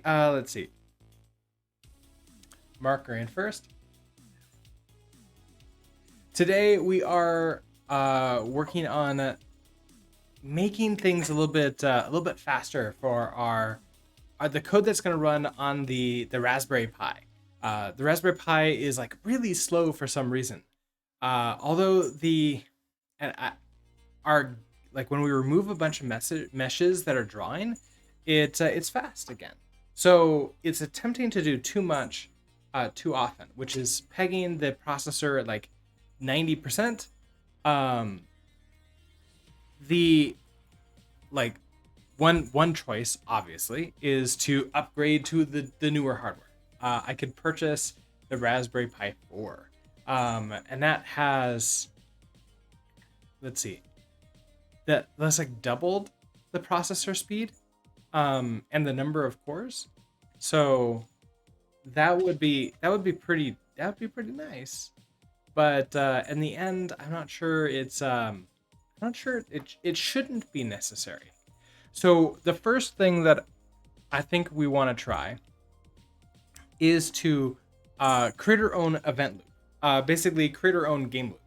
let's see. Marker in first. Today we are working on making things a little bit faster for our the code that's going to run on the Raspberry Pi. The Raspberry Pi is like really slow for some reason. Although our like when we remove a bunch of meshes that are drawing, it's fast again. So it's attempting to do too much too often, which is pegging the processor at like 90%. The like one choice obviously is to upgrade to the newer hardware. I could purchase the Raspberry Pi 4, and that has, let's see, that's like doubled the processor speed, and the number of cores. So that would be pretty nice. But in the end, I'm not sure it shouldn't be necessary. So the first thing that I think we want to try is to create our own event loop. Basically create our own game loop.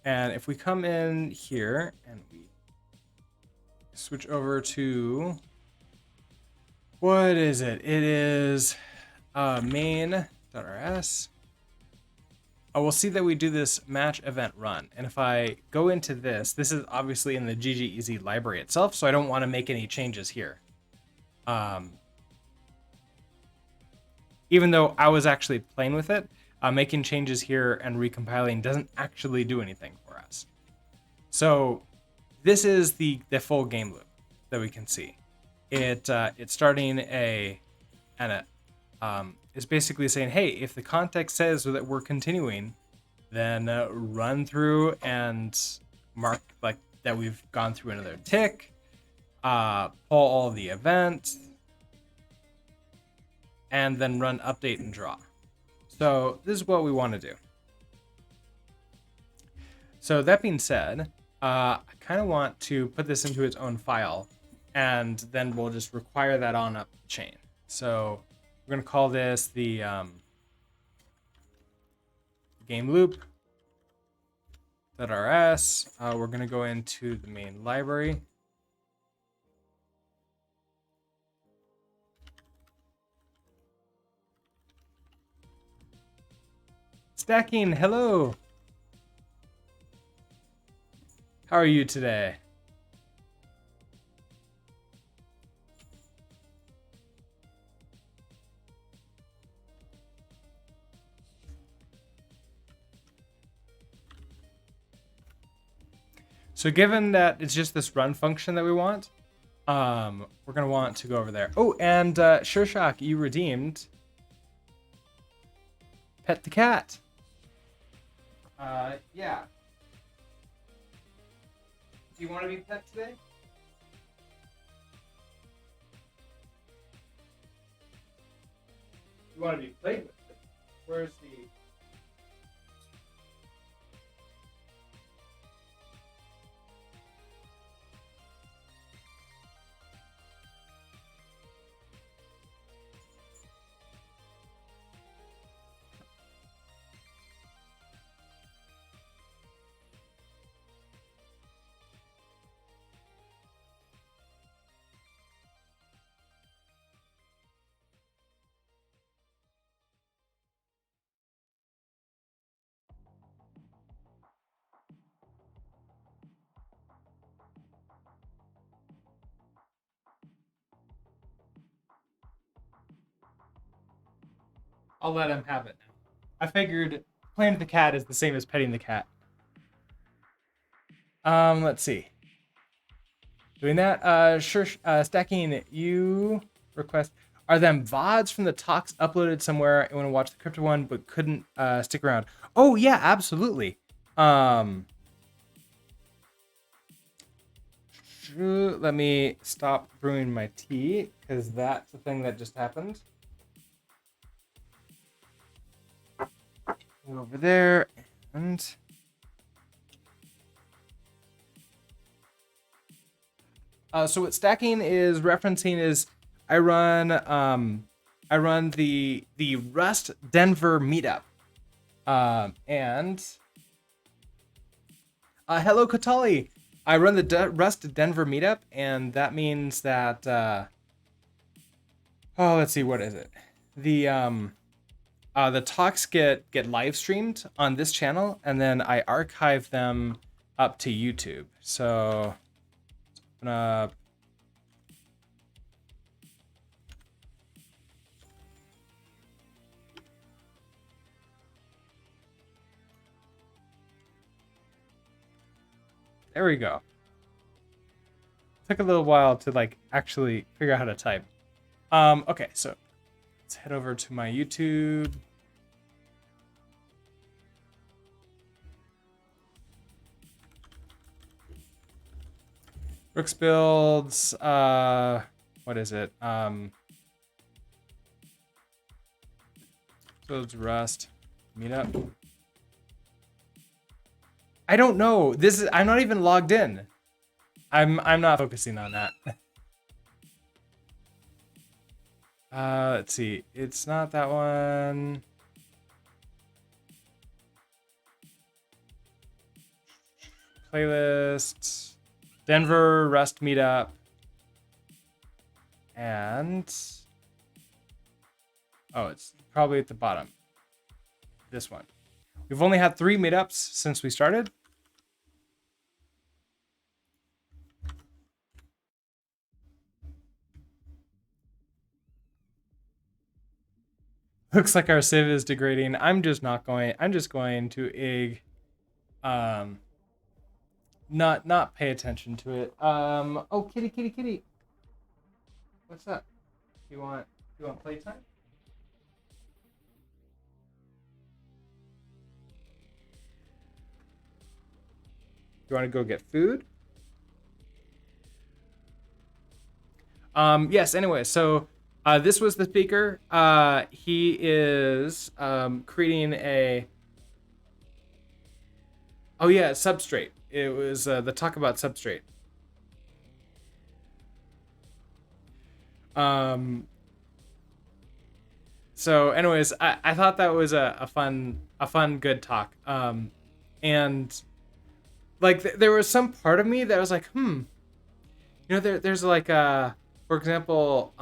And if we come in here and we switch over to, what is it? It is main.rs. We'll see that we do this match event run. And if I go into this is obviously in the GGEZ library itself, so I don't want to make any changes here. Even though I was actually playing with it, making changes here and recompiling doesn't actually do anything for us. So this is the full game loop that we can see. It's starting it's basically saying, hey, if the context says that we're continuing, then run through and mark like that we've gone through another tick, pull all the events, and then run update and draw. So this is what we want to do. So that being said, I kind of want to put this into its own file, and then we'll just require that on up the chain. So we're going to call this the game loop.rs. We're going to go into the main library. Stacking, hello. How are you today? So given that it's just this run function that we want, we're going to want to go over there. Oh, and Sureshock, you redeemed Pet the Cat. Yeah. Do you want to be pet today? You want to be played with? Where's the... I'll let him have it now. I figured playing with the cat is the same as petting the cat. Let's see. Doing that. Sure. Stacking. You request. Are them VODs from the talks uploaded somewhere? I want to watch the crypto one, but couldn't stick around. Oh yeah, absolutely. Let me stop brewing my tea because that's the thing that just happened. Over there, and so what stacking is referencing is I run the Rust Denver meetup. And hello Katali. I run the Rust Denver meetup, and that means that let's see, what is it? The talks get live streamed on this channel, and then I archive them up to YouTube. So open up. There we go. Took a little while to like actually figure out how to type. Okay, so let's head over to my YouTube. Brooks builds, what is it? Builds Rust meetup. I don't know. I'm not even logged in. I'm not focusing on that. Let's see. It's not that one. Playlist. Denver Rust meetup. And it's probably at the bottom. This one. We've only had 3 meetups since we started. Looks like our civ is degrading. I'm just going to not pay attention to it. Oh, kitty. What's up? You want playtime? You want to go get food? Yes, anyway, so this was the speaker. He is creating a... Oh yeah, Substrate. It was the talk about Substrate. So anyways, I thought that was a fun, good talk. And like there was some part of me that was like, there's like for example,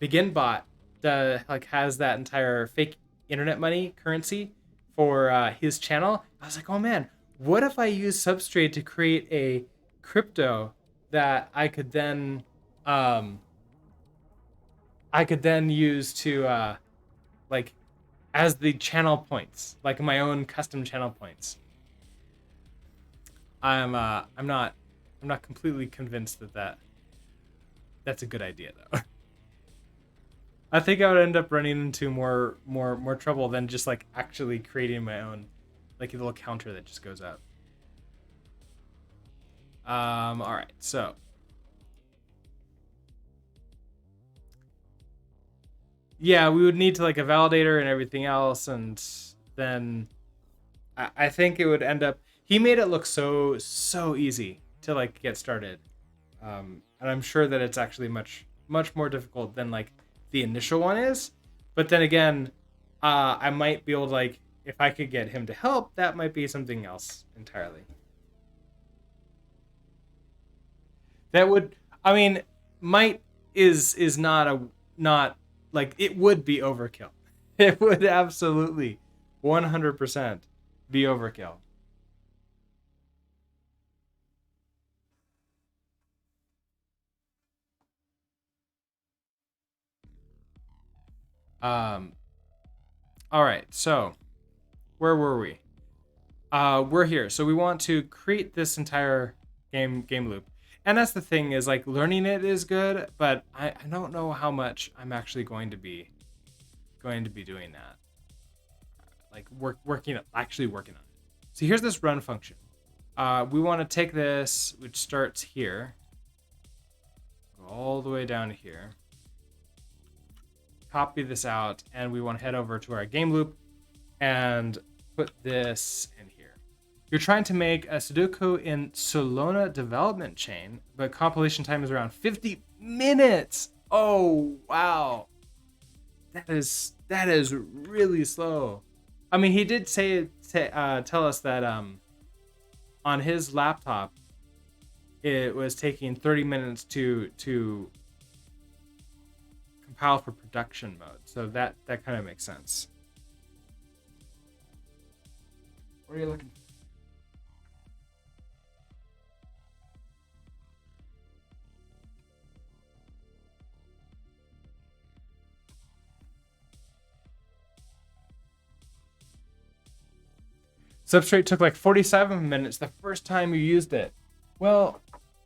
BeginBot like has that entire fake internet money currency for his channel. I was like, oh man, what if I use Substrate to create a crypto that I could then use to like as the channel points, like my own custom channel points. I'm not completely convinced that that's a good idea though. I think I would end up running into more trouble than just like actually creating my own like a little counter that just goes up. All right, so yeah, we would need to like a validator and everything else, and then I think it would end up. He made it look so easy to like get started, and I'm sure that it's actually much more difficult than like the initial one is. But then again, I might be able to like, if I could get him to help, that might be something else entirely. That would, I mean, might is not like, it would be overkill. It would absolutely 100% be overkill. All right, so where were we? We're here. So we want to create this entire game loop. And that's the thing, is like learning it is good, but I don't know how much I'm actually going to be doing that. Like working on it. So here's this run function. We want to take this, which starts here, go all the way down to here, copy this out, and we want to head over to our game loop and put this in here. You're trying to make a Sudoku in Solana development chain, but compilation time is around 50 minutes. Oh, wow. That is really slow. I mean, he did tell us that on his laptop it was taking 30 minutes to compile for production mode. So that kind of makes sense. What are you looking for? Substrate took like 47 minutes the first time you used it. Well,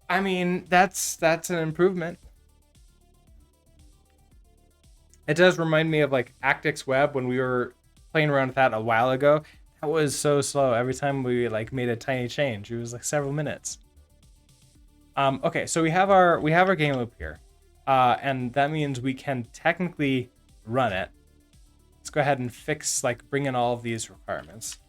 I mean, that's an improvement. It does remind me of like Actix Web when we were playing around with that a while ago. That was so slow. Every time we like made a tiny change, it was like several minutes. Okay, so we have our game loop here, and that means we can technically run it. Let's go ahead and bring in all of these requirements.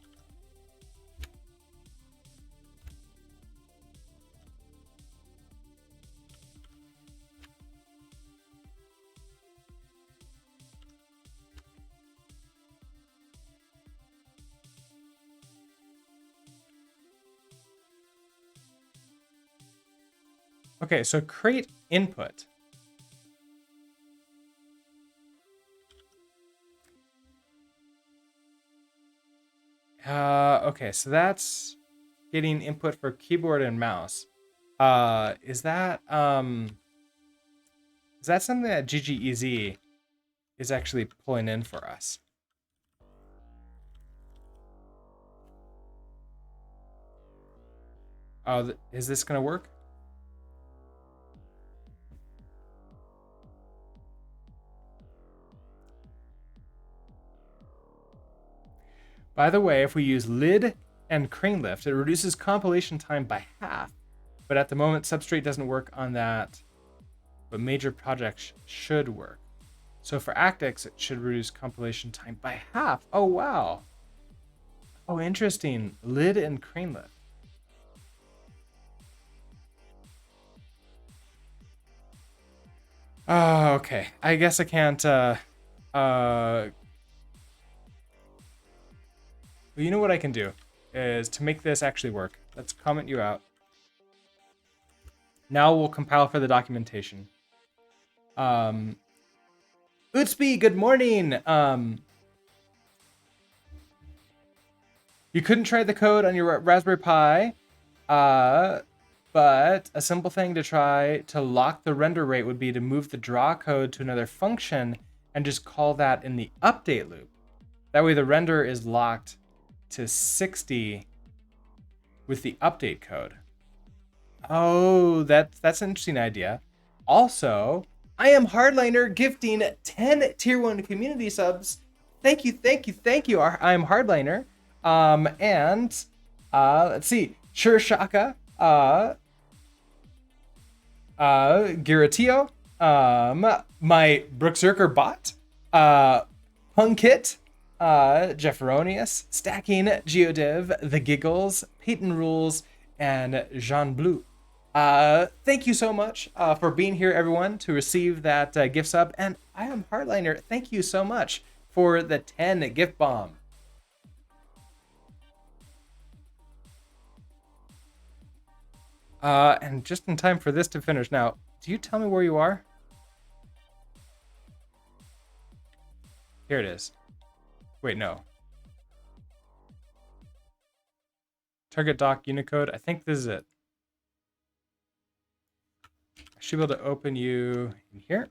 Okay, so create input. Okay, so that's getting input for keyboard and mouse. Is that something that GGEZ is actually pulling in for us? Oh, is this gonna work? By the way, if we use lid and crane lift, it reduces compilation time by half. But at the moment, Substrate doesn't work on that, but major projects should work. So for Actix, it should reduce compilation time by half. Oh, wow. Oh, interesting. Lid and crane lift. Oh, okay. I guess I can't, well, you know what I can do is to make this actually work. Let's comment you out. Now we'll compile for the documentation. Utsby, good morning. You couldn't try the code on your Raspberry Pi, but a simple thing to try to lock the render rate would be to move the draw code to another function and just call that in the update loop. That way the render is locked to 60 with the update code. Oh, that's an interesting idea. Also, I am Hardliner gifting 10 tier 1 community subs. Thank you. I am Hardliner. And let's see. Sure Shaka, Giratio, my Brookzerker bot, Punkit, Jefferonius, Stacking, Geodev, The Giggles, Peyton Rules, and Jean Bleu. Thank you so much for being here, everyone, to receive that gift sub. And I am Hardliner. Thank you so much for the 10 gift bomb. And just in time for this to finish. Now, do you tell me where you are? Here it is. Wait, no. Target doc Unicode. I think this is it. I should be able to open you in here.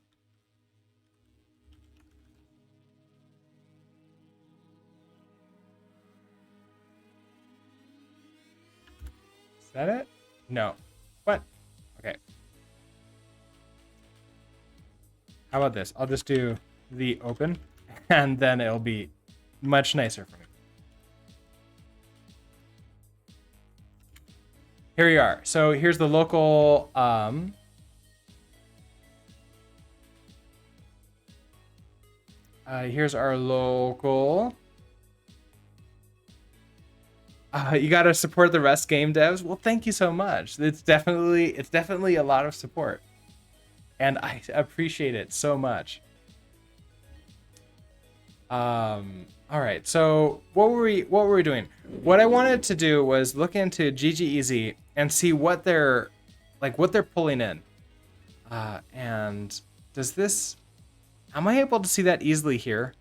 Is that it? No. What? Okay. How about this? I'll just do the open, and then it'll be much nicer for me. Here we are. So here's the local here's our local. You gotta support the Rust game devs. Well, thank you so much. It's definitely a lot of support. and I appreciate it so much. All right, so what were we doing? What I wanted to do was look into GGEZ and see what they're pulling in. And does this, am I able to see that easily here?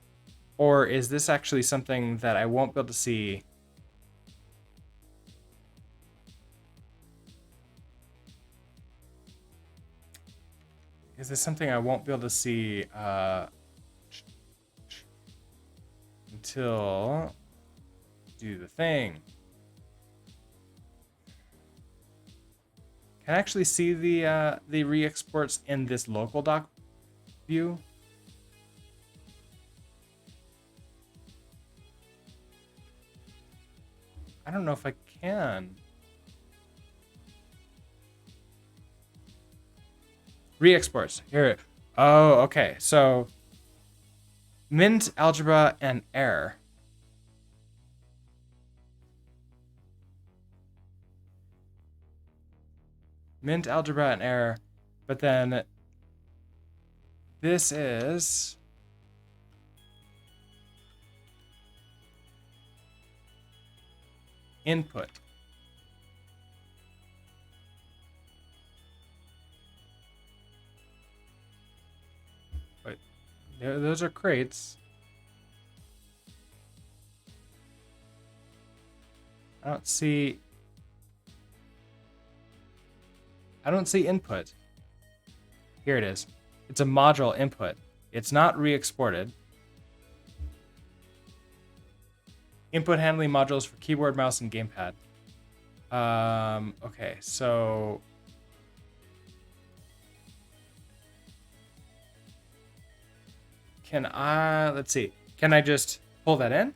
Or is this actually something that I won't be able to see? Is this something I won't be able to see until do the thing? Can I actually see the re-exports in this local doc view? I don't know if I can. Re-exports here. Oh, okay. So Mint, algebra, and air. Mint, algebra, and air. But then this is input. Wait, those are crates. I don't see input. Here it is. It's a module input. It's not re-exported. Input handling modules for keyboard, mouse, and gamepad. Okay, so can I, let's see. Can I just pull that in?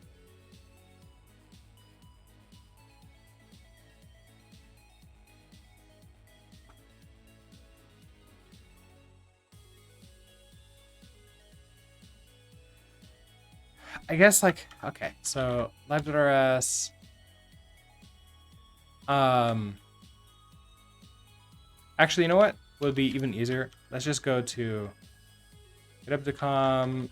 I guess like, okay, so live.rs. Actually, you know what would be even easier? Let's just go to github.com.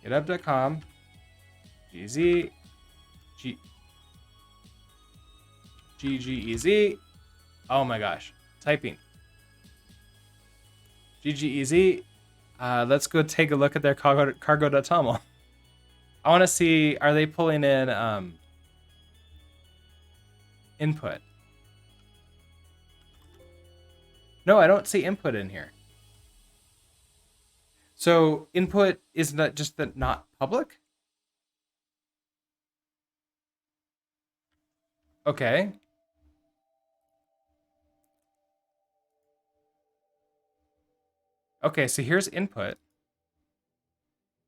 github.com gz ggez. Oh my gosh, typing ggez. Let's go take a look at their cargo.toml. I want to see, are they pulling in input? No, I don't see input in here. So input is not just that not public? Okay. Okay, so here's input.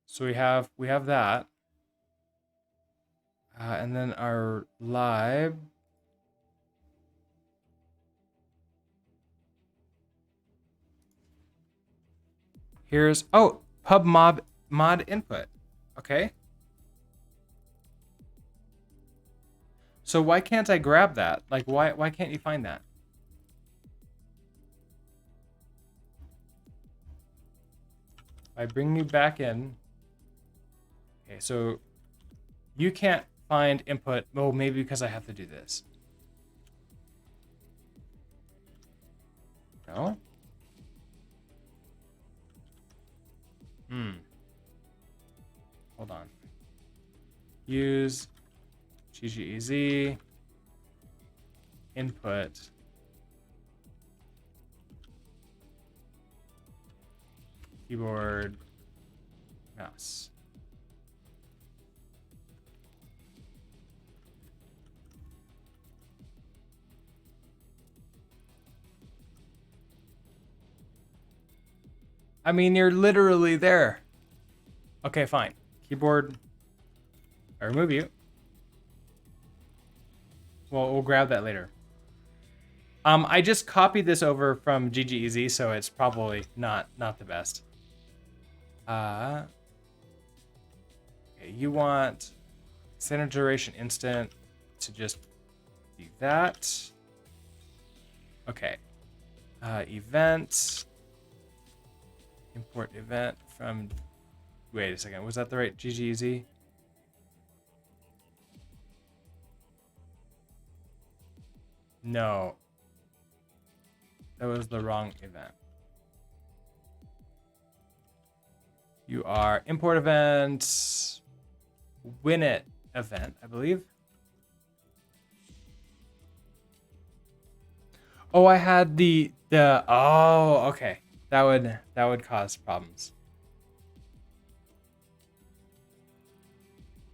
So we have that. And then our lib. Here's, oh, pub mod input. Okay. So why can't I grab that? Like, why can't you find that? I bring you back in. Okay, so you can't find input. Oh, maybe because I have to do this. No? Hold on. Use GGEZ input. Keyboard, mouse. I mean, you're literally there. Okay, fine. Keyboard, I remove you. Well, we'll grab that later. I just copied this over from GGEZ, so it's probably not the best. Okay, you want standard duration instant to just be that. Okay. Event. Import event from. Wait a second. Was that the right GGZ? No. That was the wrong event. You are import event. Winit event, I believe. Oh, I had the oh, okay. That would cause problems.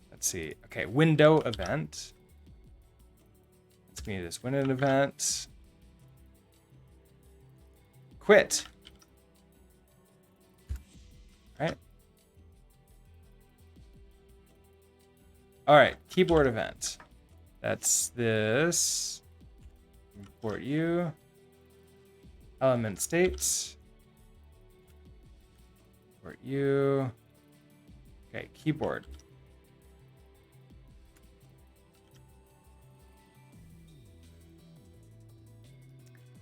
Let's see. Okay, window event. Let's give me this window event. Quit. All right, keyboard event. That's this. Import you. Element states. Import you. Okay, keyboard.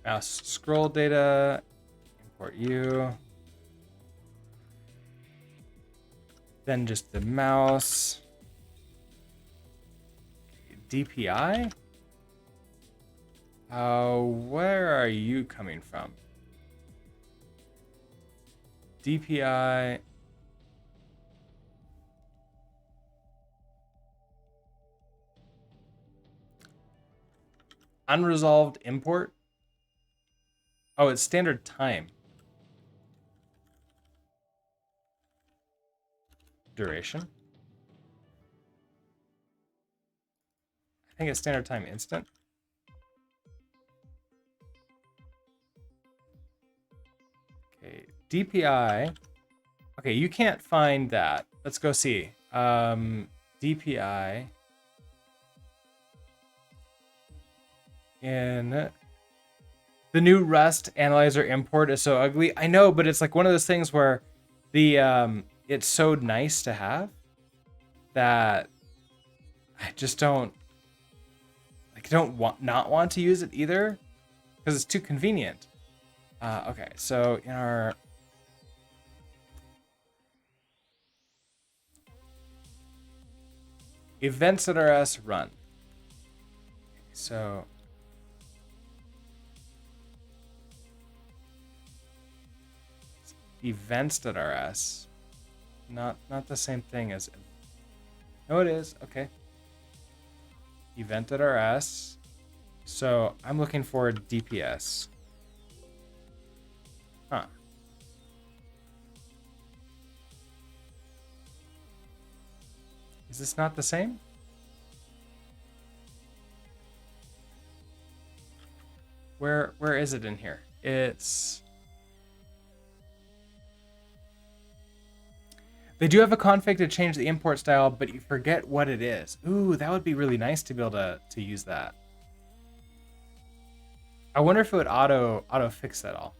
Mouse scroll data. Import you. Then just the mouse. DPI? Where are you coming from? DPI. Unresolved import? Oh, it's standard time. Duration. I think it's standard time instant. Okay, DPI. Okay, you can't find that. Let's go see. DPI in the new Rust analyzer import is so ugly. I know, but it's like one of those things where the it's so nice to have that I just don't not want to use it either because it's too convenient. Okay, so in our events.rs run. So events.rs, not the same thing as. No, it is. Okay. Event.rs. So I'm looking for DPS. Huh. Is this not the same? Where is it in here? It's. They do have a config to change the import style, but you forget what it is. Ooh, that would be really nice to be able to use that. I wonder if it would auto fix that all.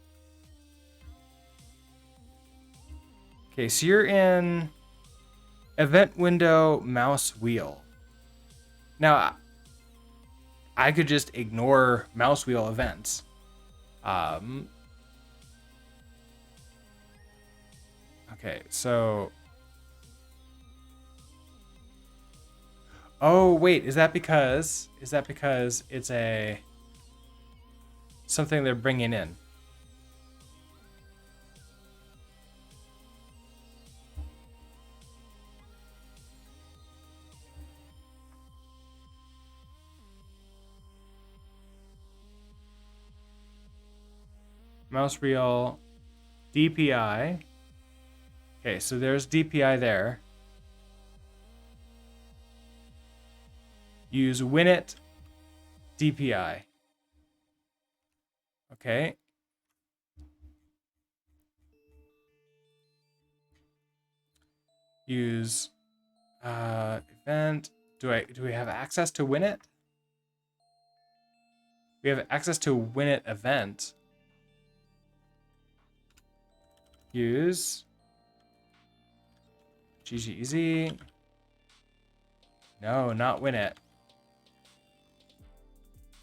Okay, so you're in event window mouse wheel. Now, I could just ignore mouse wheel events. Okay, so. Oh wait, is that because it's a something they're bringing in? Mouse wheel, DPI. Okay, so there's DPI there. Use winit DPI. Okay. Use event. Do we have access to winit? We have access to winit event. Use GGEZ. No, not winit.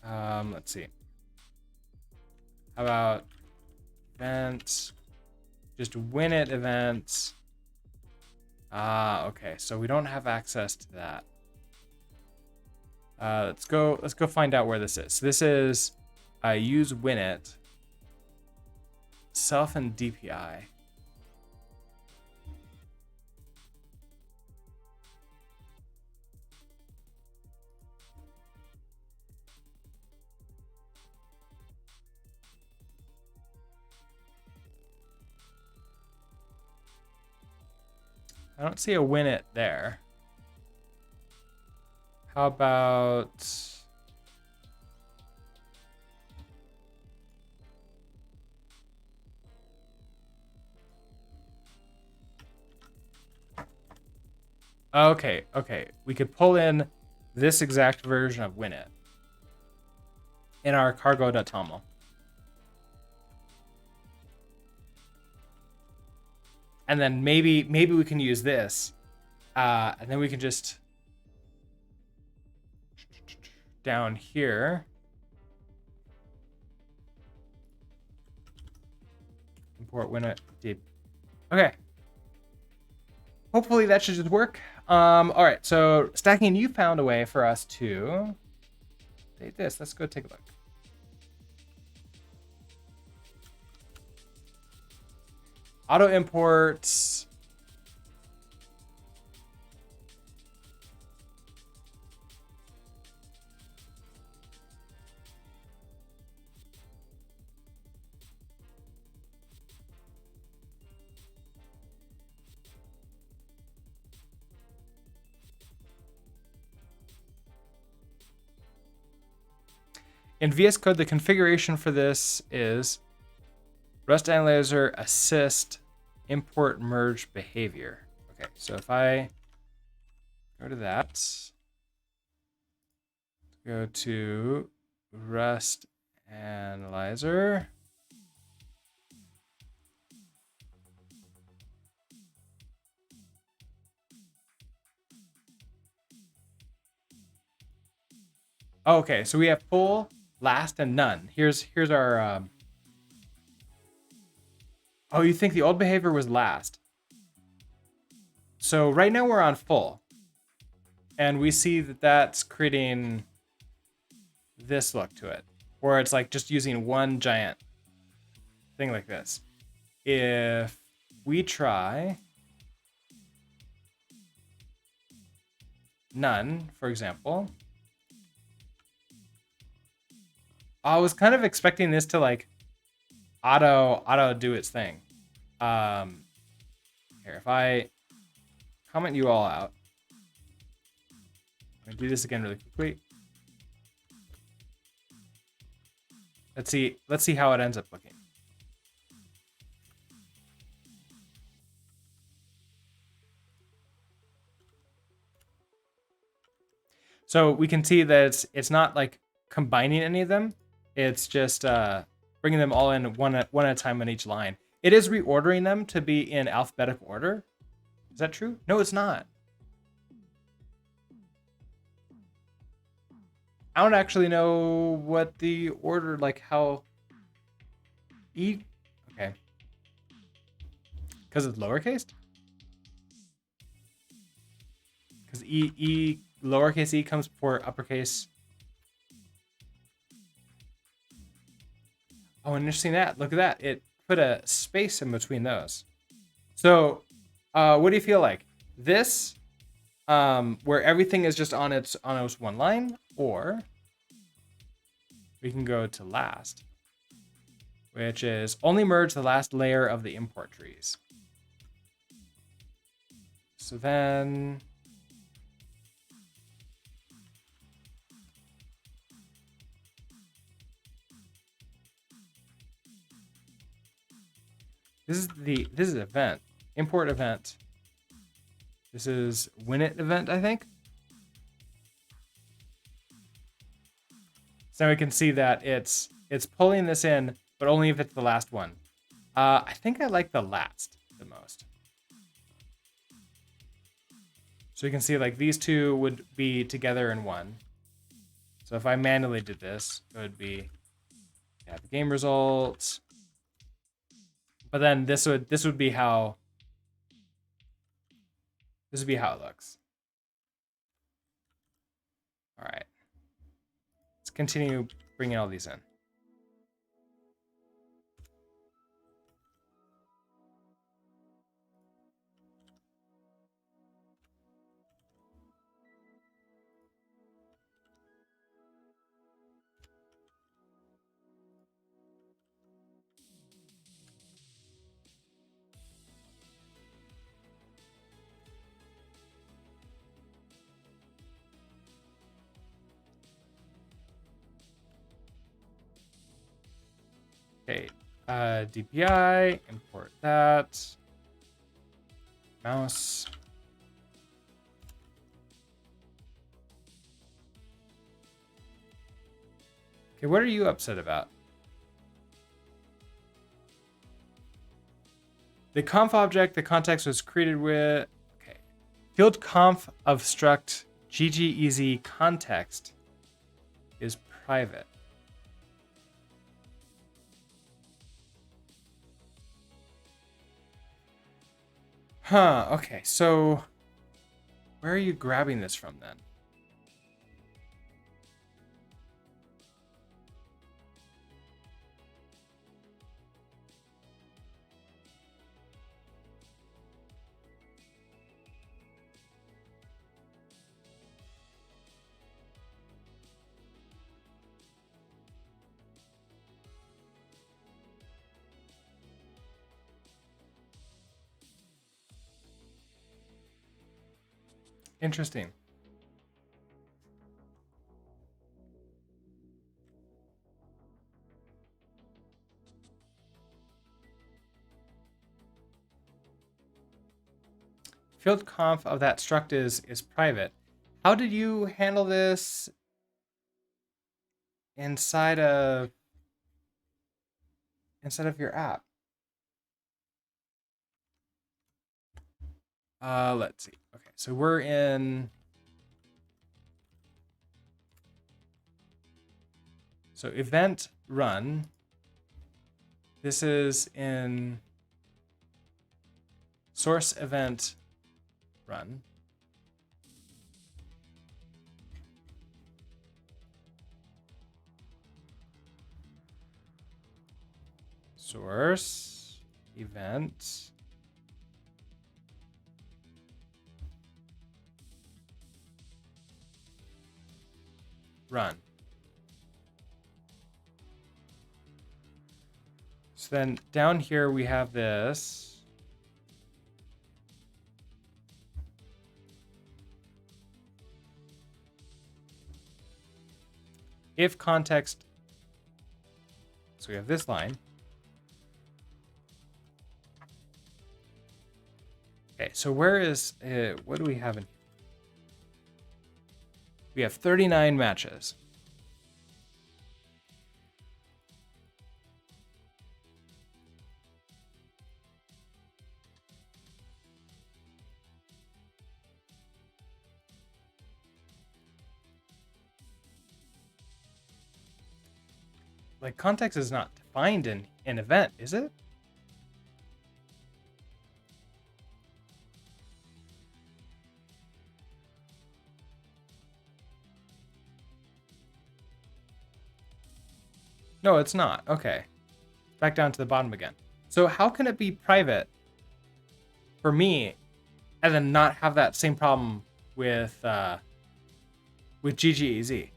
Let's see. How about event? Just win it events. Okay, so we don't have access to that. Let's go find out where this is. So this is use winit. Self and DPI. I don't see a winit there. How about okay, we could pull in this exact version of winit in our cargo.toml. And then maybe we can use this, and then we can just down here import winit deep. Okay. Hopefully that should just work. All right, so stacking, you found a way for us to update this. Let's go take a look. Auto imports. In VS Code, the configuration for this is Rust Analyzer assist import merge behavior. Okay, so if I go to that, go to Rust Analyzer. Okay, so we have full, last, and none. Here's our. Oh, you think the old behavior was last? So right now we're on full, and we see that that's creating this look to it, where it's like just using one giant thing like this. If we try none, for example. I was kind of expecting this to like auto do its thing. Here, if I comment you all out, I'm gonna do this again really quickly. Let's see how it ends up looking. So we can see that it's not like combining any of them. It's just bringing them all in one at a time on each line. It is reordering them to be in alphabetical order. Is that true? No, it's not. I don't actually know what the order, like how E, okay. Because it's lowercase? Because lowercase e comes before uppercase. Oh, interesting that. Look at that. It put a space in between those. So, what do you feel like? This, where everything is just on its one line, or we can go to last, which is only merge the last layer of the import trees. So then this is event, import event. This is winit event, I think. So we can see that it's pulling this in, but only if it's the last one. I think I like the last the most. So you can see like these two would be together in one. So if I manually did this, it would be Yeah, the game results. But then this would be how it looks. All right. Let's continue bringing all these in. Okay, DPI, import that. Mouse. Okay, what are you upset about? The conf object the context was created with. Okay. Field conf of struct GGEZ context is private. Huh, okay, so where are you grabbing this from then? Interesting. Field conf of that struct is private. How did you handle this inside of your app? Let's see. Okay, so we're in. So event run. This is in source event run. Source event run. So then down here we have this. If context. So we have this line. Okay, so where is, what do we have in here? We have 39 matches. Like, context is not defined in an event, is it? No, it's not. Okay. Back down to the bottom again. So how can it be private for me and then not have that same problem with GGEZ?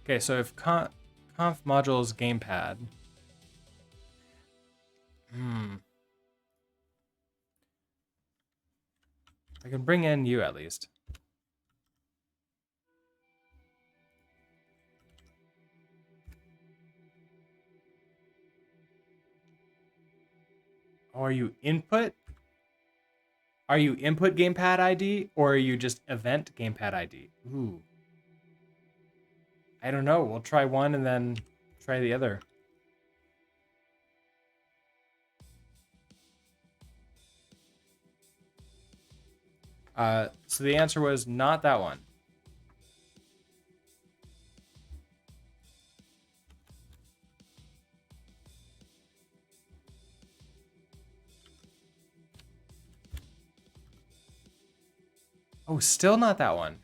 Okay, so if conf modules gamepad. I can bring in you at least. Oh, are you input? Are you input gamepad ID or are you just event gamepad ID? Ooh. I don't know. We'll try one and then try the other. So the answer was not that one. Oh, still not that one.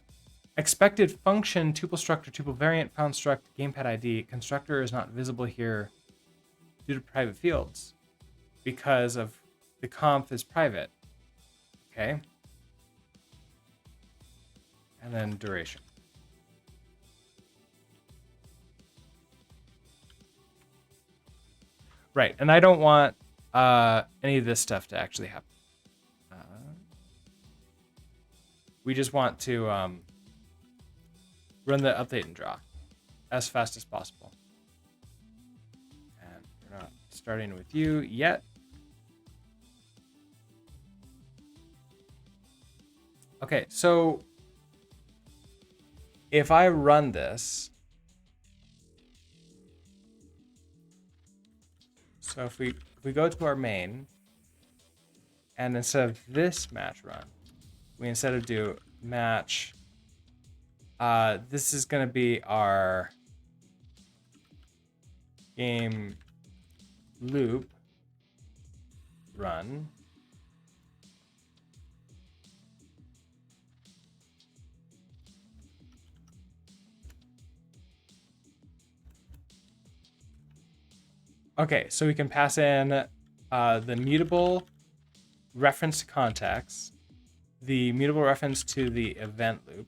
Expected function, tuple structure, tuple variant, found struct, gamepad ID. Constructor is not visible here due to private fields because of the conf is private. Okay. And then duration. Right. And I don't want any of this stuff to actually happen. We just want to run the update and draw as fast as possible. And we're not starting with you yet. Okay, so if I run this, so if we go to our main, and instead of this match run, we instead of do match, this is going to be our game loop run. Okay, so we can pass in the mutable reference to context, the mutable reference to the event loop,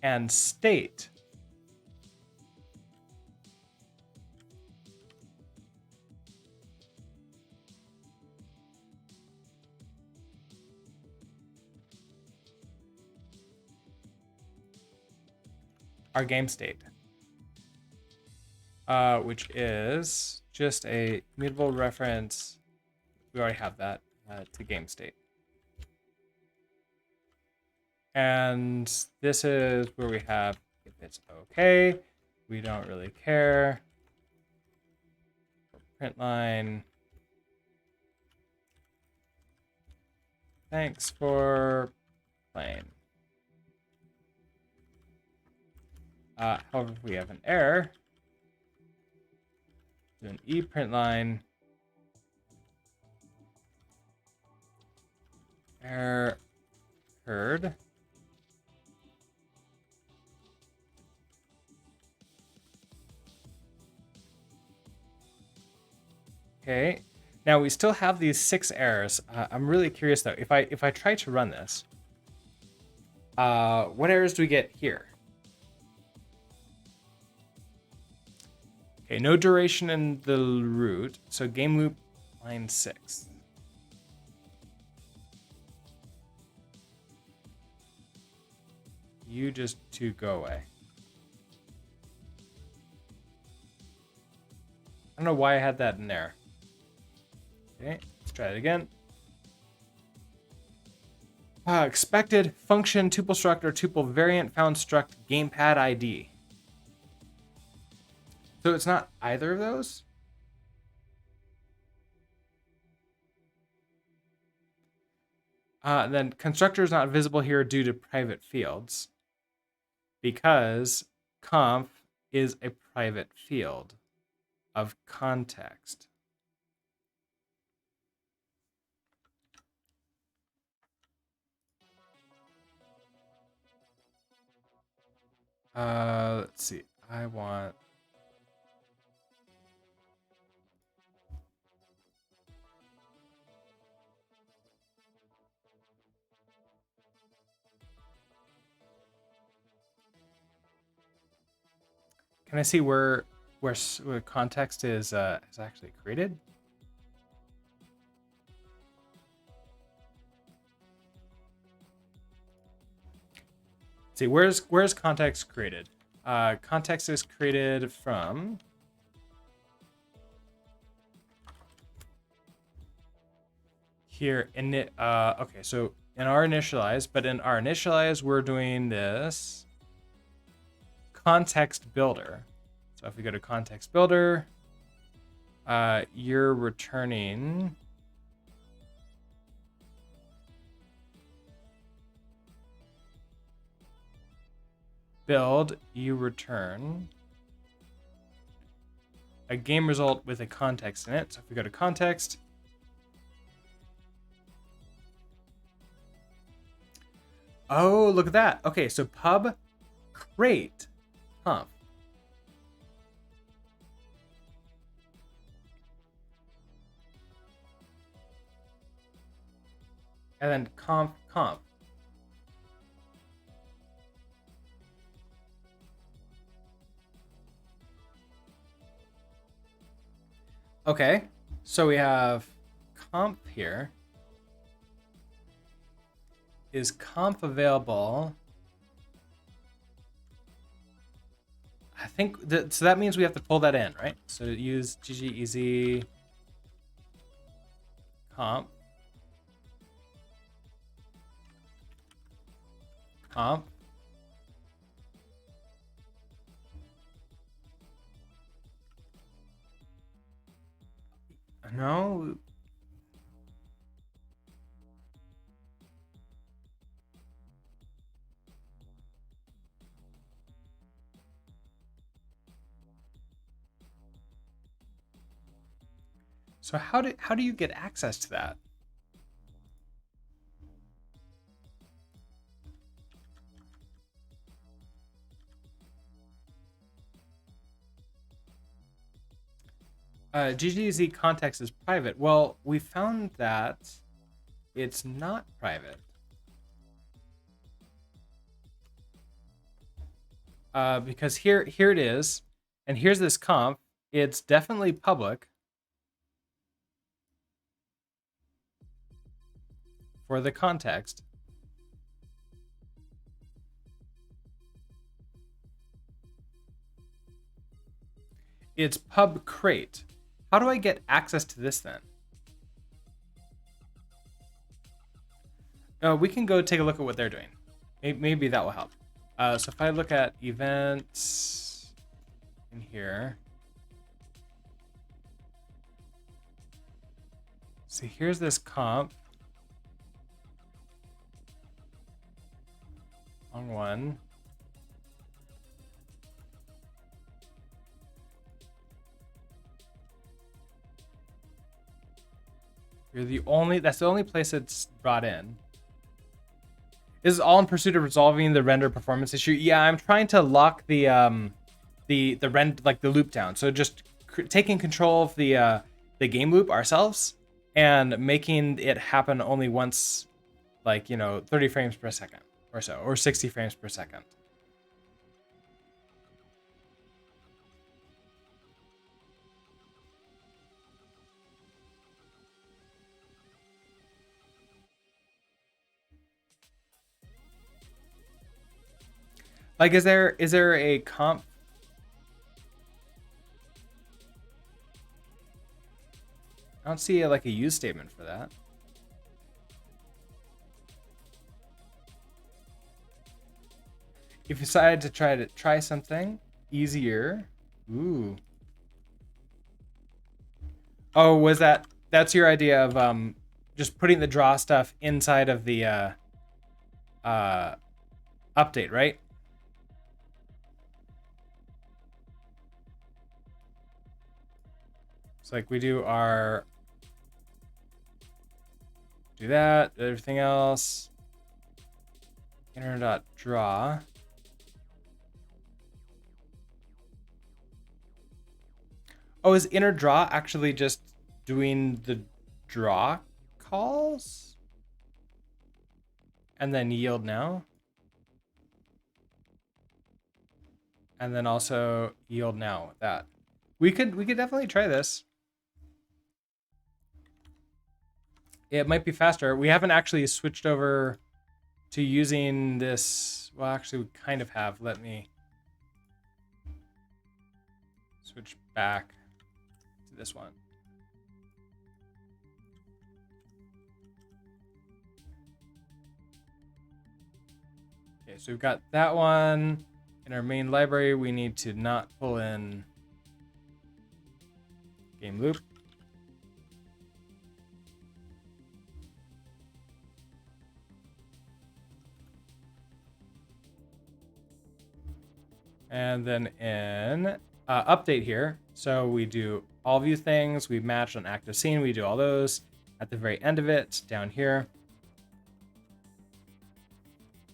and state. Our game state, which is just a mutable reference. We already have that to game state. And this is where we have if it's okay. We don't really care. Print line. Thanks for playing. However, if we have an error, do an e print line. Error occurred. Okay. Now we still have these 6 errors. I'm really curious though. If I try to run this, what errors do we get here? Okay, no duration in the root. So game loop line 6. You just to go away. I don't know why I had that in there. Okay, let's try it again. Expected function tuple struct or tuple variant found struct gamepad ID. So it's not either of those? Then constructor is not visible here due to private fields because conf is a private field of context. Let's see. I want... Can I see where context is actually created? Let's see, where's context created? Context is created from here in it. Okay, so in our initialize, but in our initialize, we're doing this context builder. So if we go to context builder, You're returning build, you return a game result with a context in it. So if we go to context, oh, look at that. Okay, so pub crate conf. And then conf. Okay, so we have conf here. Is conf available? I think that, so that means we have to pull that in, right? So use GGEZ conf. No. So how do you get access to that? GGZ context is private. Well, we found that it's not private. Because here it is, and here's this conf. It's definitely public for the context. It's pub crate. How do I get access to this then? We can go take a look at what they're doing. Maybe that will help. So if I look at events in here, see here's this comp. Wrong one. That's the only place it's brought in. This is all in pursuit of resolving the render performance issue. Yeah, I'm trying to lock the rend, like the loop down. So just taking control of the game loop ourselves and making it happen only once, like, 30 frames per second or so, or 60 frames per second. Like, is there a comp? I don't see like a use statement for that. If you decided to try something easier, ooh. Oh, that's your idea of just putting the draw stuff inside of the update, right? It's like we do that, everything else. Inner.draw. Oh, is inner draw actually just doing the draw calls? And then yield now? And then also yield now with that. We could definitely try this. It might be faster. We haven't actually switched over to using this. Well, actually, we kind of have. Let me switch back to this one. Okay, so we've got that one. In our main library, we need to not pull in game loop. And then in update here, so we do all view things, we match an active scene, we do all those. At the very end of it, down here,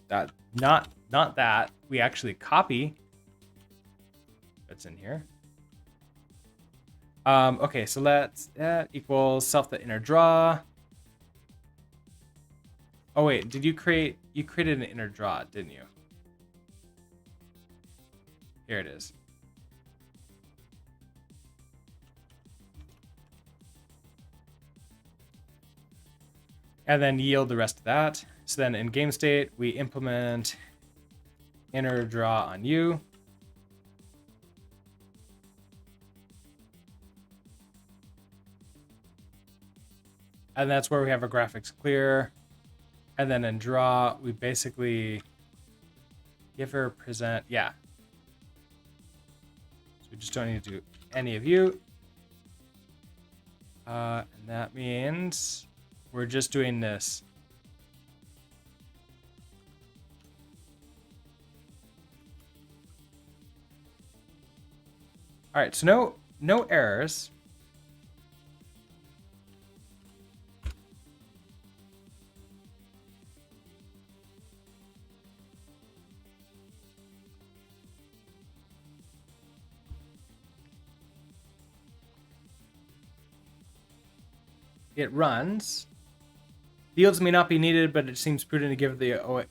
that not that, we actually copy what's in here. Okay, so let's equals self the inner draw. Oh wait, you created an inner draw, didn't you? Here it is. And then yield the rest of that. So then in game state, we implement inner draw on you. And that's where we have our graphics clear. And then in draw, we basically give her present, yeah. So we just don't need to do any of you. And that means we're just doing this. All right, so no errors. It runs. Fields may not be needed, but it seems prudent to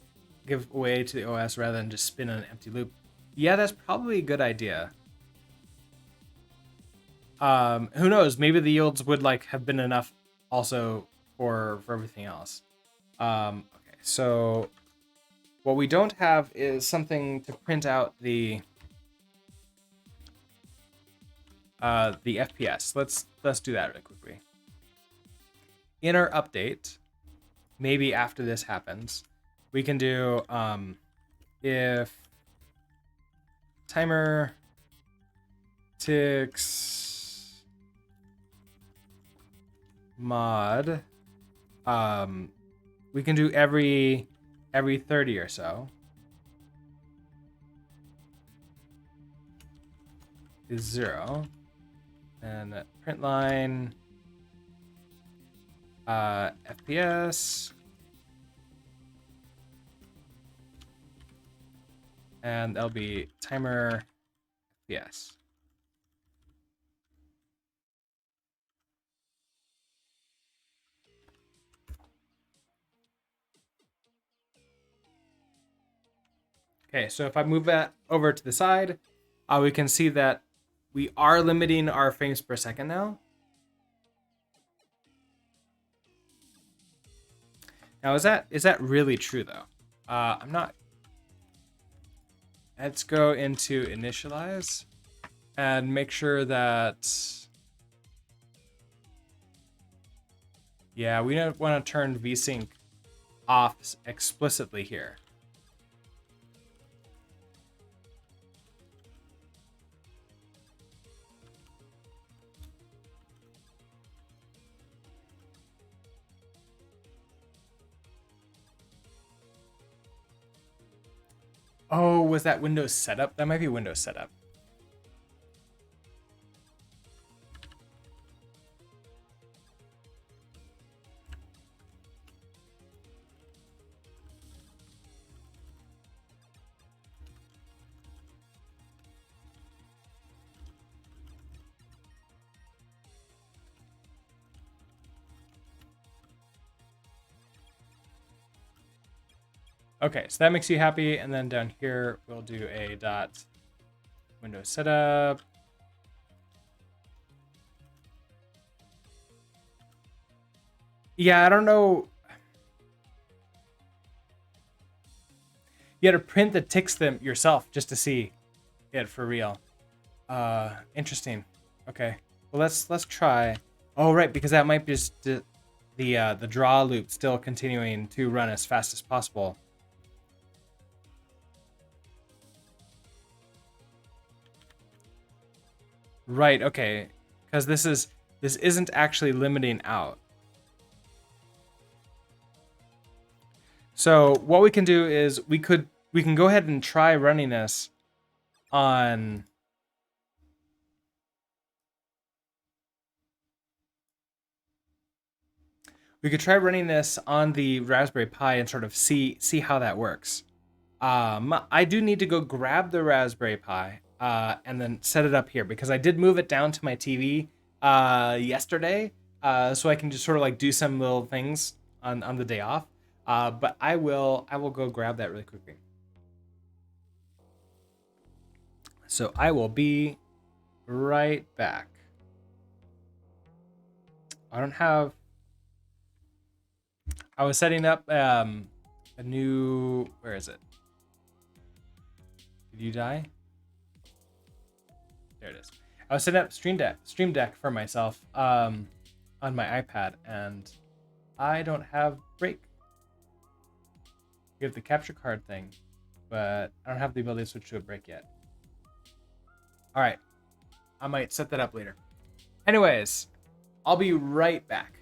give away to the OS rather than just spin an empty loop. Yeah, that's probably a good idea. Who knows? Maybe the yields would have been enough also for everything else. Okay, so what we don't have is something to print out the FPS. Let's do that really quickly. In our update, maybe after this happens, we can do if timer ticks mod, we can do every 30 or so is 0, and print line FPS, and that'll be timer FPS. Okay, so if I move that over to the side, we can see that we are limiting our frames per second now. Now, is that really true though? I'm not. Let's go into initialize and make sure that. Yeah, we don't want to turn VSync off explicitly here. Oh, was that Windows setup? That might be Windows setup. Okay, so that makes you happy, and then down here we'll do a dot Windows setup. Yeah, I don't know. You had to print the ticks them yourself just to see it for real. Interesting. Okay, well let's try. Oh right, because that might be just the draw loop still continuing to run as fast as possible. Right, okay. because this isn't actually limiting out. So what we can do is we can go ahead and try running this on the Raspberry Pi and sort of see how that works. I do need to go grab the Raspberry Pi and then set it up here because I did move it down to my TV yesterday, so I can just sort of like do some little things on the day off. But I will go grab that really quickly. So I will be right back. I was setting up a new, where is it? Did you die? There it is. I was setting up Stream Deck for myself on my iPad, and I don't have break. We have the capture card thing, but I don't have the ability to switch to a break yet. All right, I might set that up later. Anyways, I'll be right back.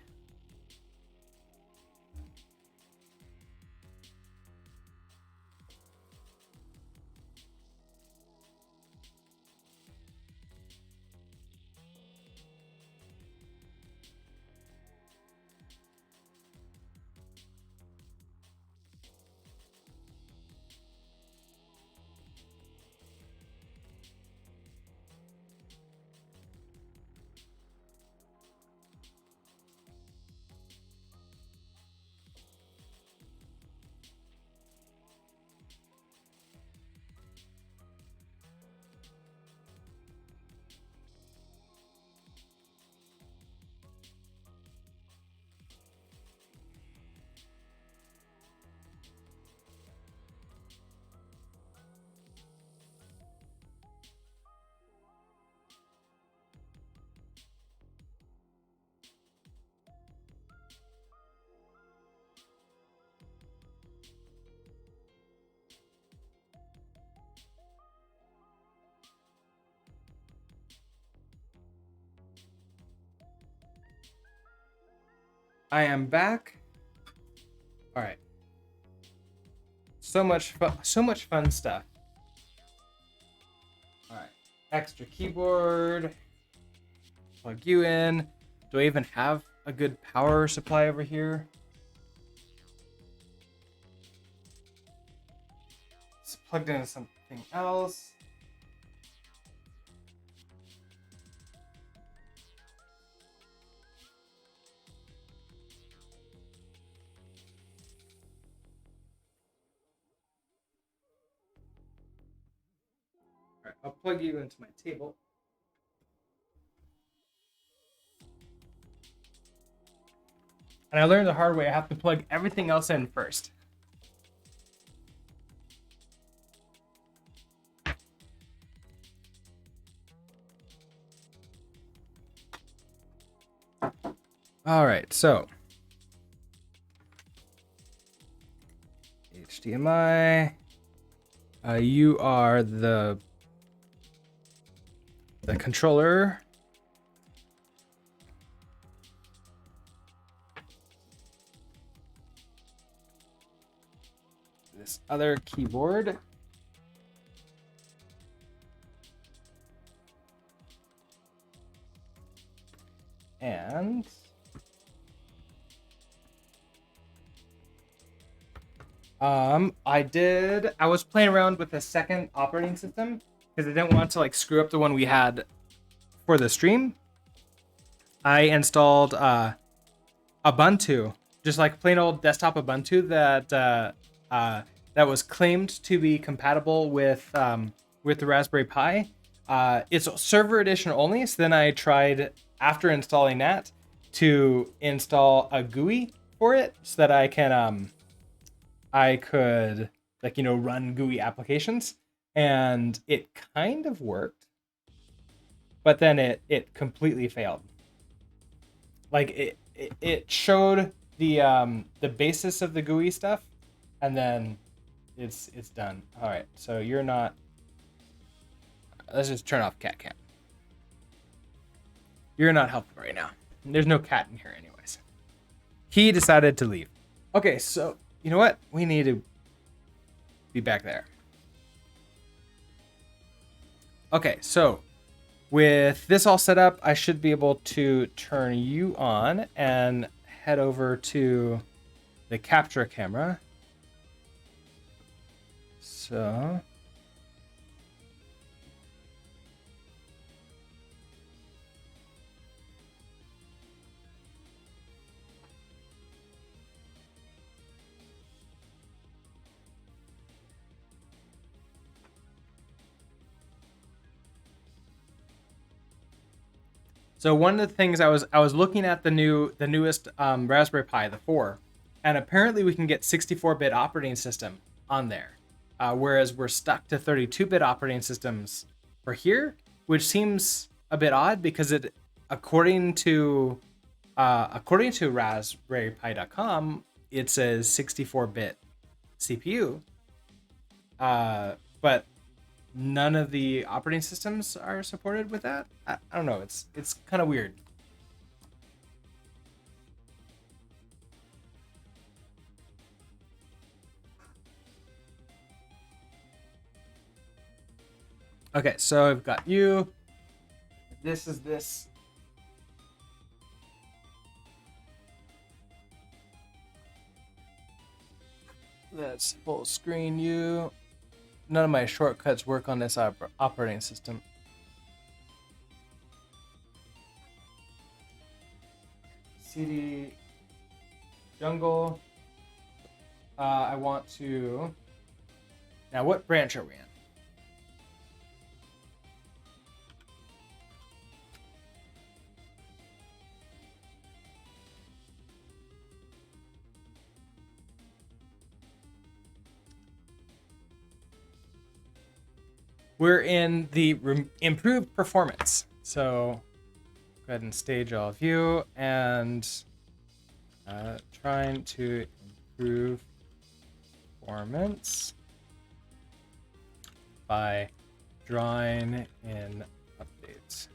I am back. All right. So much fun stuff. All right. Extra keyboard. Plug you in. Do I even have a good power supply over here? It's plugged into something else. All right, I'll plug you into my table. And I learned the hard way. I have to plug everything else in first. All right, so HDMI. You are the controller. This other keyboard. And I was playing around with a second operating system because I didn't want to like screw up the one we had for the stream. I installed Ubuntu, just like plain old desktop Ubuntu that was claimed to be compatible with the Raspberry Pi. It's server edition only. So then I tried, after installing that, to install a GUI for it so that I could run GUI applications, and it kind of worked, but then it completely failed. Like it showed the basis of the GUI stuff, and then it's done. All right, so you're not. Let's just turn off cat cam. You're not helpful right now. There's no cat in here anyways. He decided to leave. Okay, so you know what? We need to be back there. Okay, so with this all set up, I should be able to turn you on and head over to the capture camera. So one of the things I was looking at the newest Raspberry Pi, the 4, and apparently we can get 64-bit operating system on there, whereas we're stuck to 32-bit operating systems for here, which seems a bit odd because it, according to RaspberryPi.com, it says 64-bit CPU, but none of the operating systems are supported with that. I don't know. It's kind of weird. Okay, so I've got you. This is this. Let's full screen you. None of my shortcuts work on this operating system. CD jungle. I want to. Now, what branch are we in? We're in the improved performance. So go ahead and stage all view and trying to improve performance by drawing in updates.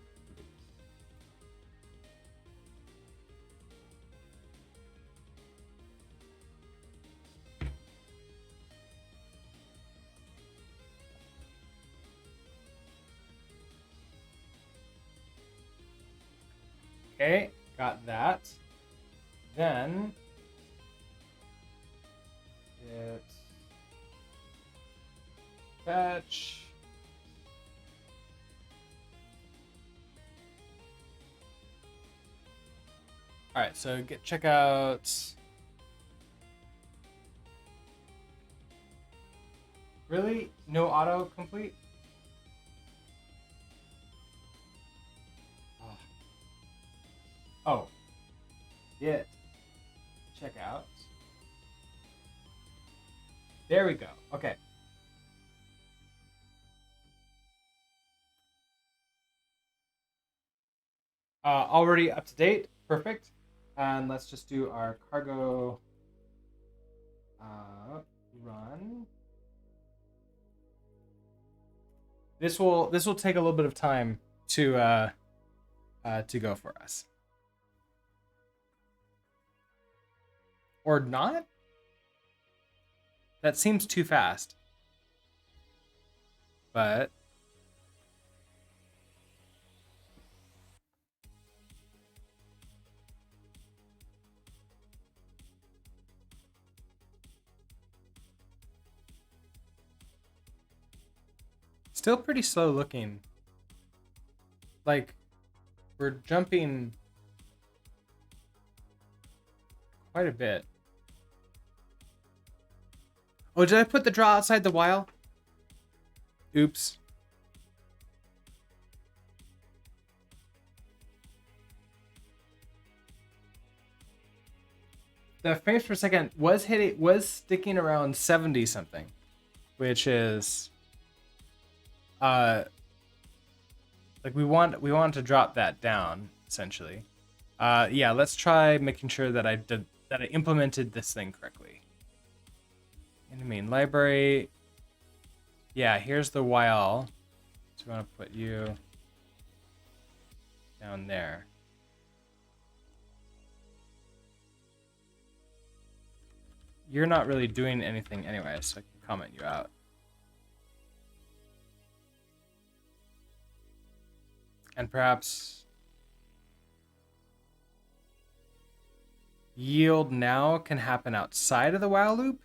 Okay, got that. Then it fetch. All right, so check out. Really? No autocomplete? Oh. Git. Check out. There we go. Okay. Already up to date. Perfect. And let's just do our cargo run. This will take a little bit of time to go for us. Or not? That seems too fast. But still pretty slow looking. Like, we're jumping quite a bit. Oh, did I put the draw outside the while? Oops. The frames per second was sticking around 70 something, which is like we want to drop that down essentially. Yeah, let's try making sure that I implemented this thing correctly. In the main library, yeah, here's the while. So we want to put you down there. you're not really doing anything anyway, so I can comment you out. And perhaps yield now can happen outside of the while loop.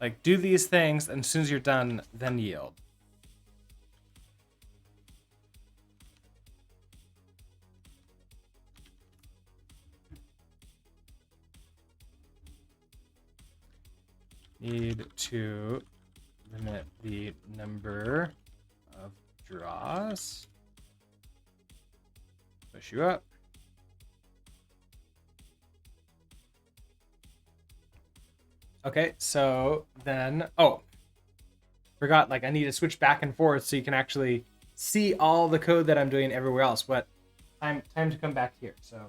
Like, do these things, and as soon as you're done, then yield. Need to limit the number of draws. Push you up. Okay, so then, forgot, like, I need to switch back and forth so you can actually see all the code that I'm doing everywhere else. But time to come back here. So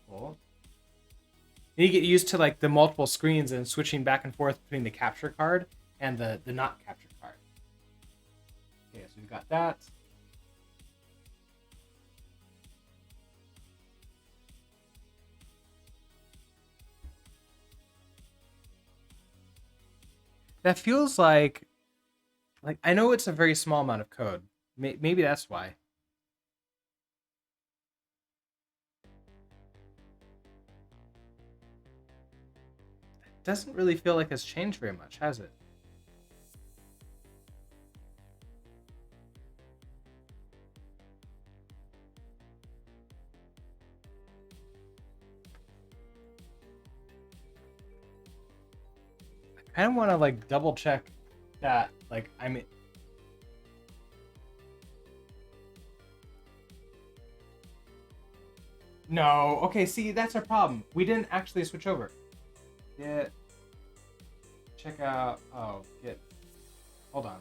cool. You need to get used to like the multiple screens and switching back and forth between the capture card and the not capture card. Okay, so we've got that. That feels like I know it's a very small amount of code. Maybe that's why. It doesn't really feel like it's changed very much, has it? I kind of want to like double check that. Like, I mean, no. Okay, see, that's our problem. We didn't actually switch over. Get check out. Oh, get. Hold on.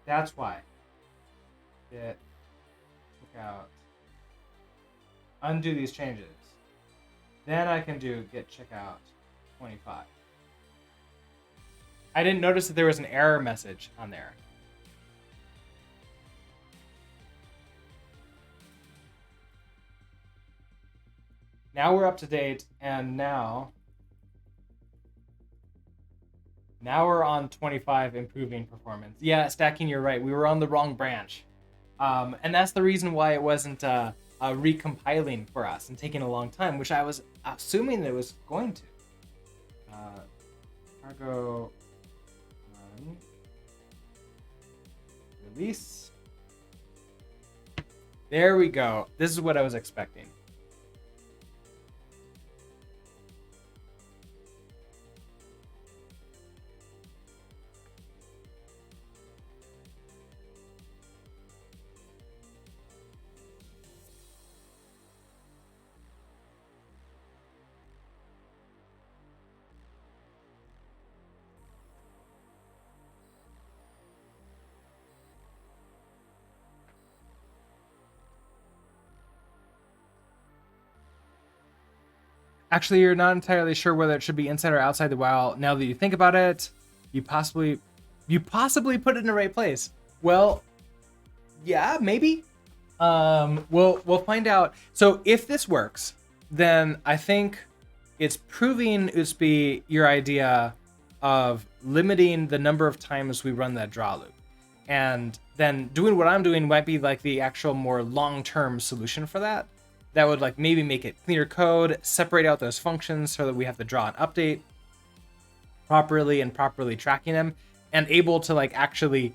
That's why. Get check out. Undo these changes. Then I can do get checkout 25. I didn't notice that there was an error message on there. Now we're up to date, and now we're on 25, improving performance. Yeah, Stacking, you're right. We were on the wrong branch. And that's the reason why it wasn't recompiling for us and taking a long time, which I was assuming that it was going to. Cargo run, release. There we go. This is what I was expecting. Actually, you're not entirely sure whether it should be inside or outside the WoW. Now that you think about it, you possibly put it in the right place. Well, yeah, maybe. We'll find out. So if this works, then I think it's proving Uspi your idea of limiting the number of times we run that draw loop, and then doing what I'm doing might be like the actual more long-term solution for that. That would like maybe make it cleaner code, separate out those functions so that we have to draw and update properly and properly tracking them, and able to like actually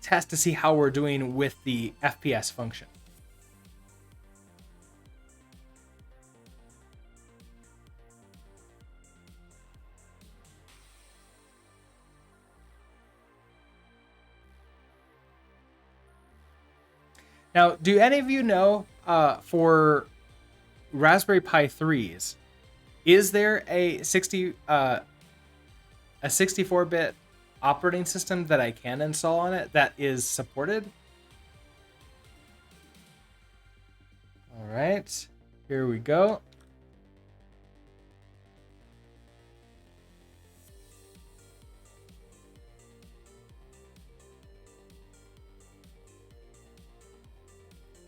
test to see how we're doing with the FPS function. Now, do any of you know for Raspberry Pi 3s, is there a 64-bit operating system that I can install on it that is supported? All right, here we go.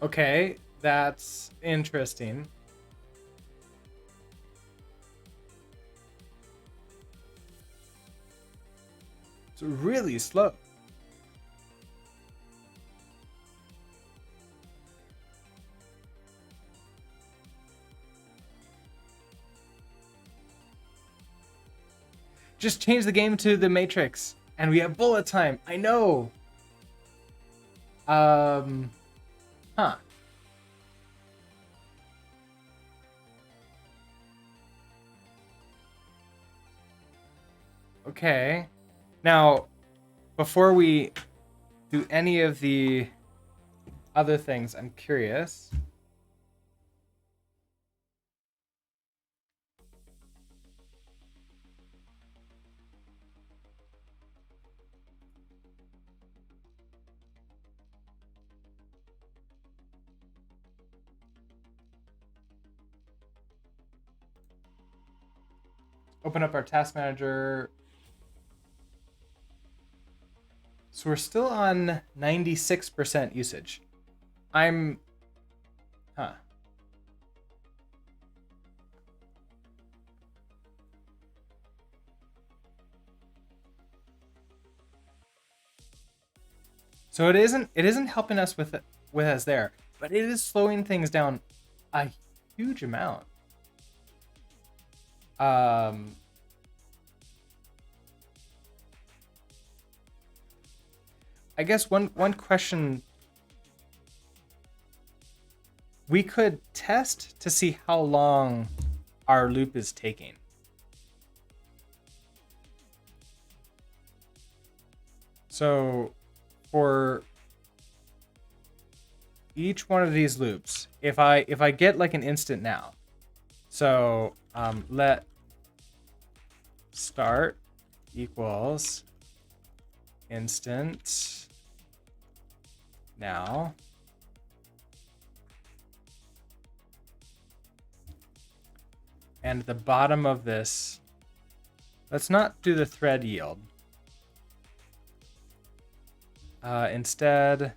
Okay, that's interesting. It's really slow. Just change the game to the Matrix, and we have bullet time. I know. Um, huh. Okay. Now, before we do any of the other things, I'm curious. Open up our task manager. So we're still on 96% usage. Huh. So it isn't helping us with us there, but it is slowing things down a huge amount. I guess one question we could test to see how long our loop is taking. So for each one of these loops, if I get like an instant now, so let start equals instant now. And at the bottom of this, let's not do the thread yield. Instead,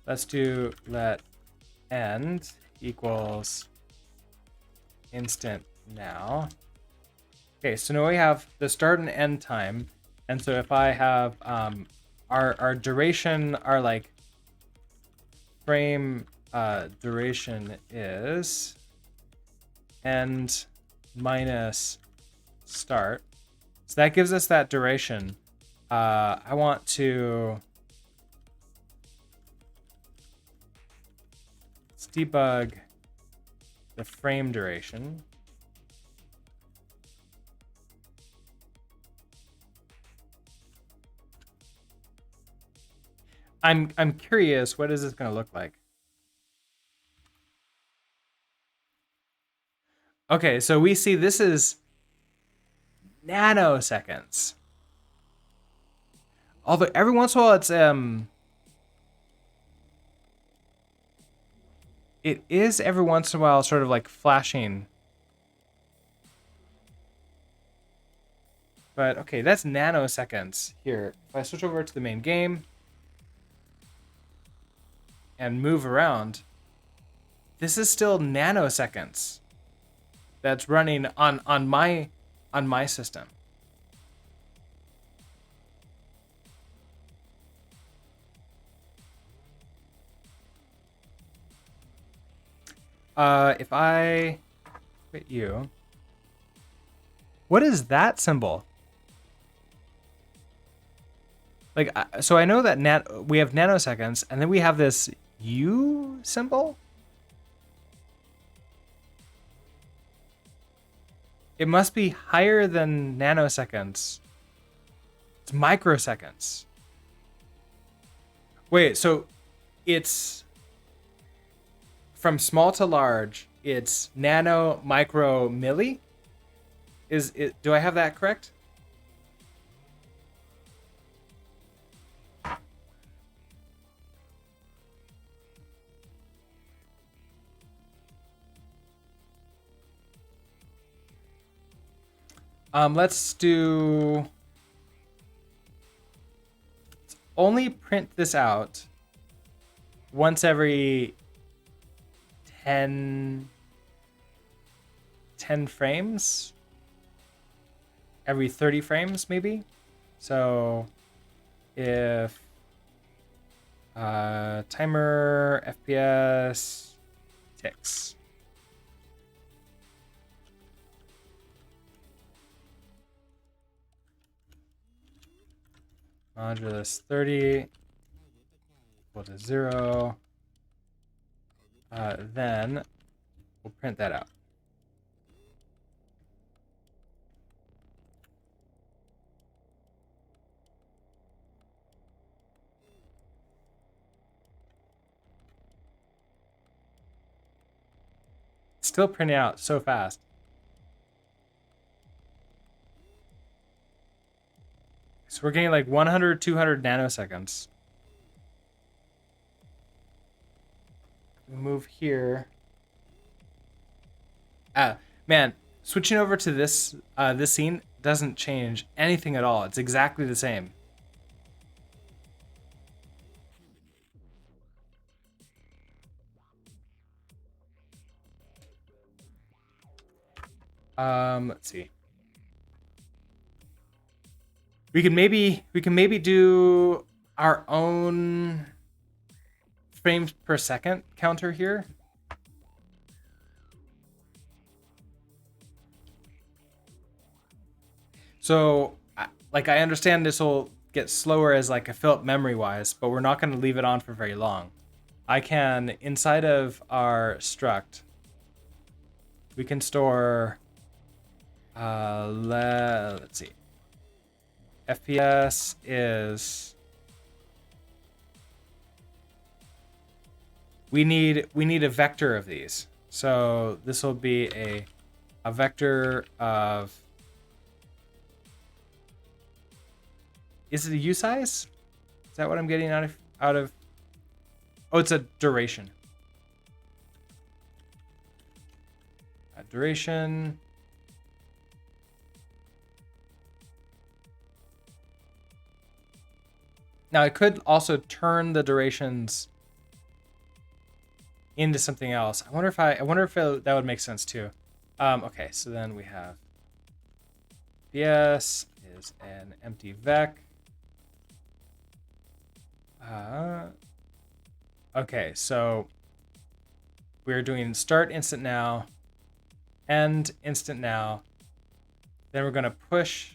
let's do let end equals instant now. Okay, so now we have the start and end time. And so if I have our duration, our like frame duration is end minus start. So that gives us that duration. I want to debug the frame duration. I'm curious, what is this going to look like? Okay, so we see this is nanoseconds. Although every once in a while it is every once in a while sort of like flashing. But okay, that's nanoseconds here. If I switch over to the main game and move around, this is still nanoseconds that's running on my system. If I quit you, what is that symbol? Like, so I know that we have nanoseconds, and then we have this U symbol. It must be higher than nanoseconds. It's microseconds. Wait, so it's from small to large, it's nano, micro, milli? Is it, do I have that correct? Let's only print this out once every 10 frames, every 30 frames maybe. So if timer FPS ticks. Modulus 30 equal to 0. Then we'll print that out. Still printing out so fast. So we're getting like 100, 200 nanoseconds. We move here. Man, switching over to this this scene doesn't change anything at all. It's exactly the same. Let's see. We can maybe do our own frames per second counter here. So, like, I understand this will get slower as like a fill up memory wise, but we're not going to leave it on for very long. I can, inside of our struct, we can store, let's see. FPS is, we need a vector of these. So this will be a vector of, is it a U size? Is that what I'm getting out of? Oh, it's a duration. A duration. Now I could also turn the durations into something else. I wonder if that would make sense too. Okay, so then we have BS is an empty vec. Okay, so we're doing start instant now, end instant now. Then we're gonna push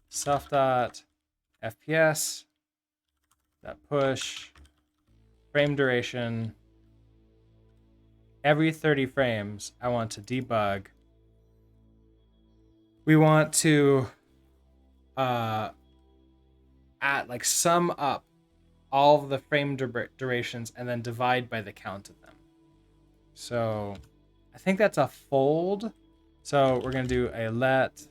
self.fps, that push, frame duration. Every 30 frames, I want to debug. We want to sum up all of the frame durations and then divide by the count of them. So I think that's a fold. So we're going to do a let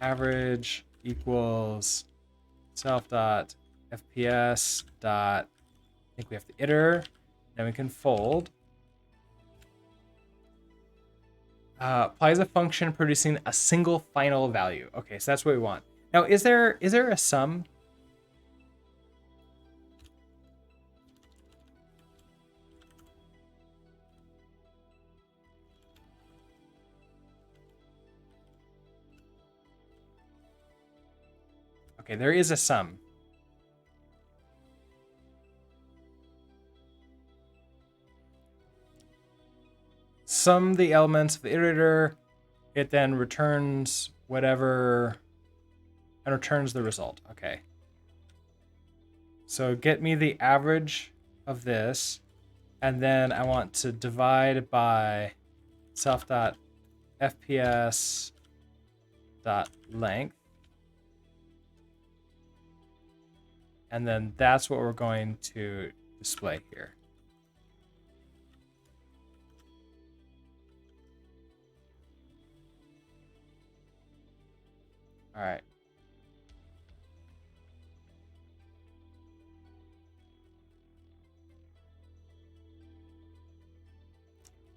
average equals self.fps dot, I think we have to iter, then we can fold. Applies a function producing a single final value. Okay, so that's what we want. Now, is there a sum? Okay, there is a sum. Sum the elements of the iterator, it then returns whatever and returns the result. Okay. So get me the average of this, and then I want to divide by self.fps.length. And then that's what we're going to display here. All right.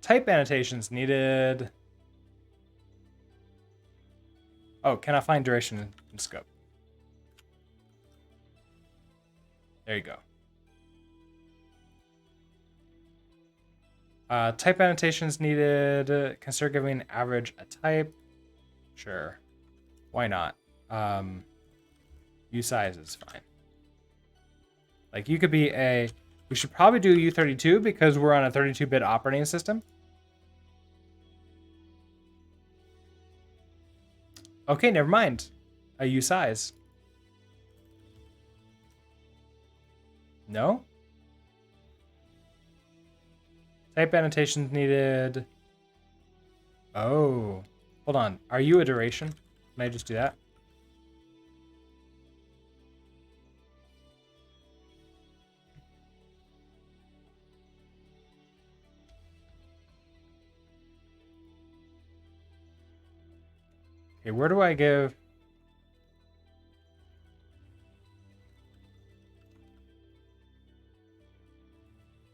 Type annotations needed. Oh, can I find duration in scope? There you go. Type annotations needed. Consider giving average a type. Sure. Why not? usize is fine. Like you could be a, we should probably do U32 because we're on a 32-bit operating system. Okay, never mind. A usize. No? Type annotations needed. Oh. Hold on. Are you a duration? Can I just do that? Okay, where do I give?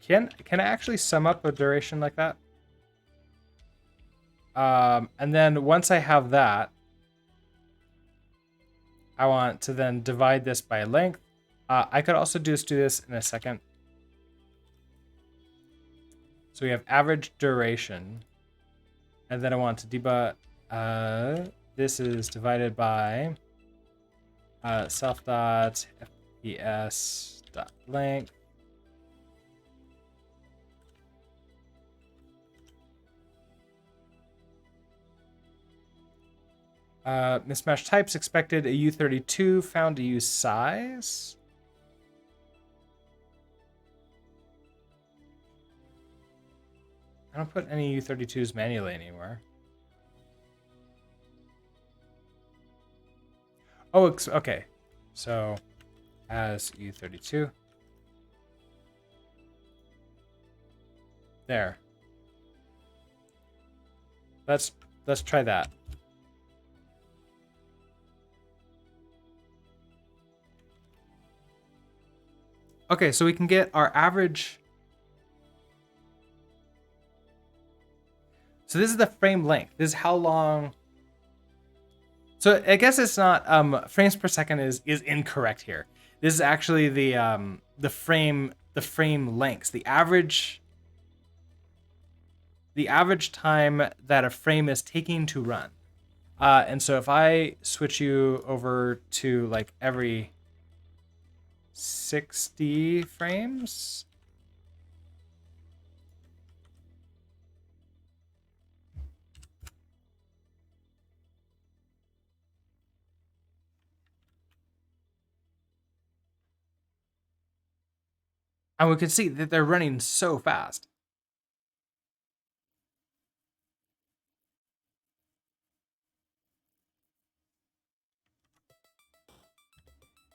Can I actually sum up a duration like that? And then once I have that, I want to then divide this by length. I could also just do this in a second. So we have average duration. And then I want to debug. This is divided by self.fps.length. Mismatch types expected a U32, found a usize. I don't put any U32s manually anywhere. Oh, okay. So as U32. There. Let's try that. Okay, so we can get our average. So this is the frame length. This is how long. So I guess it's not frames per second is incorrect here. This is actually the frame lengths. The average time that a frame is taking to run. And so if I switch you over to like every 60 frames. And we can see that they're running so fast.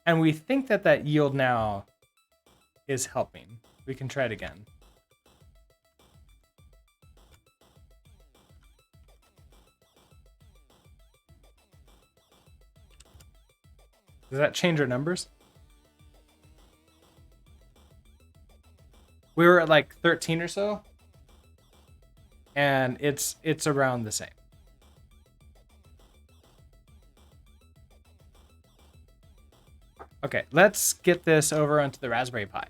And we think that that yield now is helping. We can try it again. Does that change our numbers? We were at like 13 or so. And it's around the same. Okay, let's get this over onto the Raspberry Pi.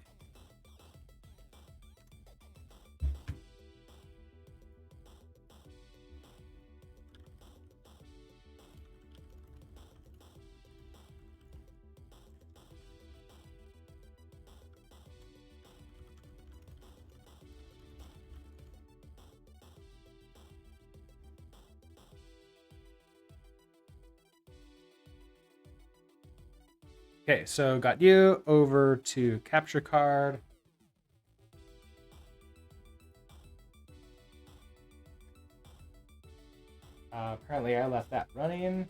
Okay, so got you over to capture card. Apparently I left that running.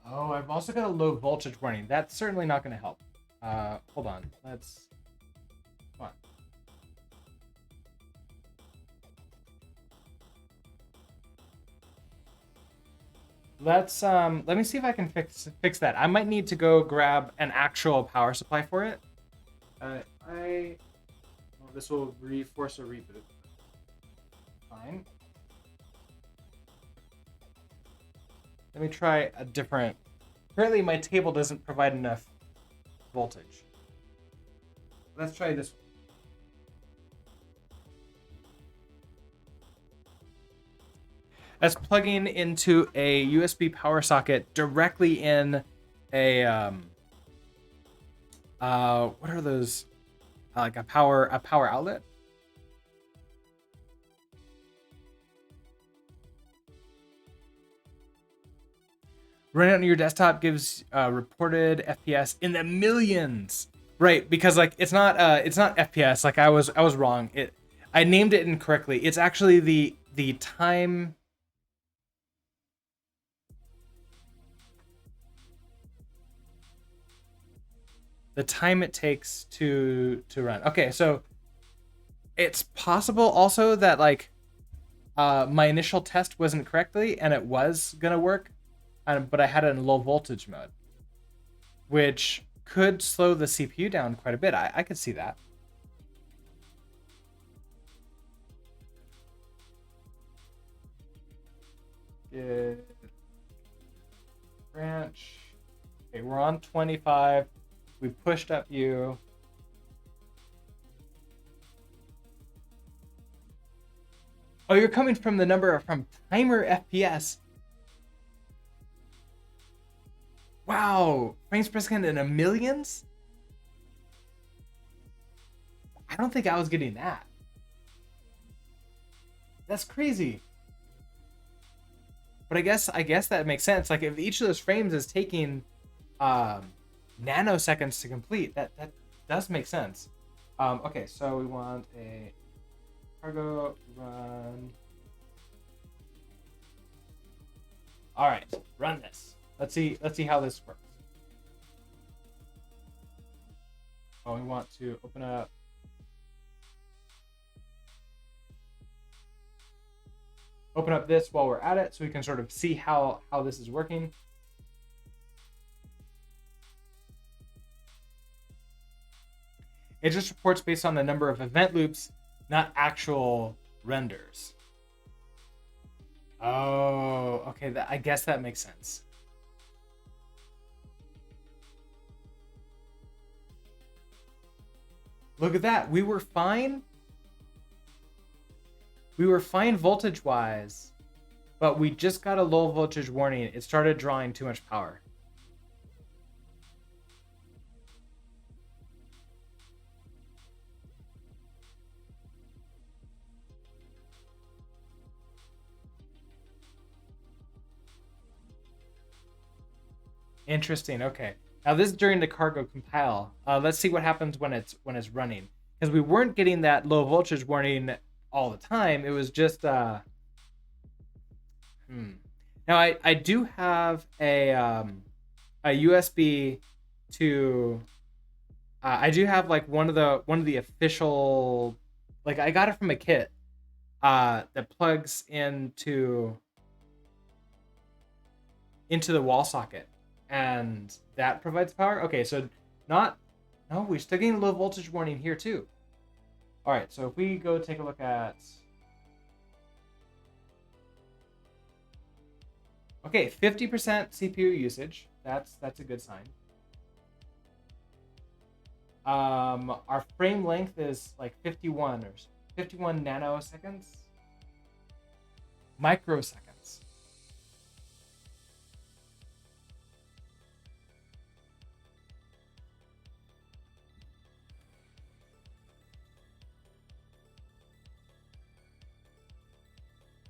Oh, I've also got a low voltage warning. That's certainly not going to help. Hold on. Let's... Come on. Let's let me see if I can fix that. I might need to go grab an actual power supply for it. Well, this will force a reboot. Fine. Let me try a different. Apparently my table doesn't provide enough voltage. Let's try this one. That's plugging into a USB power socket directly in a what are those? Like a power outlet. Running on your desktop gives reported FPS in the millions. Right, because like it's not FPS. Like I was wrong. I named it incorrectly. It's actually the time. The time it takes to run. Okay, so it's possible also that like my initial test wasn't correctly and it was gonna work, but I had it in low voltage mode, which could slow the CPU down quite a bit. I could see that. Branch. Okay, we're on 25. We pushed up U. Oh, you're coming from the number from timer FPS. Wow, frames per second in the millions? I don't think I was getting that. That's crazy. But I guess that makes sense. Like if each of those frames is taking nanoseconds to complete, that does make sense. Okay, so we want a cargo run. All right, run this. Let's see how this works. Oh, we want to open up. Open up this while we're at it so we can sort of see how this is working. It just reports based on the number of event loops, not actual renders. Oh, okay. I guess that makes sense. Look at that. We were fine. We were fine voltage-wise, but we just got a low voltage warning. It started drawing too much power. Interesting. Okay. Now this is during the cargo compile. Let's see what happens when it's running, because we weren't getting that low voltage warning all the time. It was just Now I do have a USB to I do have like one of the official, like I got it from a kit that plugs into the wall socket, and that provides power. Okay, so no, we're still getting a low voltage warning here too. All right, so if we go take a look at, okay, 50% CPU usage. That's a good sign. Our frame length is like 51 nanoseconds, microseconds.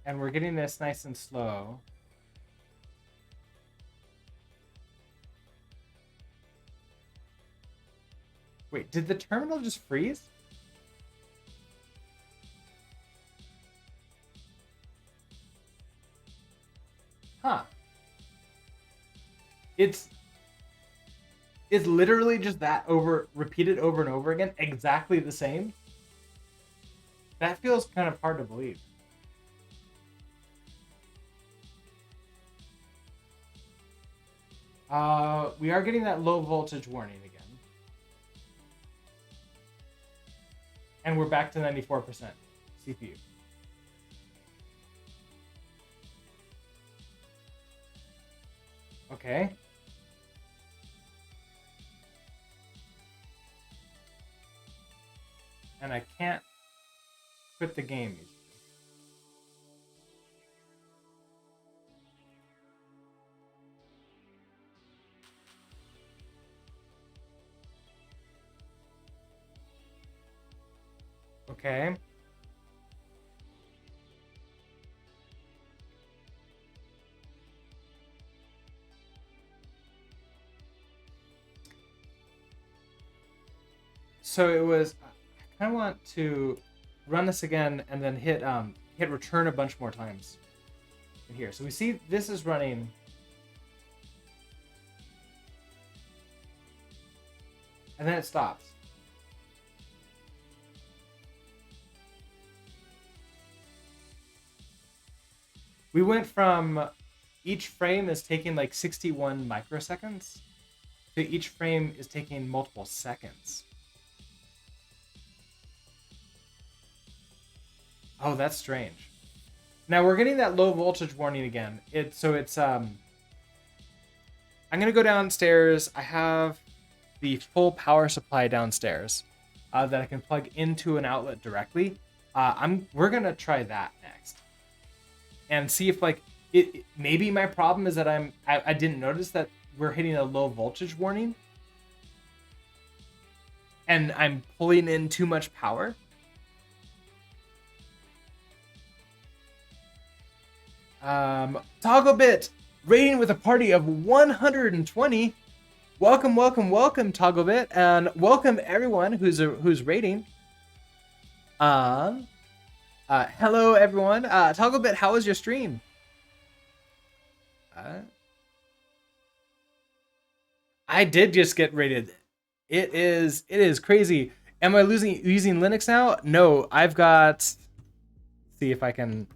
And we're getting this nice and slow. Wait, did the terminal just freeze? Huh. It's literally just that repeated over and over again, exactly the same. That feels kind of hard to believe. We are getting that low voltage warning again. And we're back to 94% CPU. Okay. quit the game. Okay. So it was. I kind of want to run this again and then hit return a bunch more times in here. So we see this is running. And then it stops. We went from each frame is taking like 61 microseconds to each frame is taking multiple seconds. Oh, that's strange. Now we're getting that low voltage warning again. I'm gonna go downstairs. I have the full power supply downstairs that I can plug into an outlet directly. We're gonna try that next and see if like it maybe my problem is that I didn't notice that we're hitting a low voltage warning and I'm pulling in too much power. Togglebit rating with a party of 120. Welcome, Togglebit, and welcome everyone who's rating. Hello everyone. Togglebit, how was your stream? I did just get rated. It is crazy. Am I using Linux now? No, I've got. See if I can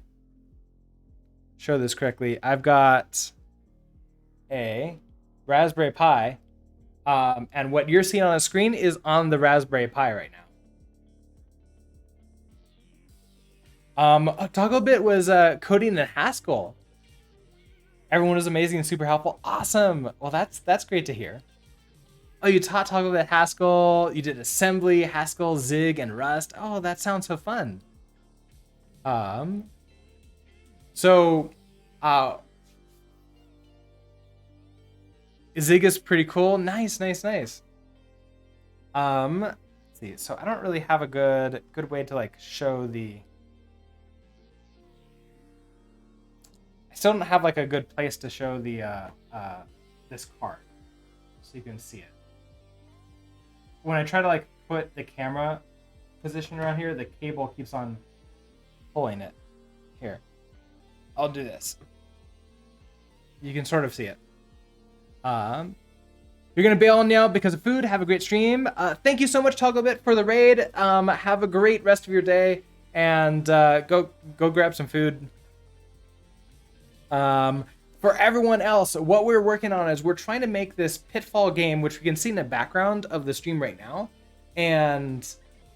show this correctly. I've got a Raspberry Pi, and what you're seeing on the screen is on the Raspberry Pi right now. Togglebit was coding in Haskell. Everyone was amazing and super helpful. Awesome. Well, that's great to hear. Oh, you taught Togglebit Haskell. You did assembly, Haskell, Zig, and Rust. Oh, that sounds so fun. So, Zig is pretty cool. Nice. Let's see. So I don't really have a good way to like show the. I still don't have like a good place to show the this card, so you can see it. When I try to like put the camera position around here, the cable keeps on pulling it. Here. I'll do this. You can sort of see it. You're gonna bail now because of food. Have a great stream. Thank you so much, Togglebit, for the raid. Have a great rest of your day, and go grab some food. For everyone else, what we're working on is we're trying to make this Pitfall game, which we can see in the background of the stream right now, and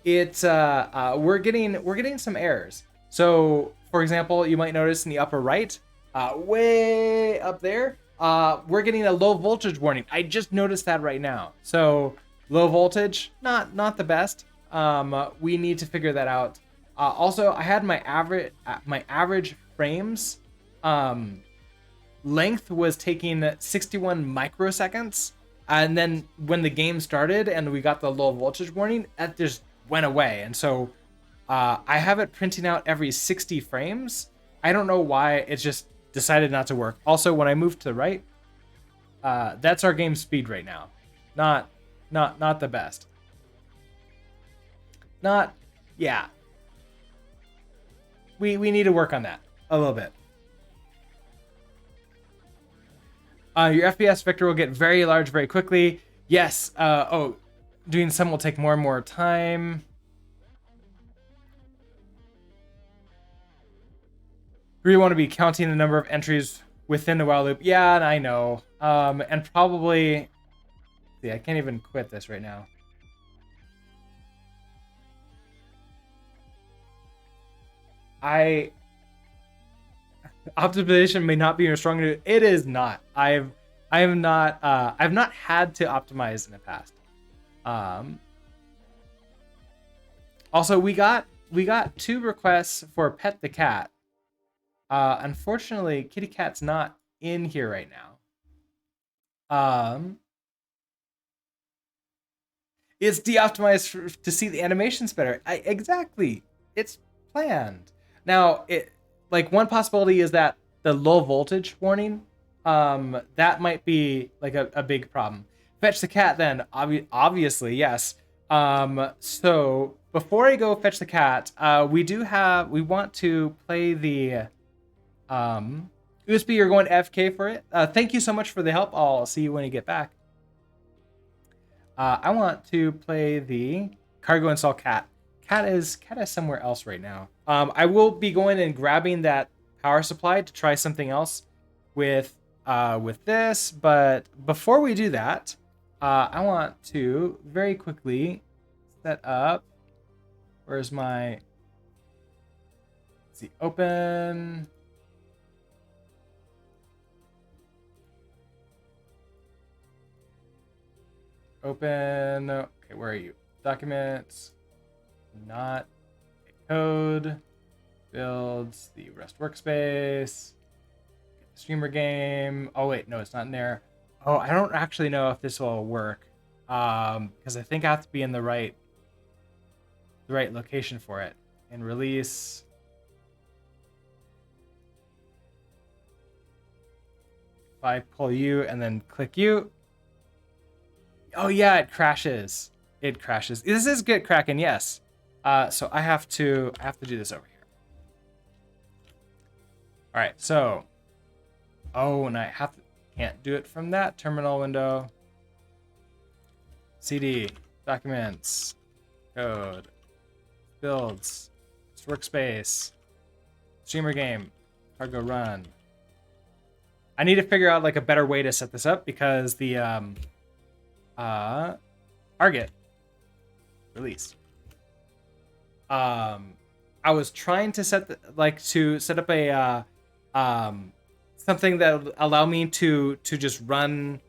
it's we're getting some errors. So, for example, you might notice in the upper right, way up there, we're getting a low voltage warning. I just noticed that right now. So, low voltage, not the best. We need to figure that out. Also, I had my average frames length was taking 61 microseconds, and then when the game started and we got the low voltage warning, that just went away. And so I have it printing out every 60 frames. I don't know why it just decided not to work. Also, when I move to the right, that's our game speed right now. Not the best. Yeah. We need to work on that a little bit. Your FPS vector will get very large very quickly. Yes. Doing some will take more and more time. We want to be counting the number of entries within the while loop. Yeah, I know. And probably... See, I can't even quit this right now. Optimization may not be your strong suit. It is not. I've not had to optimize in the past. Also, we got we got 2 requests for Pet the Cat. Unfortunately, Kitty Cat's not in here right now. It's de-optimized to see the animations better. Exactly. It's planned. Now, it like one possibility is that the low voltage warning, that might be like a big problem. Fetch the cat, then obviously yes. So before I go fetch the cat, we want to play the USB. You're going FK for it. Thank you so much for the help. I'll see you when you get back. I want to play the cargo install cat. Cat is somewhere else right now. I will be going and grabbing that power supply to try something else with this. But before we do that, I want to very quickly set up. Where's my? Let's see, open. Open. Okay, where are you? Documents. Not code. Builds the Rust workspace. Get the streamer game. Oh wait, no, it's not in there. Oh, I don't actually know if this will work. Because I think I have to be in the right location for it. And release. If I pull you and then click you. Oh yeah, it crashes. It crashes. This is Git Kraken, yes. So I have to do this over here. All right, so and I can't do it from that terminal window. CD, documents, code, builds, workspace, streamer game, cargo run. I need to figure out like a better way to set this up because the target release. I was trying to set up a something that would allow me to just run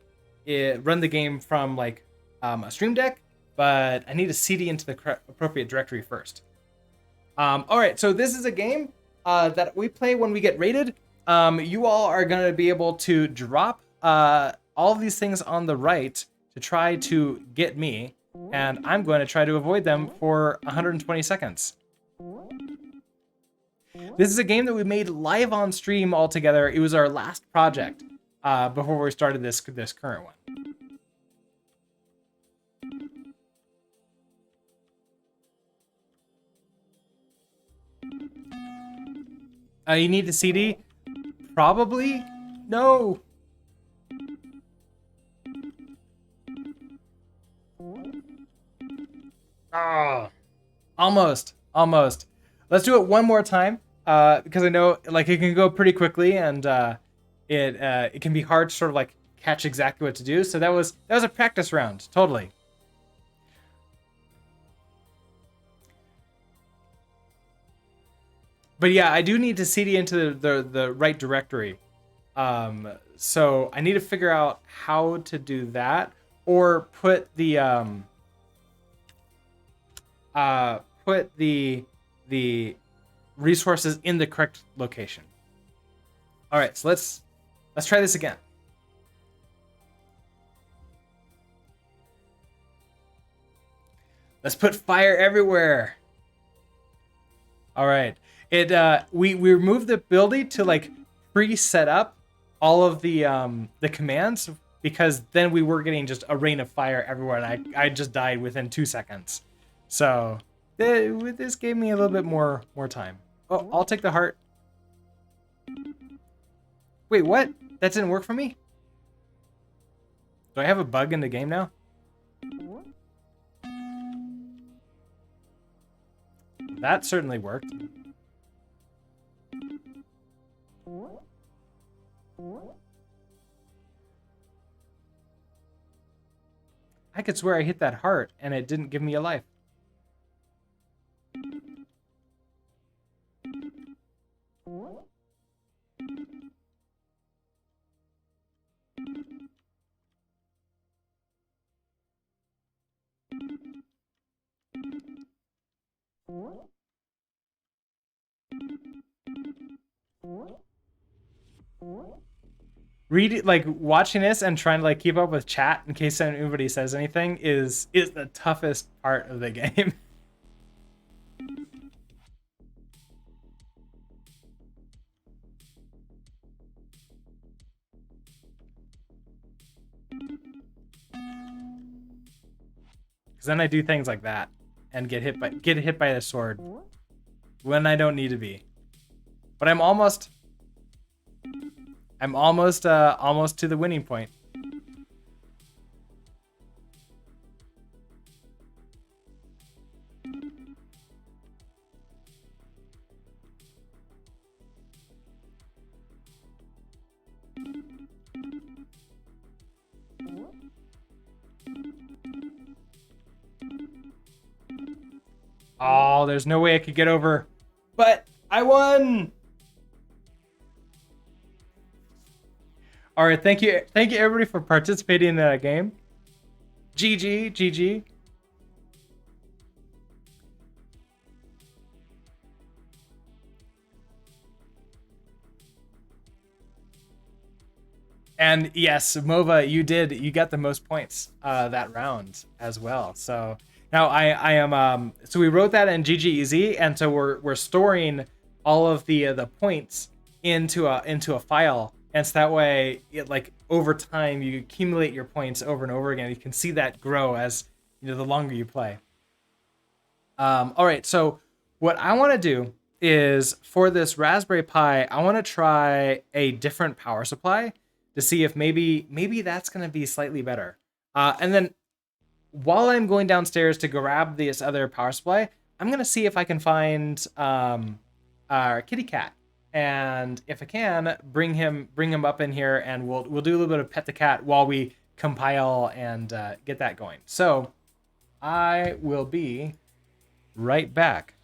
the game from like a Stream Deck, but I need to CD into the appropriate directory first. All right, so this is a game that we play when we get raided. You all are going to be able to drop all of these things on the right to try to get me, and I'm going to try to avoid them for 120 seconds. This is a game that we made live on stream all together. It was our last project before we started this current one. You need the CD? Probably? No. Almost. Let's do it one more time because I know like it can go pretty quickly and it can be hard to sort of like catch exactly what to do. So that was a practice round, totally. But yeah, I do need to CD into the right directory. So I need to figure out how to do that or put the resources in the correct location. All right, so let's try this again. Let's put fire everywhere. All right. We removed the ability to like pre-set up all of the commands because then we were getting just a rain of fire everywhere and I just died within 2 seconds. So this gave me a little bit more time. Oh, I'll take the heart. Wait, what? That didn't work for me? Do I have a bug in the game now? That certainly worked. I could swear I hit that heart and it didn't give me a life. like watching this and trying to like keep up with chat in case anybody says anything is the toughest part of the game. Because then I do things like that and get hit by the sword when I don't need to be. But I'm almost almost to the winning point. Oh, there's no way I could get over. But I won! All right, thank you everybody for participating in that game. GG, GG. And yes, Mova, you got the most points that round as well. So now I am so we wrote that in GGEZ, and so we're storing all of the points into a file, and so that way like over time you accumulate your points over and over again. You can see that grow as the longer you play. All right, so what I want to do is for this Raspberry Pi, I want to try a different power supply to see if maybe that's going to be slightly better. And then while I'm going downstairs to grab this other power supply, I'm going to see if I can find our kitty cat. And if I can, bring him up in here, and we'll do a little bit of pet the cat while we compile and get that going. So I will be right back.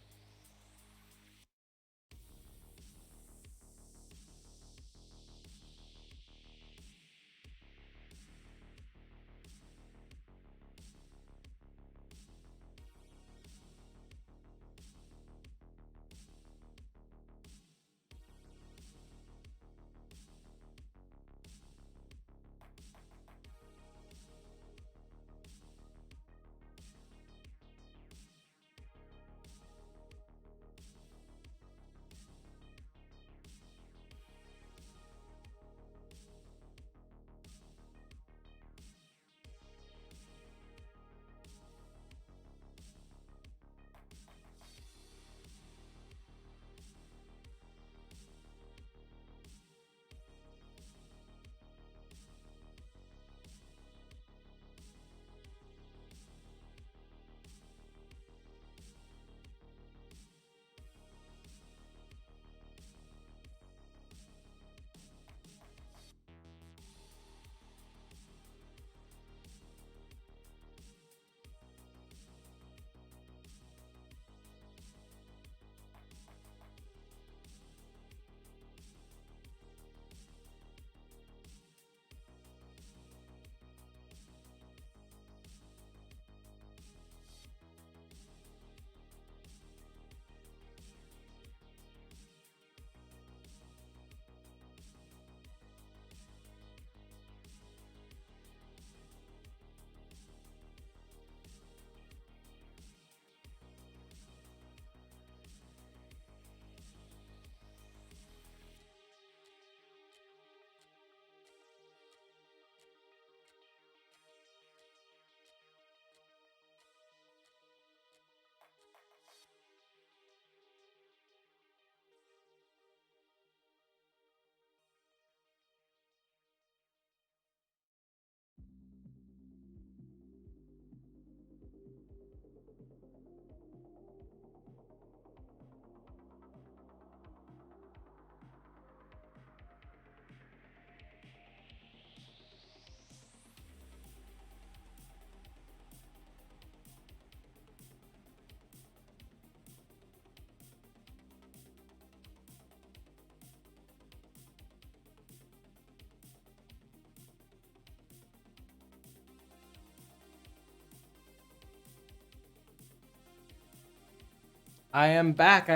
I am back.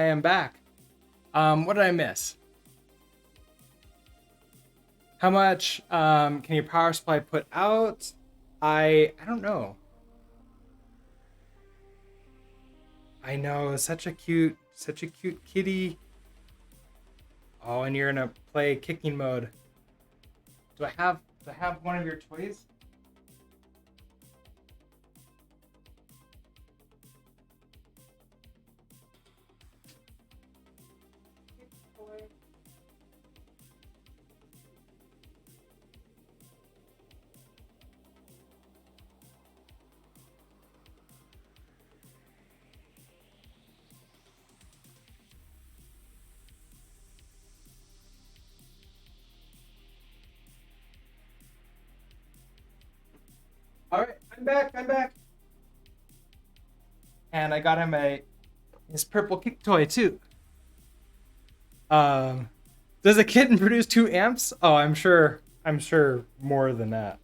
What did I miss? How much can your power supply put out? I don't know. I know, such a cute kitty. Oh, and you're gonna play kicking mode. Do I have one of your toys? All right, I'm back. I'm back. And I got him his purple kick toy too. Um, does a kitten produce 2 amps? Oh, I'm sure. I'm sure more than that.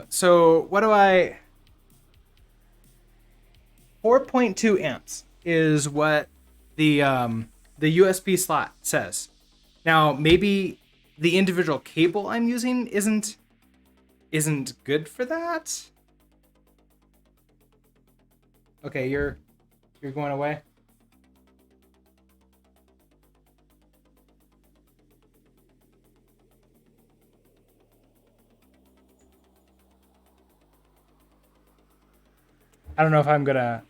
So what do I? 4.2 amps is what the USB slot says. Now maybe the individual cable I'm using isn't good for that. Okay, you're going away. I don't know if I'm gonna.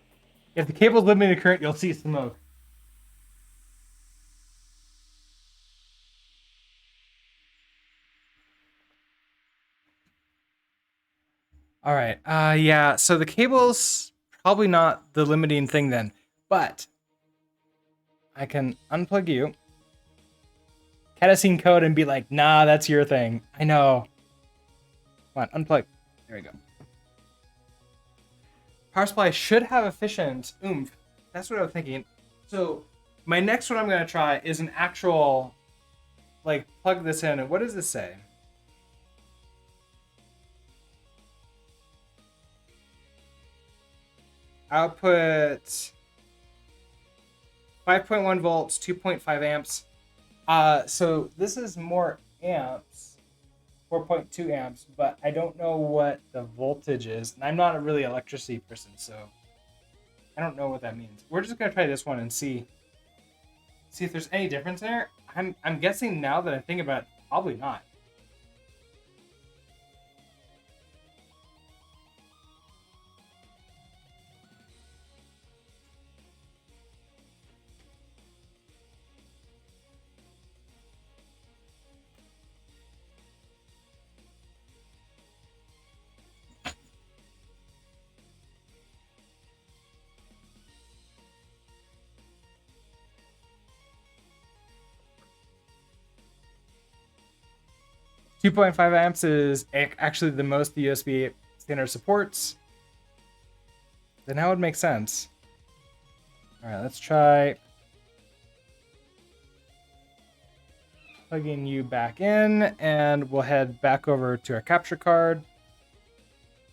If the cable's limiting the current, you'll see smoke. All right. Yeah. So the cable's probably not the limiting thing then, but I can unplug you, Catacene code, and be like, nah, that's your thing. I know. Come on, unplug. There we go. Power supply should have efficient oomph. That's what I was thinking. So my next one I'm gonna try is an actual, like, plug this in. And what does this say? Output 5.1 volts, 2.5 amps. So this is more amps, 4.2 amps, but I don't know what the voltage is. And I'm not a really electricity person, so I don't know what that means. We're just gonna try this one and see if there's any difference there. I'm guessing now that I think about it, probably not. Two point five amps is actually the most the USB standard supports. Then that would make sense. All right, let's try plugging you back in, and we'll head back over to our capture card,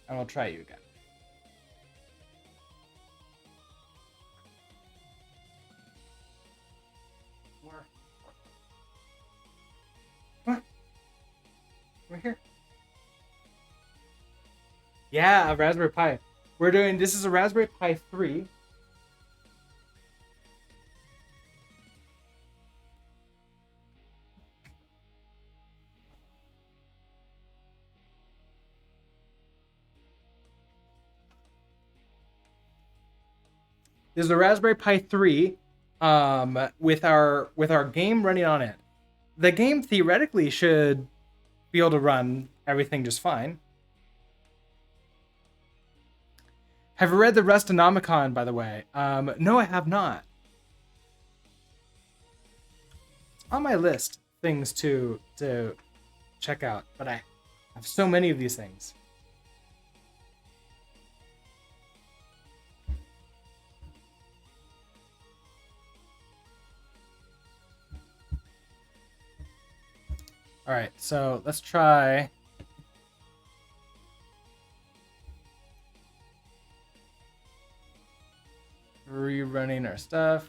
and we'll try you again. Come on. Right here. Yeah, a Raspberry Pi. This is a Raspberry Pi 3. This is a Raspberry Pi 3 with our game running on it. The game theoretically should be able to run everything just fine. Have you read the Rustonomicon, by the way? No, I have not. It's on my list things to check out, but I have so many of these things. All right, so let's try. Rerunning our stuff.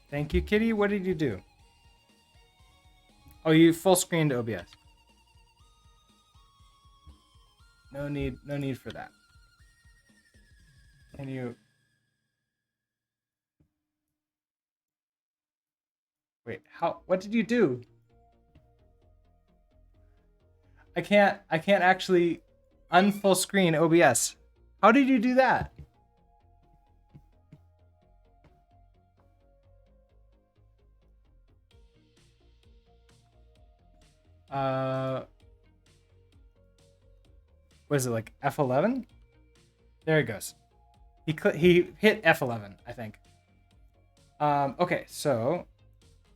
Thank you, Kitty. What did you do? Oh, you full screened OBS. No need for that. Can you wait? What did you do? I can't actually unfull screen OBS. How did you do that? Was it like F11? There it goes. He hit F11, I think. Okay, so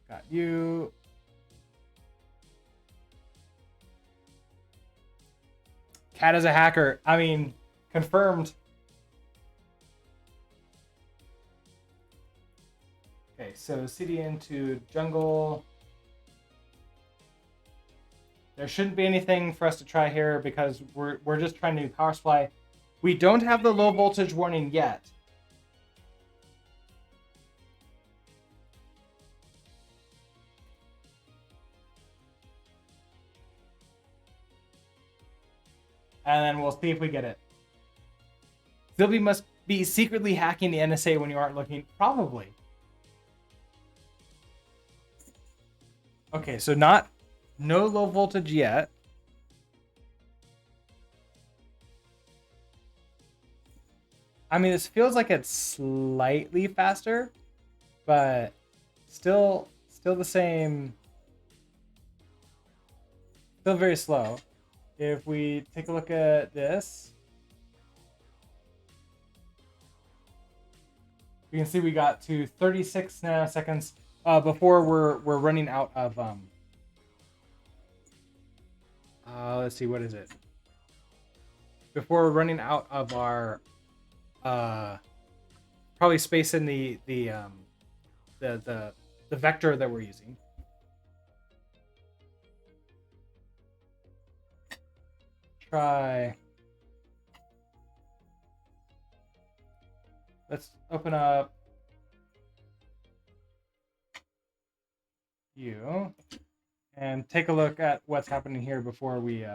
got you. Cat is a hacker. I mean, confirmed. Okay, so CD into jungle. There shouldn't be anything for us to try here because we're just trying to do power supply. We don't have the low voltage warning yet. And then we'll see if we get it. Sylvie must be secretly hacking the NSA when you aren't looking. Probably. Okay, so no low voltage yet. I mean, this feels like it's slightly faster, but still the same. Still very slow. If we take a look at this, we can see we got to 36 nanoseconds before we're running out of let's see, what is it? Before we're running out of our probably space in the vector that we're using. Try. Let's open up you and take a look at what's happening here before we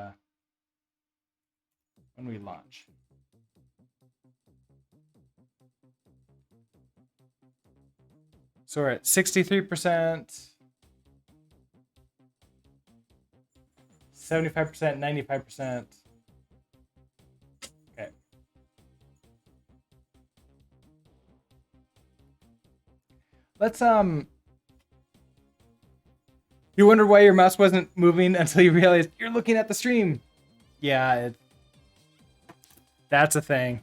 when we launch. So we're at 63%, 75%, 95%. Okay. Let's you wondered why your mouse wasn't moving until you realized you're looking at the stream. Yeah, that's a thing.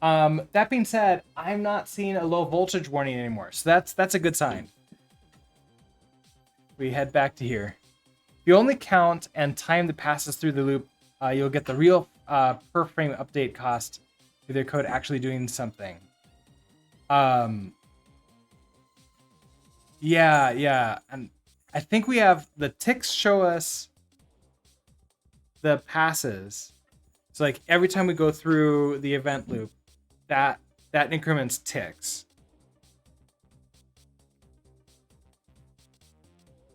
That being said, I'm not seeing a low voltage warning anymore, so that's a good sign. We head back to here. If you only count and time that passes through the loop, you'll get the real per frame update cost through their code actually doing something. Yeah, and I think we have the ticks show us the passes. So like every time we go through the event loop, that increments ticks.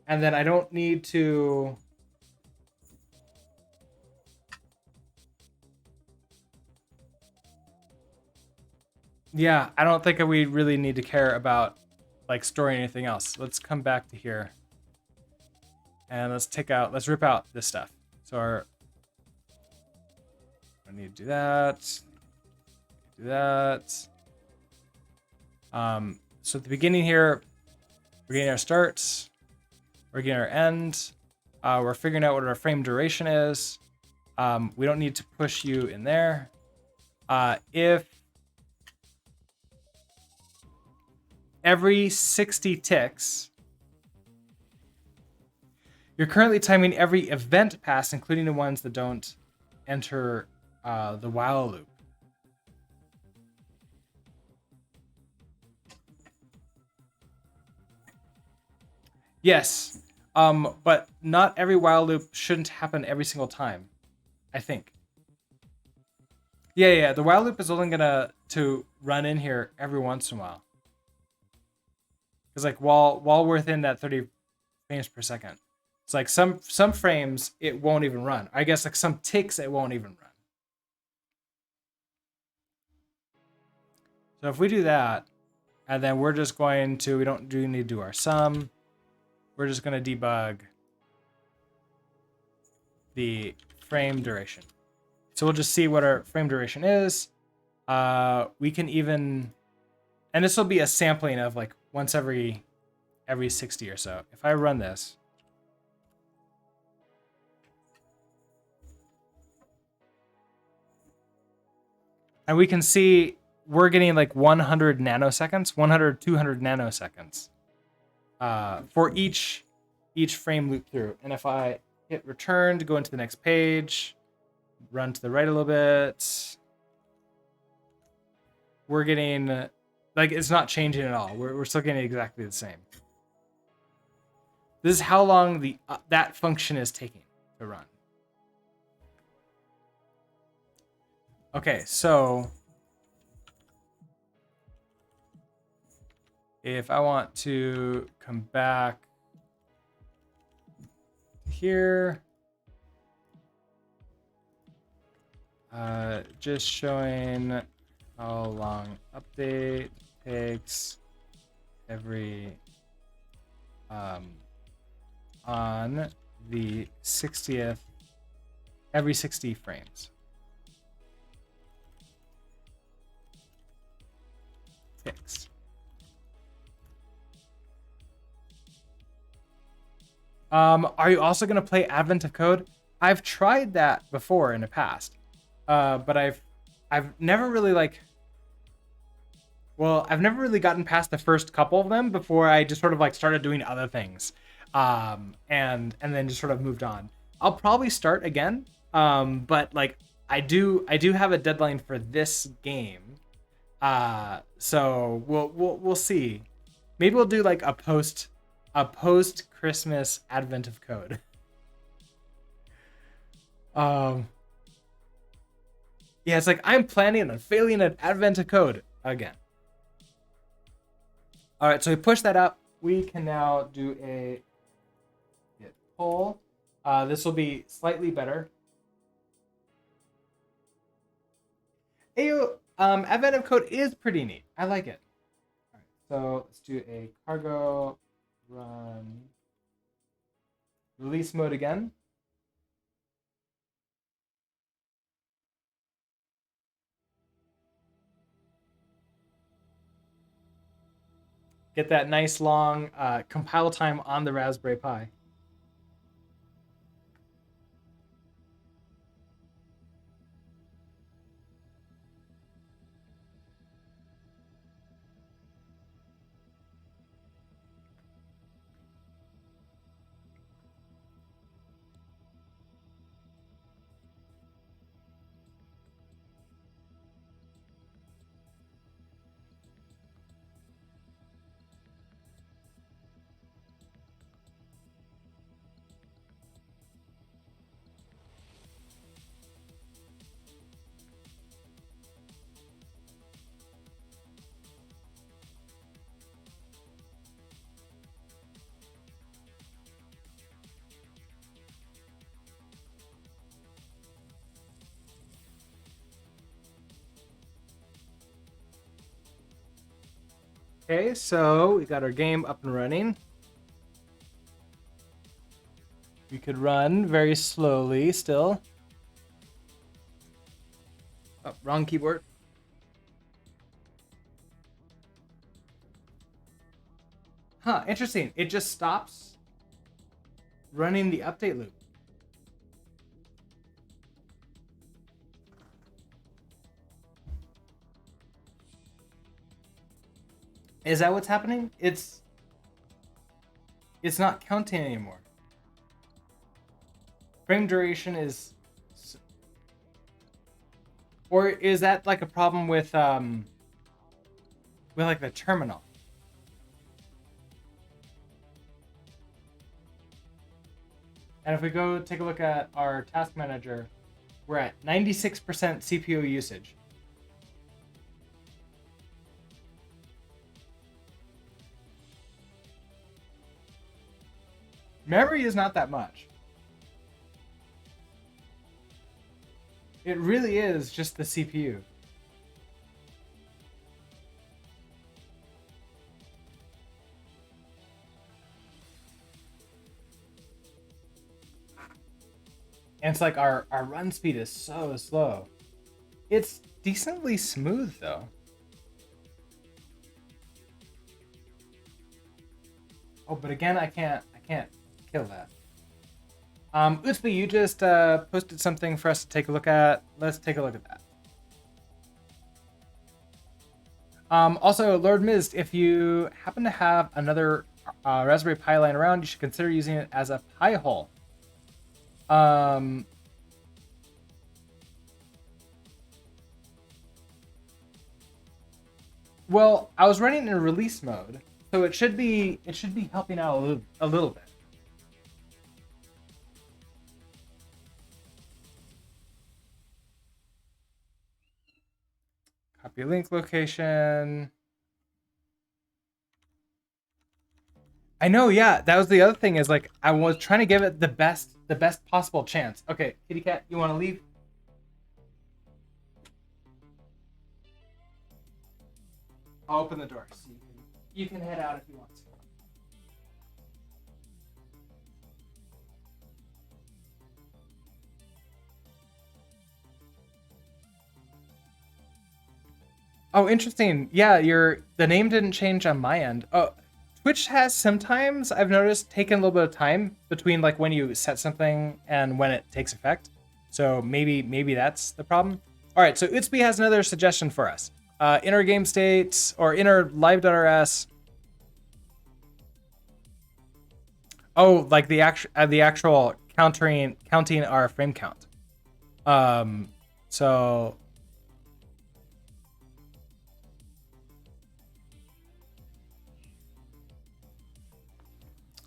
And then I don't need to I don't think we really need to care about like storing anything else. Let's come back to here. And let's rip out this stuff. So I need to do that. Do that. So at the beginning here, we're getting our starts. We're getting our end. We're figuring out what our frame duration is. We don't need to push you in there. If every 60 ticks, you're currently timing every event pass, including the ones that don't enter the while loop. Yes, but not every while loop shouldn't happen every single time, I think. Yeah, the while loop is only gonna to run in here every once in a while. Because like while we're within that 30 frames per second, it's like some frames it won't even run. I guess like some ticks it won't even run. So if we do that, and then we're just going to, we don't do need to do our sum. We're just going to debug the frame duration. So we'll just see what our frame duration is. We can even, and this will be a sampling of like once every 60 or so. If I run this, and we can see we're getting like 100 nanoseconds, 100, 200 nanoseconds for each frame loop through. And if I hit return to go into the next page, run to the right a little bit, we're getting, like, it's not changing at all. We're still getting exactly the same. This is how long the that function is taking to run. Okay, so if I want to come back here, just showing how long update takes every on the 60th, every 60 frames. Ticks. Are you also going to play Advent of Code? I've tried that before in the past, but I've never really I've never really gotten past the first couple of them before I just sort of like started doing other things, and then just sort of moved on. I'll probably start again, but like I do have a deadline for this game, so we'll see. Maybe we'll do like a post Christmas Advent of Code. Yeah, it's like I'm planning on failing at Advent of Code again. All right, so we push that up. We can now do a git pull. This will be slightly better. Ayo, Advent of Code is pretty neat. I like it. All right, so let's do a cargo run release mode again. Get that nice long compile time on the Raspberry Pi. Okay, so we got our game up and running. We could run very slowly still. Oh, wrong keyboard. Huh, interesting. It just stops running the update loop. Is that what's happening? It's not counting anymore. Frame duration is, or is that like a problem with like the terminal? And if we go take a look at our task manager, we're at 96% CPU usage. Memory is not that much. It really is just the CPU. And it's like our run speed is so slow. It's decently smooth though. Oh, but again, I can't kill that. Utsby, you just posted something for us to take a look at. Let's take a look at that. Also, Lord Mist, if you happen to have another Raspberry Pi lying around, you should consider using it as a Pi hole. Well, I was running in release mode, so it should be helping out a little bit. Copy link location. I know, yeah. That was the other thing, is like I was trying to give it the best possible chance. Okay, kitty cat, you want to leave? I'll open the door so you can head out if you want to. Oh, interesting. Yeah, the name didn't change on my end. Oh, Twitch has sometimes, I've noticed, taken a little bit of time between like when you set something and when it takes effect. So maybe that's the problem. All right, so Utsby has another suggestion for us. Inner game state or inner live.rs. Oh, like the actual counting our frame count. So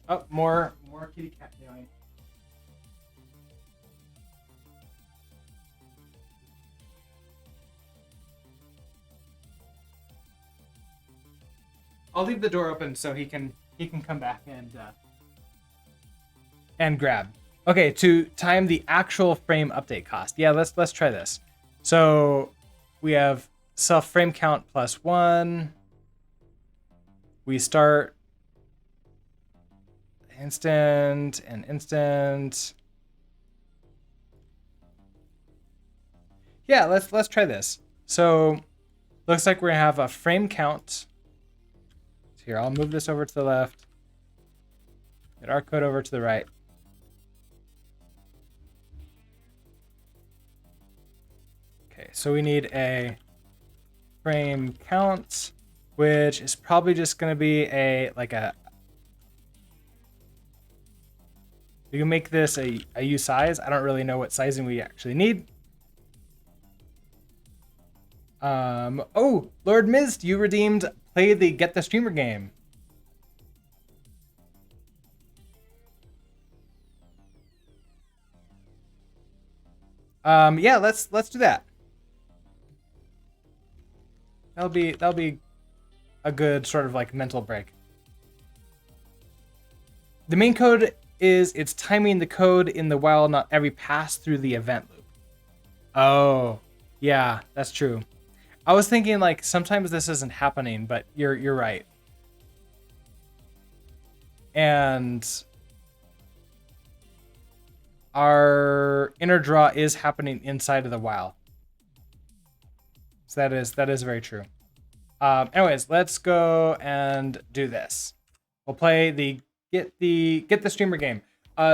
oh, more kitty cat meowing. I'll leave the door open so he can come back and grab. Okay, to time the actual frame update cost. Yeah, let's try this. So we have self frame count +1. We start instant and instant. Yeah, let's try this. So looks like we're gonna have a frame count. So here, I'll move this over to the left. Get our code over to the right. Okay, so we need a frame count, which is probably just going to be you can make this a U size. I don't really know what sizing we actually need. Oh, Lord Mist, you redeemed play the Get the Streamer game. Yeah, let's do that. That'll be a good sort of like mental break. The main code is it's timing the code in the while not every pass through the event loop. Oh, yeah, that's true. I was thinking like sometimes this isn't happening, but you're right. And our inner draw is happening inside of the while. So that is very true. Anyways, let's go and do this. We'll play the Get the Streamer game.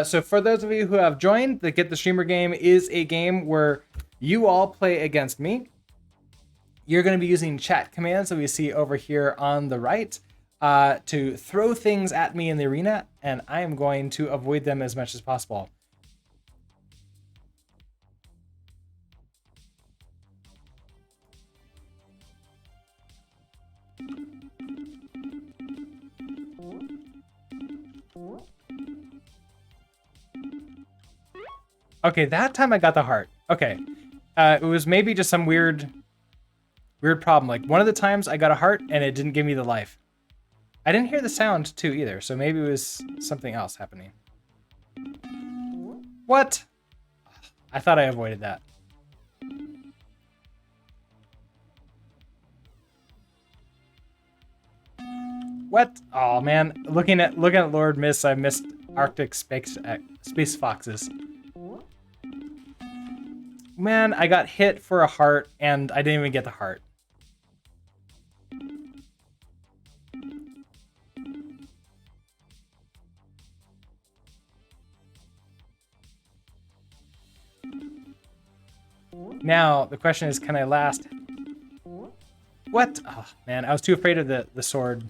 So for those of you who have joined, the Get the Streamer game is a game where you all play against me. You're going to be using chat commands that we see over here on the right to throw things at me in the arena, and I am going to avoid them as much as possible. Okay, that time I got the heart. Okay. It was maybe just some weird problem. Like one of the times I got a heart and it didn't give me the life. I didn't hear the sound too either, so maybe it was something else happening. What? I thought I avoided that. What? Oh man, looking at Lord Miss, I missed Arctic space foxes. Man, I got hit for a heart and I didn't even get the heart. Now the question is, can I last? What? Oh man, I was too afraid of the sword.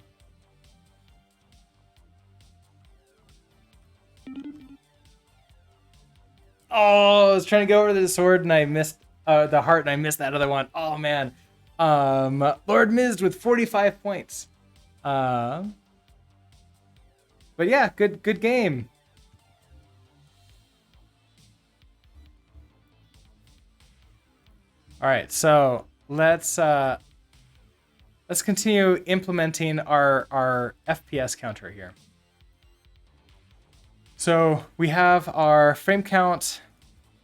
Oh, I was trying to go over to the sword and I missed the heart and I missed that other one. Oh man. Lord Miz with 45 points. But yeah, good game. All right, so let's continue implementing our FPS counter here. So we have our frame count.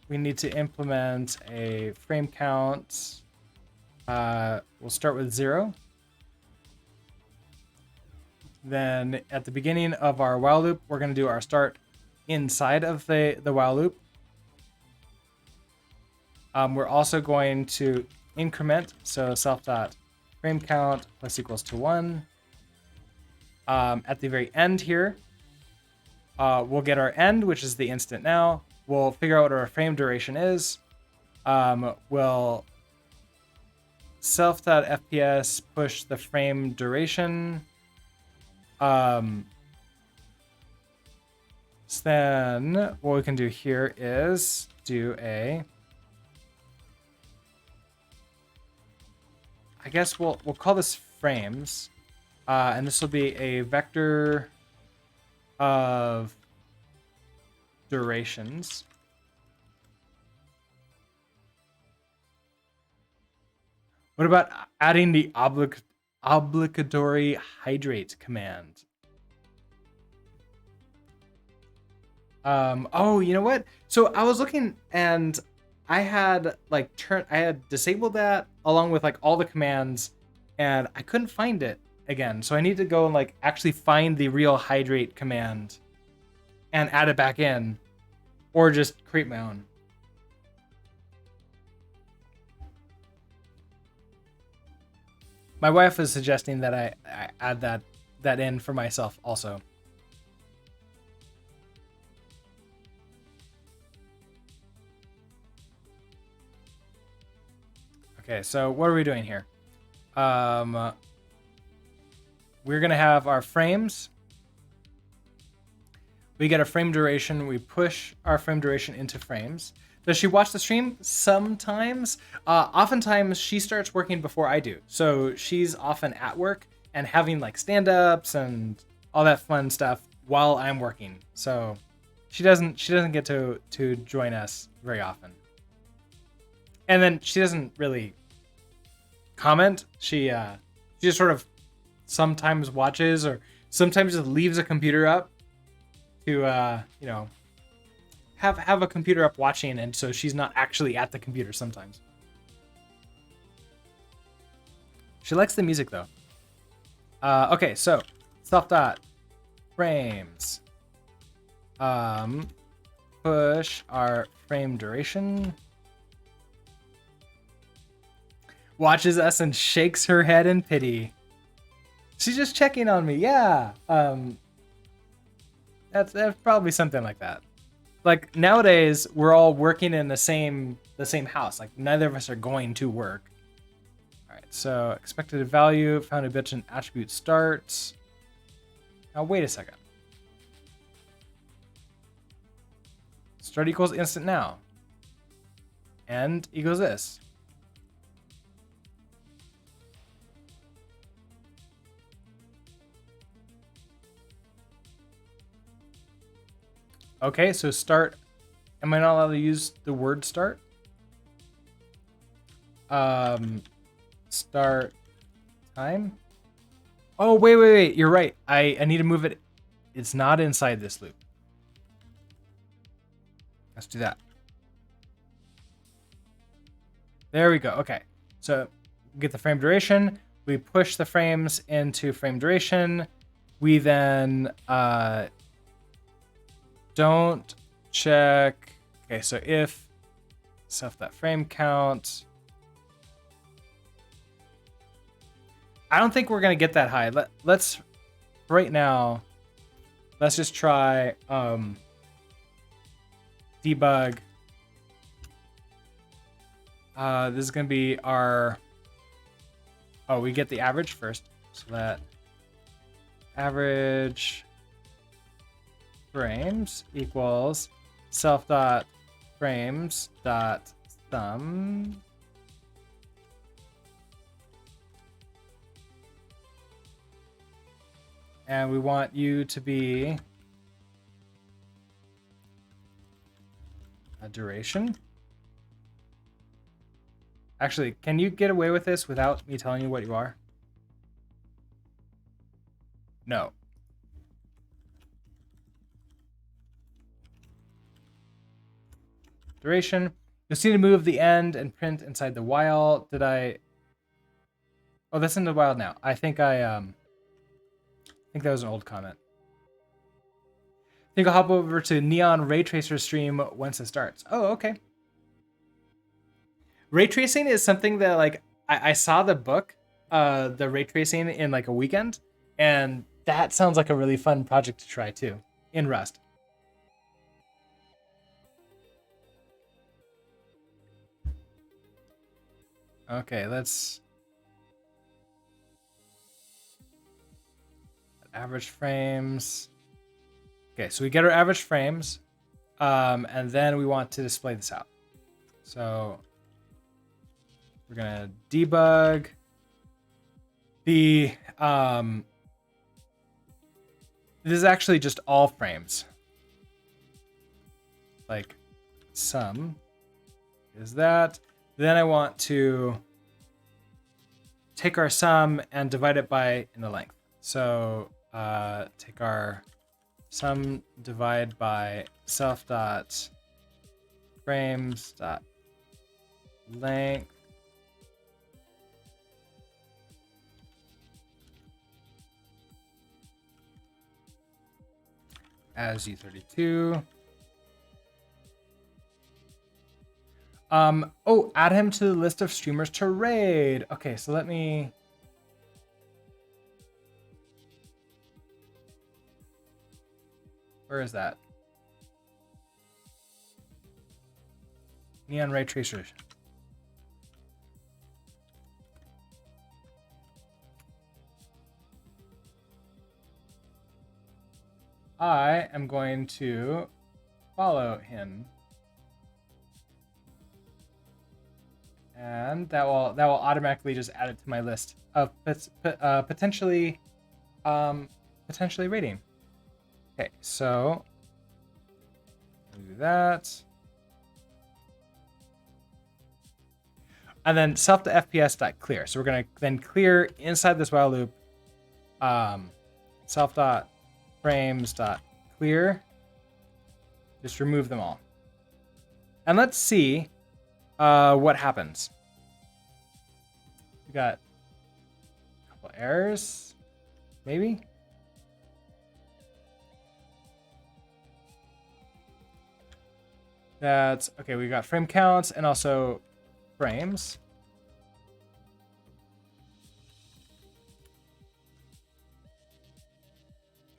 We need to implement a frame count. We'll start with 0. Then at the beginning of our while loop, we're going to do our start inside of the while loop. We're also going to increment, so self.frame count plus equals to 1. At the very end here, we'll get our end, which is the instant now. We'll figure out what our frame duration is. We'll self.fps push the frame duration. So then what we can do here is do I guess we'll call this frames, and this will be a vector of durations. What about adding the obligatory hydrate command? Oh, you know what? So I was looking and I had disabled that along with like all the commands and I couldn't find it again. So I need to go and like actually find the real hydrate command and add it back in or just create my own. My wife is suggesting that I add that in for myself also. Okay, so what are we doing here? We're gonna have our frames. We get a frame duration. We push our frame duration into frames. Does she watch the stream? Sometimes. Oftentimes she starts working before I do. So she's often at work and having like stand-ups and all that fun stuff while I'm working. So she doesn't get to join us very often. And then she doesn't really comment. She just sort of sometimes watches or sometimes just leaves a computer up to have a computer up watching, and so she's not actually at the computer sometimes. She likes the music though. Okay, so self.frames. Push our frame duration. Watches us and shakes her head in pity. She's just checking on me. Yeah. That's probably something like that. Like nowadays, we're all working in the same house. Like neither of us are going to work. All right. So expected value found a bitch in attribute starts. Now wait a second. Start equals instant now. End equals this. Okay, so start. Am I not allowed to use the word start? Start time. Oh, wait. You're right. I need to move it. It's not inside this loop. Let's do that. There we go. Okay. So we get the frame duration. We push the frames into frame duration. We then don't check. Okay, so if self.frame count. I don't think we're going to get that high. Let's right now, let's just try debug. This is going to be our, oh, we get the average first. So that average frames equals self.frames.sum. And we want you to be a duration. Actually, can you get away with this without me telling you what you are? No. Duration. You'll see to move the end and print inside the while. Did I? Oh, that's in the while now. I think that was an old comment. I think I'll hop over to Neon Ray Tracer stream once it starts. Oh, okay. Ray tracing is something that like I saw the book, the ray tracing in like a weekend, and that sounds like a really fun project to try too in Rust. Okay, let's average frames. Okay, so we get our average frames, and then we want to display this out. So we're gonna debug the this is actually just all frames. Like sum is that. Then I want to take our sum and divide it by in the length. So take our sum divide by self dot frames dot length as U32. Oh, add him to the list of streamers to raid. Okay, so let me. Where is that? Neon Ray Tracer. I am going to follow him. And that will automatically just add it to my list of potentially rating. Okay, so do that. And then self.fps.clear. So we're gonna then clear inside this while loop self.frames.clear. Just remove them all. And let's see what happens. We got a couple errors, maybe. That's okay. We got frame counts and also frames.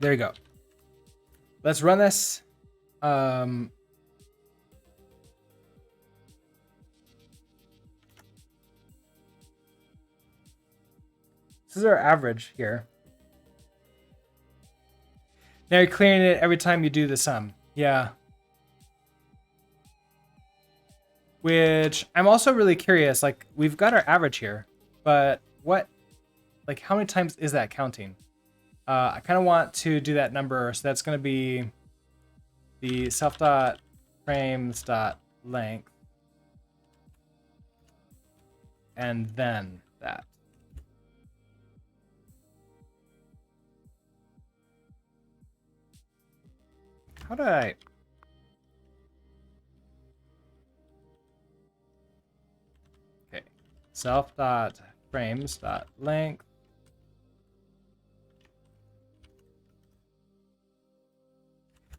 There you go. Let's run this. This is our average here. Now you're clearing it every time you do the sum. Yeah. Which I'm also really curious, like we've got our average here, but how many times is that counting? I kind of want to do that number. So that's going to be the self.frames.length and then that. How do I? self.frames.length.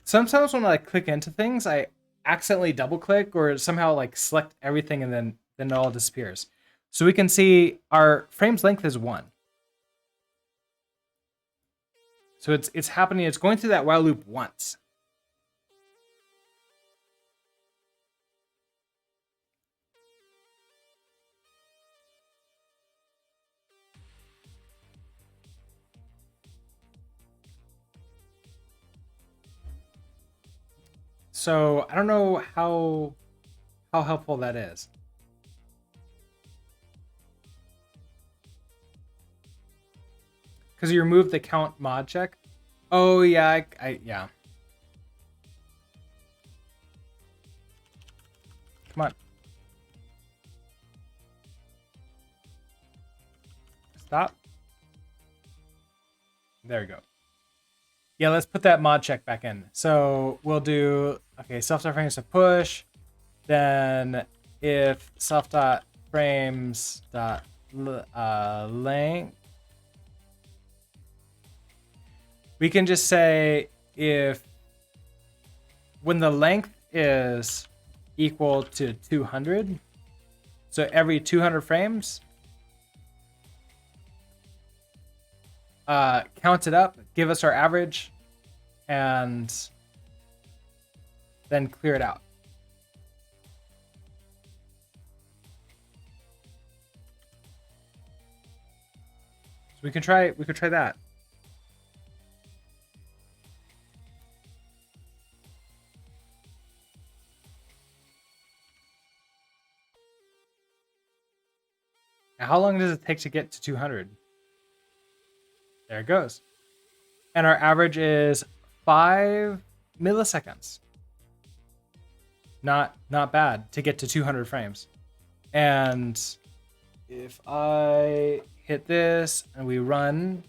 Sometimes when I click into things, I accidentally double click or somehow like select everything and then it all disappears. So we can see our frames length is 1. So it's happening, it's going through that while loop once. So I don't know how helpful that is. Because you removed the count mod check. Oh yeah, yeah. Come on. Stop. There we go. Yeah, let's put that mod check back in. So we'll do, okay, self.frames to push. Then if self.frames.length, we can just say if when the length is equal to 200, so every 200 frames, count it up, give us our average, and then clear it out. So we could try that. Now, how long does it take to get to 200? There it goes. And our average is 5 milliseconds. Not bad to get to 200 frames. And if I hit this and we run,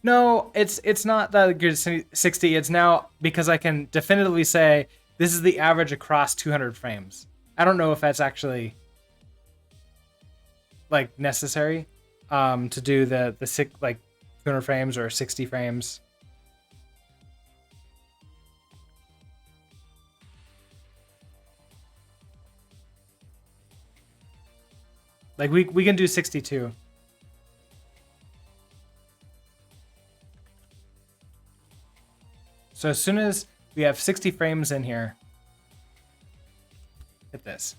no, it's not that good 60. It's now because I can definitively say this is the average across 200 frames. I don't know if that's actually like necessary to do the 200 frames or 60 frames. Like we can do 62. So as soon as we have 60 frames in here, hit this.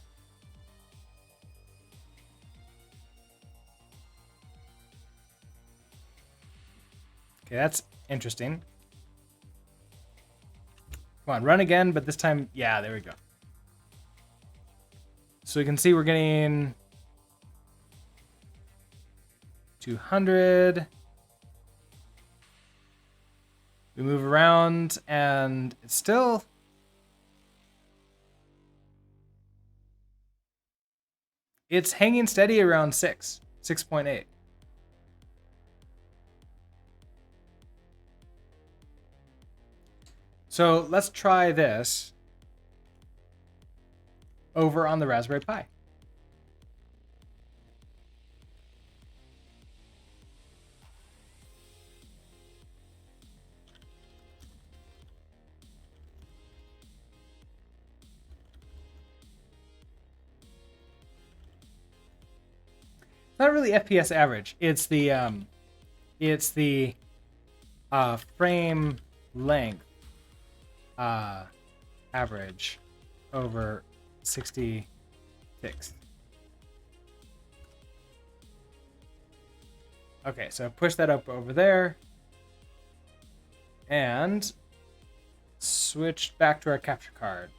Okay, that's interesting. Come on, run again, but this time, yeah, there we go. So we can see we're getting 200. We move around and it's still... It's hanging steady around 6.8. So let's try this over on the Raspberry Pi. Not really FPS average. It's the frame length average over 66. Okay, so push that up over there and switch back to our capture card.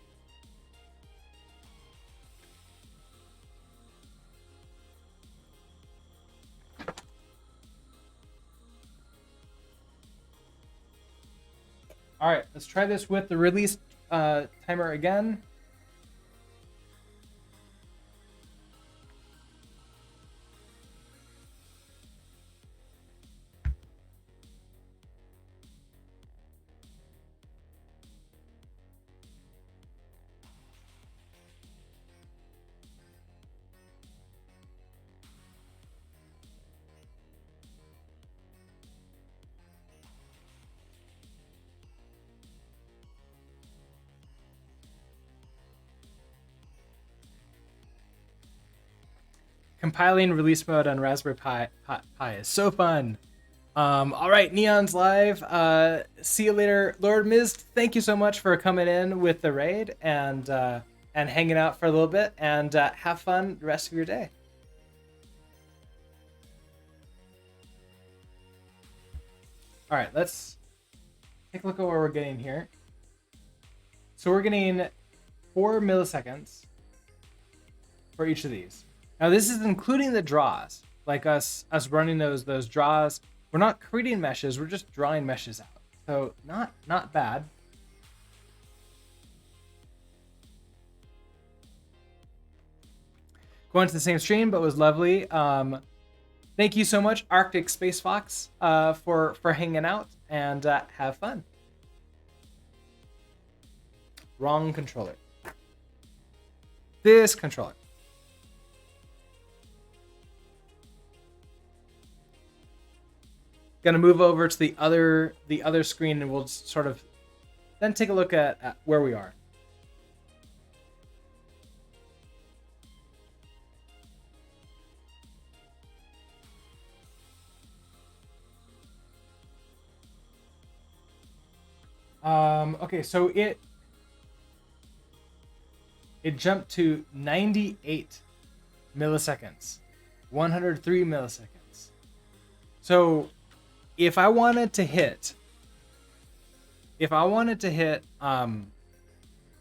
All right, let's try this with the release timer again. compiling release mode on Raspberry Pi is so fun. All right, Neon's live. See you later, Lord Mist. Thank you so much for coming in with the raid and hanging out for a little bit, and have fun the rest of your day. All right, let's take a look at what we're getting here. So we're getting 4 milliseconds for each of these. Now this is including the draws, like us running those draws. We're not creating meshes, we're just drawing meshes out. So not bad. Going to the same stream, but was lovely. Thank you so much, Arctic Space Fox, for hanging out, and have fun. Wrong controller. This controller. Gonna move over to the other screen, and we'll sort of then take a look at where we are. Okay, so it jumped to 98 milliseconds, 103 milliseconds. So if I wanted to hit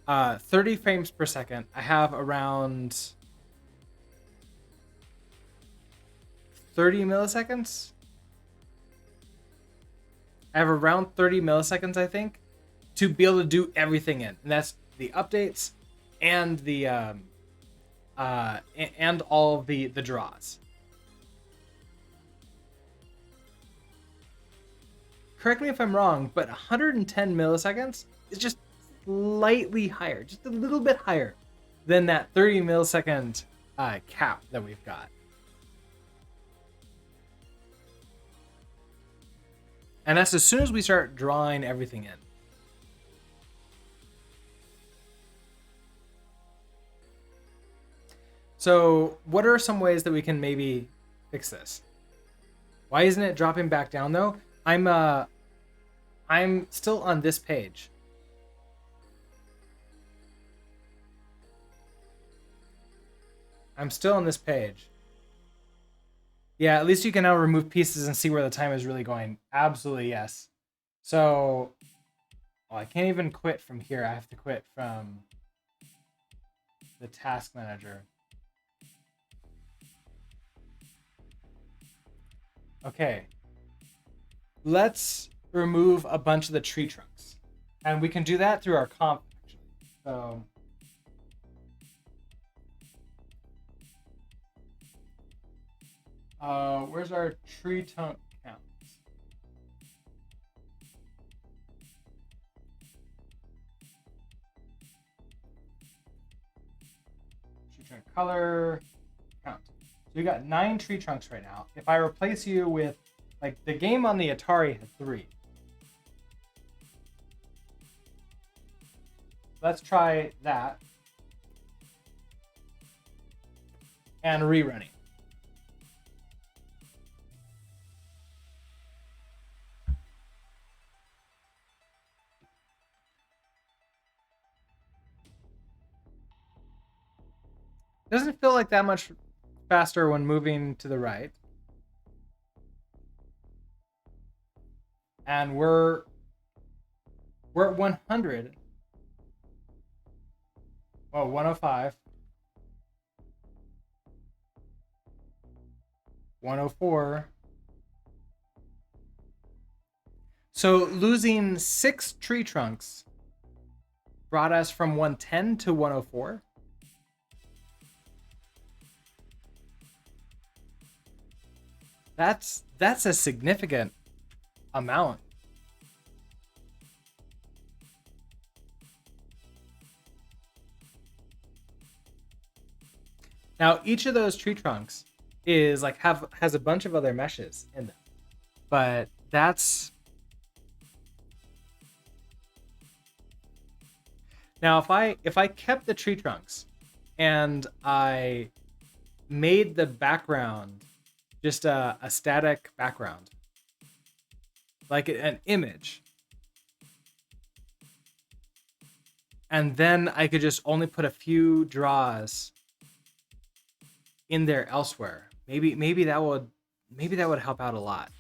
30 frames per second, I have around 30 milliseconds. I have around 30 milliseconds, I think, to be able to do everything in, and that's the updates and the and all of the draws. Correct me if I'm wrong, but 110 milliseconds is just slightly higher, just a little bit higher than that 30 millisecond cap that we've got. And that's as soon as we start drawing everything in. So what are some ways that we can maybe fix this? Why isn't it dropping back down though? I'm still on this page. I'm still on this page. Yeah, at least you can now remove pieces and see where the time is really going. Absolutely, yes. So, I can't even quit from here. I have to quit from the task manager. Okay. Let's remove a bunch of the tree trunks. And we can do that through our comp function. So where's our tree trunk count? Tree trunk color count. So we got 9 tree trunks right now. If I replace you with, like, the game on the Atari had 3. Let's try that. And rerunning. Doesn't feel like that much faster when moving to the right. And we're at 100. Oh, 105. 104. So losing 6 tree trunks brought us from 110 to 104. That's a significant amount. Now each of those tree trunks is like has a bunch of other meshes in them, but that's now if I kept the tree trunks and I made the background just a static background, like an image. And then I could just only put a few draws in there elsewhere. Maybe that would help out a lot.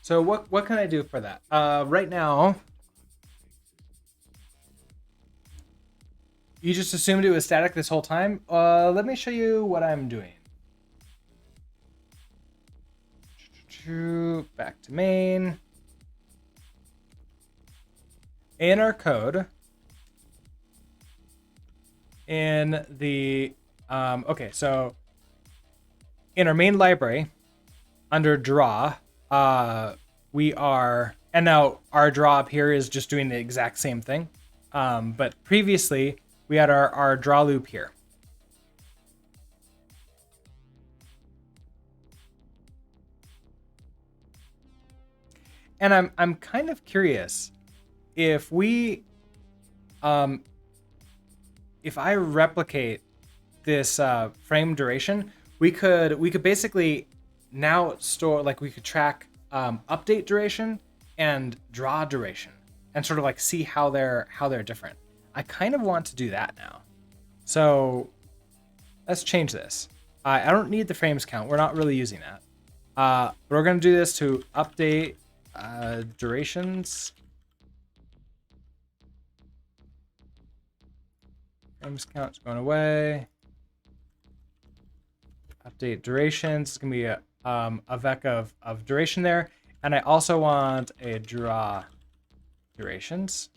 So what can I do for that? Right now, you just assumed it was static this whole time. Let me show you what I'm doing. Back to main. In our code, in the okay, so in our main library, under draw, we are, and now our draw up here is just doing the exact same thing. But previously we had our draw loop here. And I'm kind of curious if we if I replicate this frame duration, we could basically now store, like, we could track update duration and draw duration and sort of like see how they're different. I kind of want to do that now. So let's change this. I don't need the frames count. We're not really using that. But we're going to do this to update durations. Frames count's going away. Update durations. It's going to be a vec of duration there. And I also want a draw durations.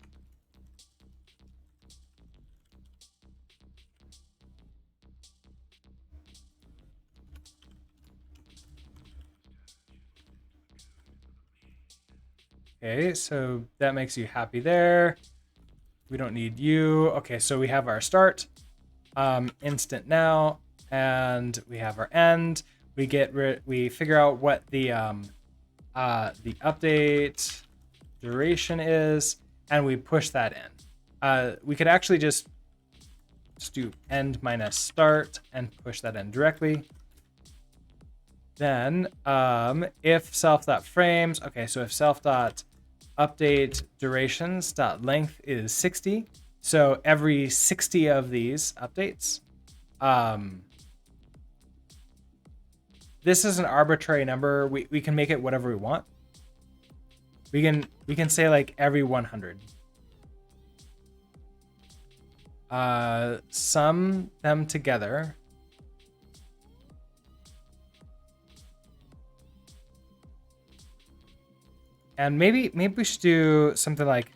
Okay, so that makes you happy there. We don't need you. Okay, so we have our start, instant now, and we have our end. We figure out what the update duration is, and we push that in. We could actually just do end minus start and push that in directly. Then if self.frames, okay, so if self.update durations dot length is 60, so every 60 of these updates, this is an arbitrary number. We can make it whatever we want. We can say like every 100. Sum them together. And maybe we should do something like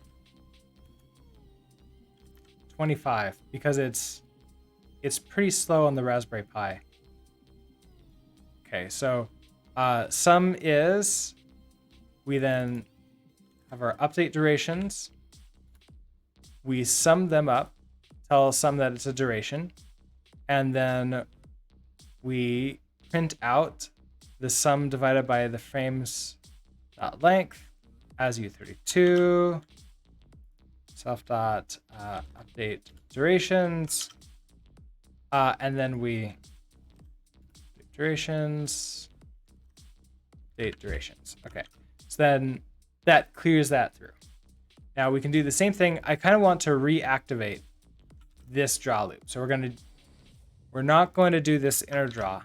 25, because it's pretty slow on the Raspberry Pi. Okay, so sum is, we then have our update durations. We sum them up, tell sum that it's a duration, and then we print out the sum divided by the frames length as U32, self.update durations, and then we durations, date durations. Okay, so then that clears that through. Now we can do the same thing. I kind of want to reactivate this draw loop. So we're not going to do this inner draw.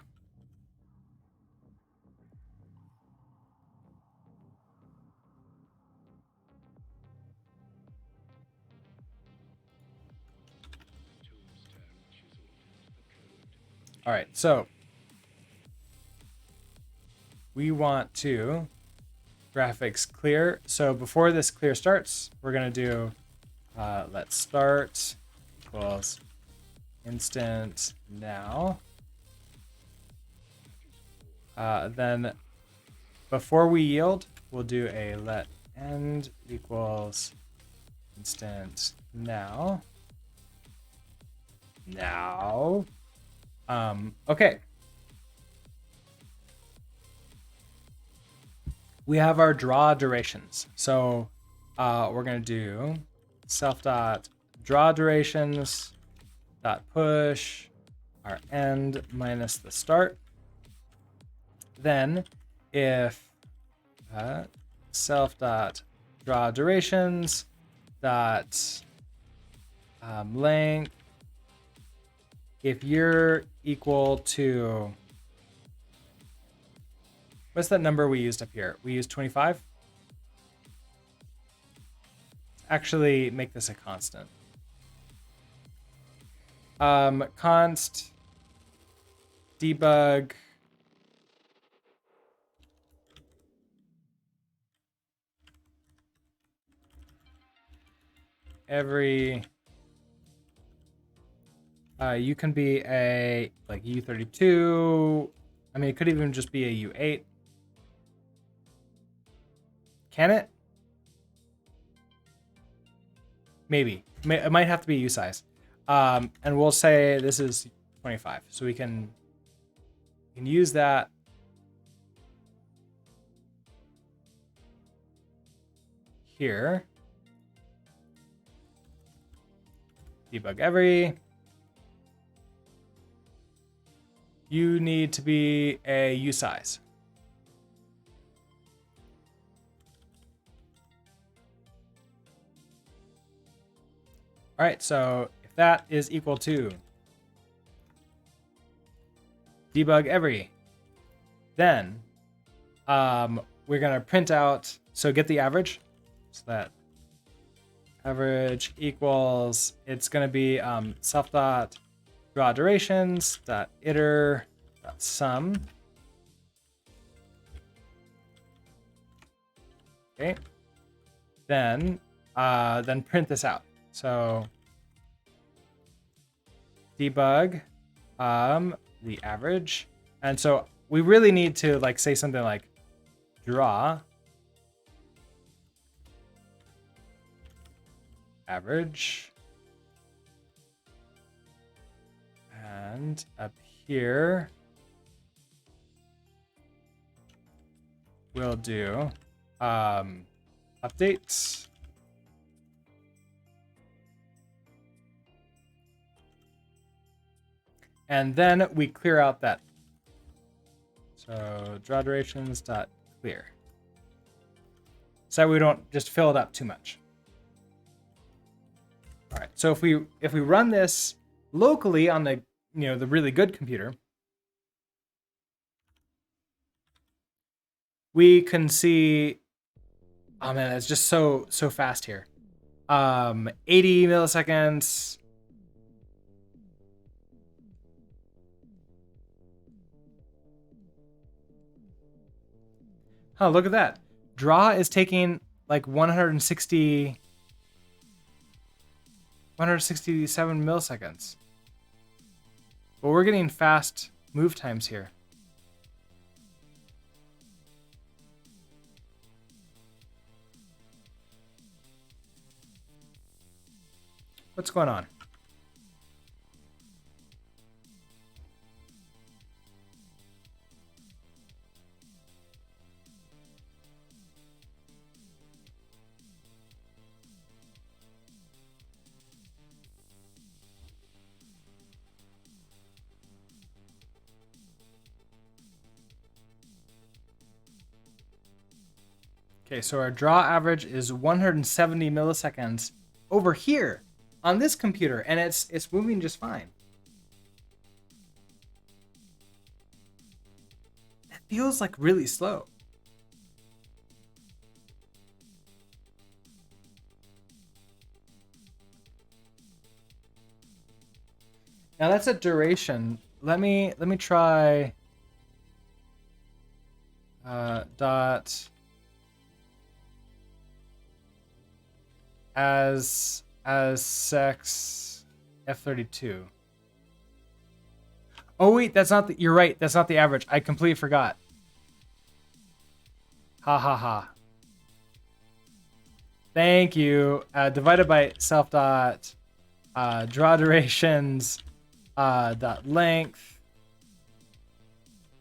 All right, so we want to graphics clear. So before this clear starts, we're going to do let's start equals instant now. Then before we yield, we'll do a let end equals instant now. Now. Okay. we have our draw durations. So we're going to do self dot draw durations dot push our end minus the start. Then if self dot draw durations dot length, if you're equal to, what's that number we used up here? We used 25. Actually make this a constant. Const debug every you can be a like U32. I mean, it could even just be a U8. Can it? Maybe. It might have to be U size. And we'll say this is 25. So we can use that. Here. Debug every. You need to be a U size. All right, so if that is equal to debug every, then we're gonna print out, so get the average, so that average equals, it's gonna be self dot draw durations dot iter dot sum. Okay, then print this out. So debug the average, and so we really need to like say something like draw average, and up here we'll do updates. And then we clear out that. So draw durations dot clear. So we don't just fill it up too much. All right. So if we run this locally on the the really good computer, we can see, oh man, it's just so fast here. 80 milliseconds. Oh, look at that. Draw is taking like 167 milliseconds. But we're getting fast move times here. What's going on? Okay, so our draw average is 170 milliseconds over here on this computer, and it's moving just fine. That feels like really slow. Now that's a duration. Let me try dot as sex F32. Oh wait, that's not the, you're right, that's not the average. I completely forgot. Ha ha ha. Thank you. Divided by self dot draw durations dot length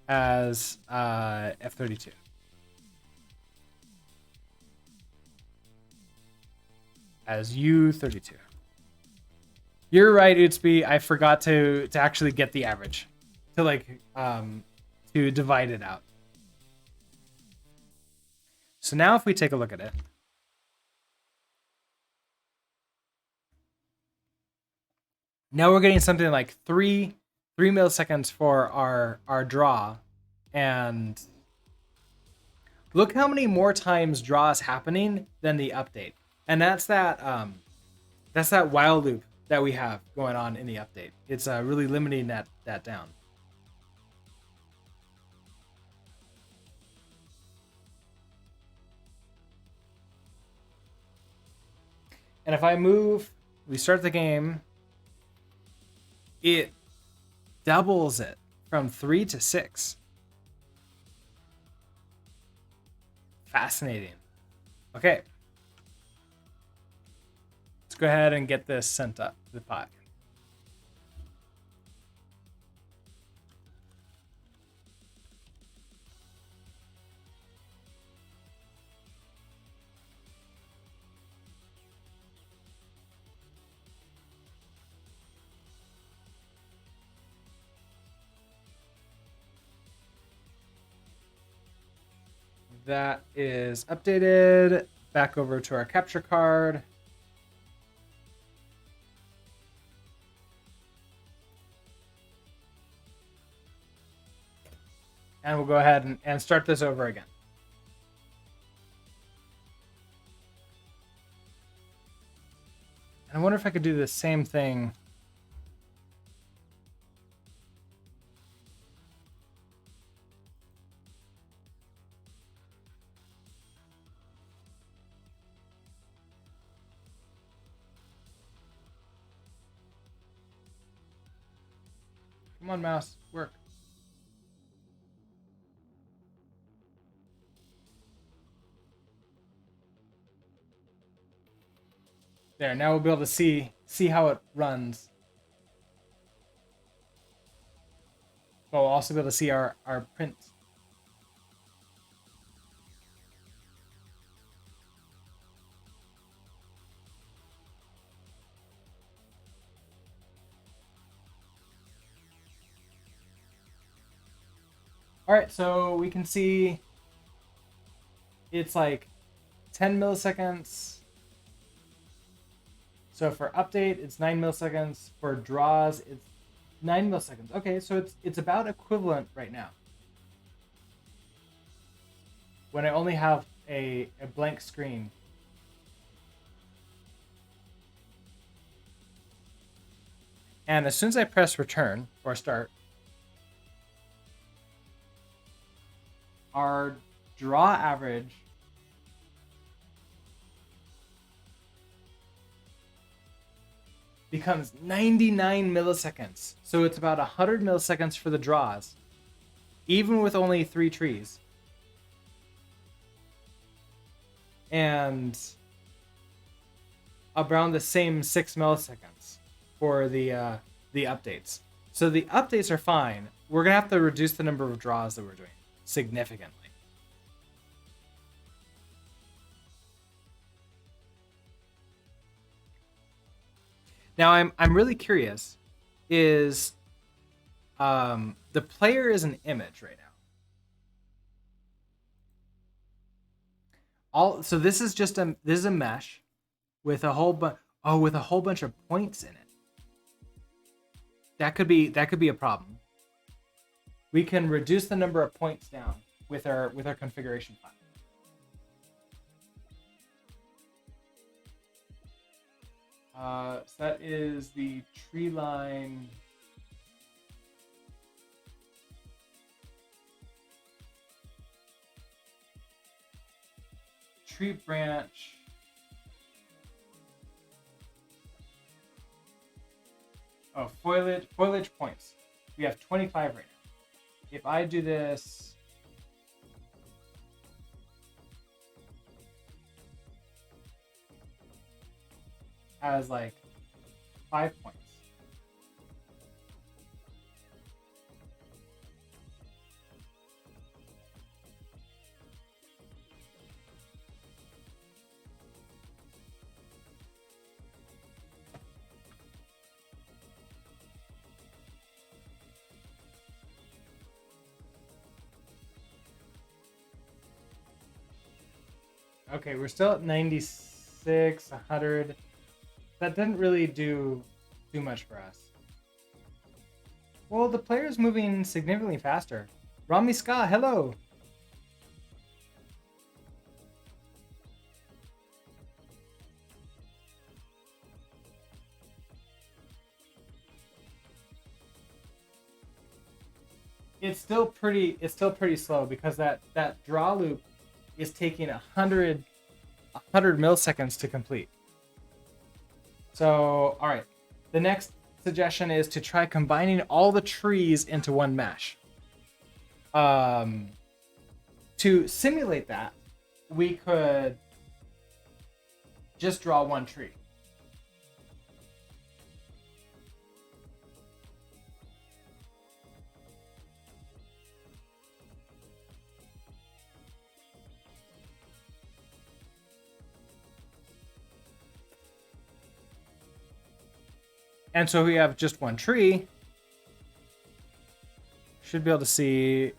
as F32. as U32. You're right, Utsby. I forgot to actually get the average, to divide it out. So now if we take a look at it, now we're getting something like three milliseconds for our draw, and look how many more times draw is happening than the update, and that's that while loop that we have going on in the update. It's really limiting that down. And if I move, we start the game, it doubles it from 3 to 6. Fascinating. Okay. Let's go ahead and get this sent up to the pod. That is updated. Back over to our capture card. And we'll go ahead and start this over again. And I wonder if I could do the same thing. Come on, mouse, work. There, now we'll be able to see how it runs. But we'll also be able to see our print. All right, so we can see it's like 10 milliseconds. So for update, it's 9 milliseconds. For draws, it's 9 milliseconds. Okay, so it's about equivalent right now. When I only have a blank screen. And as soon as I press return or start, our draw average becomes 99 milliseconds. So it's about 100 milliseconds for the draws, even with only 3 trees. And around the same 6 milliseconds for the updates. So the updates are fine. We're gonna have to reduce the number of draws that we're doing significantly. Now I'm really curious. Is the player is an image right now. So this is just a mesh with a whole bunch of points in it. That could be a problem. We can reduce the number of points down with our configuration file. So that is the tree line. Tree branch. Oh, foliage points. We have 25 right now. If I do this as like 5 points. Okay, we're still at 96, 100. That didn't really do much for us. Well, the player's moving significantly faster. Rami Ska, hello! It's still pretty slow because that draw loop is taking 100 milliseconds to complete. So, all right. The next suggestion is to try combining all the trees into one mesh. To simulate that, we could just draw one tree. And so we have just one tree. Should be able to see.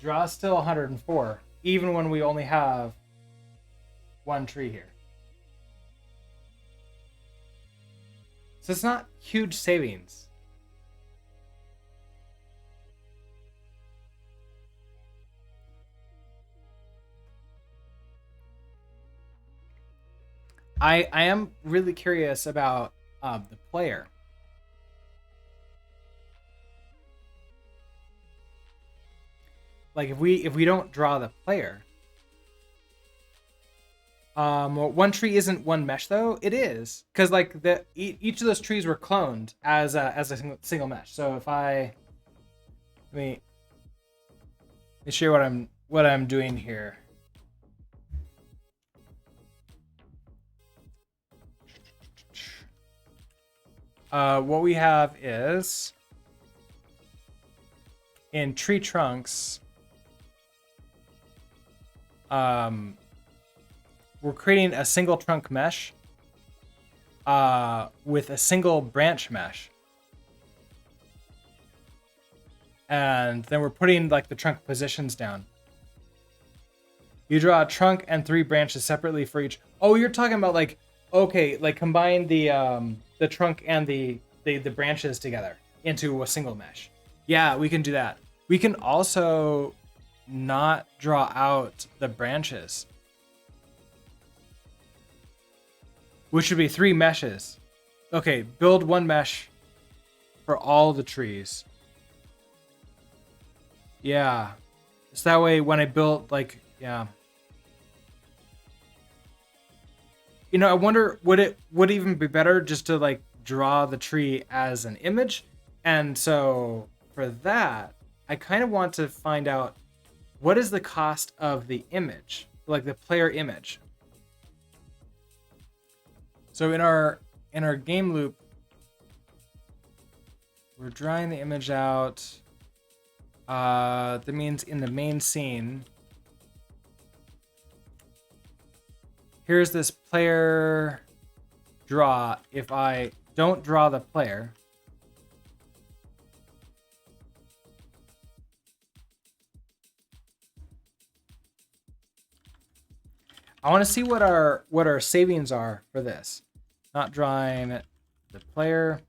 Draw is still 104, even when we only have one tree here. So it's not huge savings. I am really curious about the player. Like if we don't draw the player, one tree isn't one mesh though. It is because like each of those trees were cloned as a single mesh. So if let me show you what I'm doing here. What we have is in tree trunks. We're creating a single trunk mesh with a single branch mesh. And then we're putting like the trunk positions down. You draw a trunk and 3 branches separately for each. Oh, you're talking about like, okay, like combine the trunk and the branches together into a single mesh. Yeah, we can do that. We can also not draw out the branches, which would be 3 meshes. Okay, build one mesh for all the trees. Yeah. So that way when I build like, yeah. You know, I wonder would it even be better just to like draw the tree as an image? And so for that, I kind of want to find out what is the cost of the image, like the player image. So in our game loop, we're drawing the image out. That means in the main scene, here's this player draw. If I don't draw the player, I want to see what our savings are for this. Not drawing the player.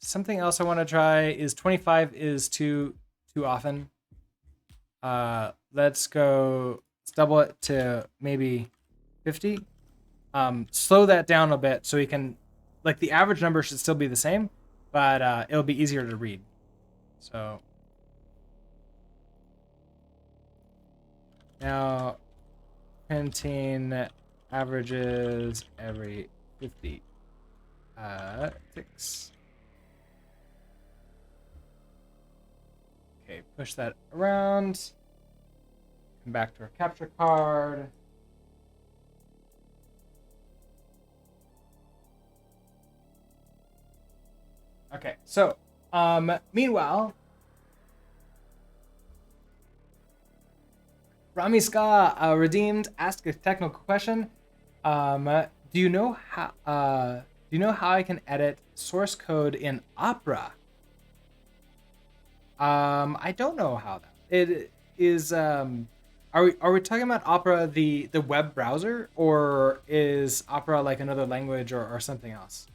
Something else I want to try is 25 is too often. Let's double it to maybe 50. Slow that down a bit so we can, like the average number should still be the same, but it'll be easier to read. So now printing averages every 50 ticks. Okay, push that around. Come back to our capture card. Okay, so meanwhile, Rami Ska redeemed asked a technical question. Do you know how Do you know how I can edit source code in Opera? I don't know how that. It is. Are we talking about Opera the web browser, or is Opera like another language or something else?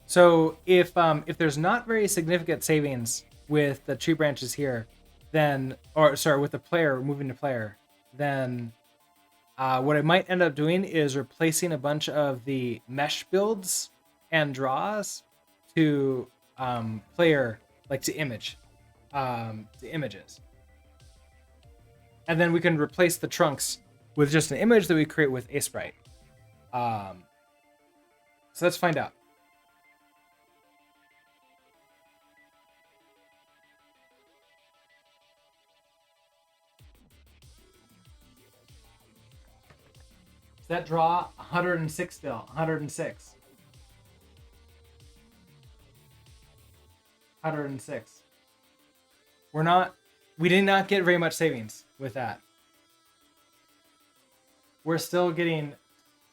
So if there's not very significant savings with the tree branches here, then or sorry with the player moving to player, then what I might end up doing is replacing a bunch of the mesh builds and draws to player like to image to images, and then we can replace the trunks with just an image that we create with a sprite. So let's find out. Does that draw 106 still? 106. 106. We did not get very much savings with that. We're still getting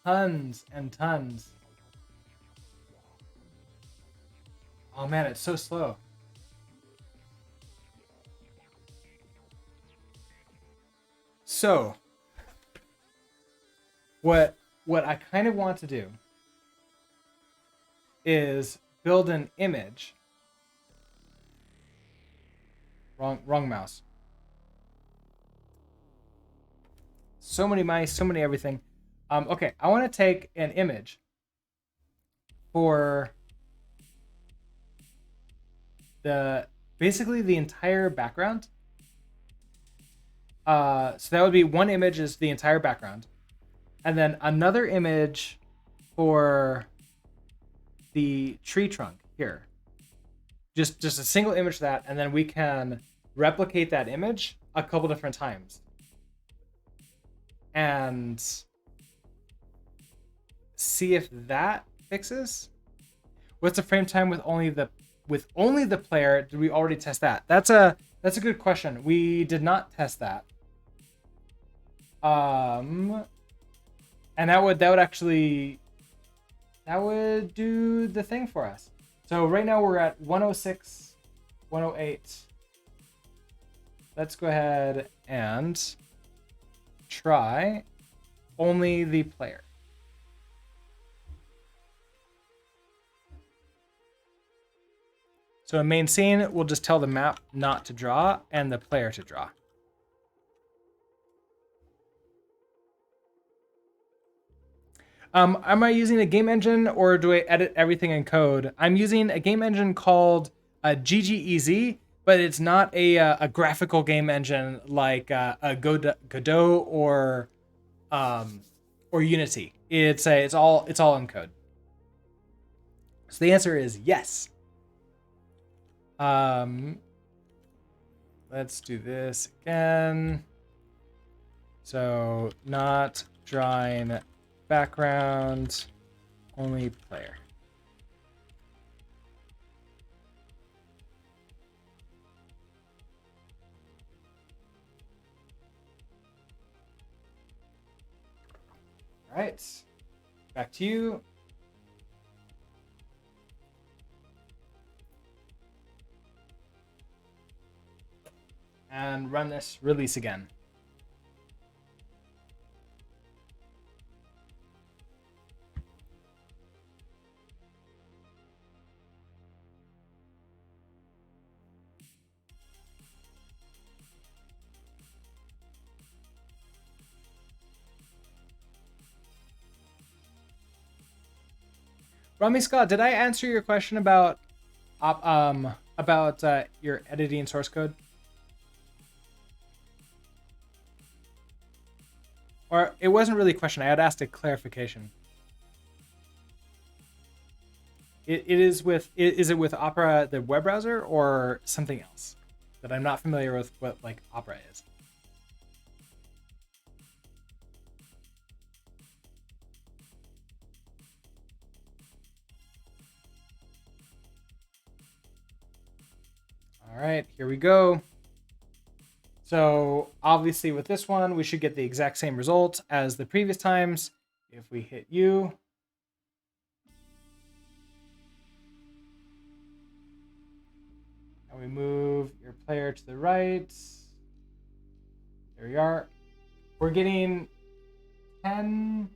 tons and tons. Oh man, it's so slow. So, what I kind of want to do is build an image. Wrong mouse. So many mice, so many everything. Okay, I want to take an image for basically the entire background. So that would be one image is the entire background, and then another image for the tree trunk here. Just a single image of that, and then we can replicate that image a couple different times and see if that fixes. What's the frame time with only the player? Did we already test that? That's a good question. We did not test that. And that would do the thing for us. So right now we're at 106, 108. Let's go ahead and try only the player. So in main scene, we'll just tell the map not to draw and the player to draw. Am I using a game engine or do I edit everything in code? I'm using a game engine called GGEZ, but it's not a graphical game engine like a Godot or Unity. It's all in code. So the answer is yes. Let's do this again. So not drawing background, only player. All right, back to you. And run this release again. Rami Scott, did I answer your question about your editing source code? Or it wasn't really a question. I had asked a clarification. Is it with Opera, the web browser, or something else that I'm not familiar with what like Opera is? All right, here we go. So obviously with this one, we should get the exact same result as the previous times. If we hit U, and we move your player to the right, there we are. We're getting 10.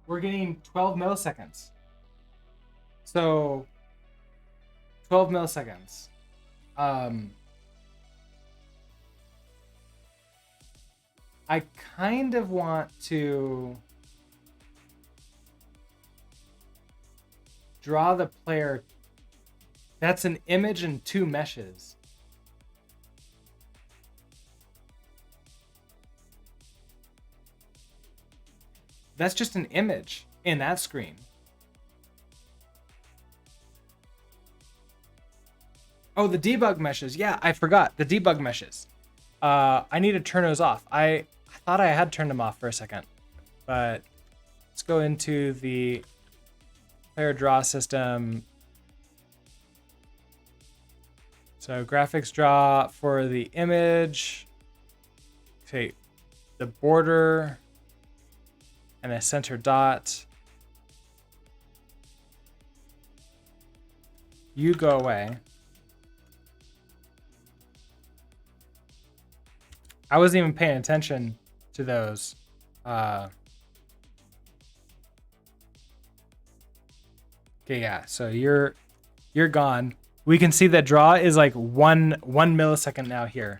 We're getting 12 milliseconds. So 12 milliseconds. I kind of want to draw the player. That's an image and 2 meshes. That's just an image in that screen. Oh, the debug meshes. Yeah, I forgot the debug meshes. I need to turn those off. I thought I had turned them off for a second, but let's go into the player draw system. So graphics draw for the image. Okay, the border and a center dot. You go away. I wasn't even paying attention to those. Okay, yeah. So you're gone. We can see that draw is like one millisecond now here.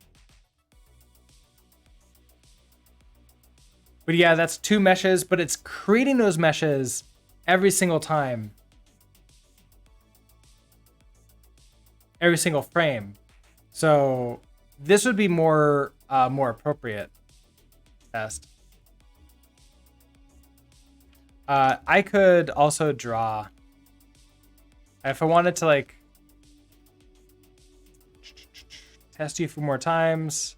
But yeah, that's 2 meshes, but it's creating those meshes every single time. Every single frame. So this would be more appropriate test. I could also draw. If I wanted to like test you a few more times.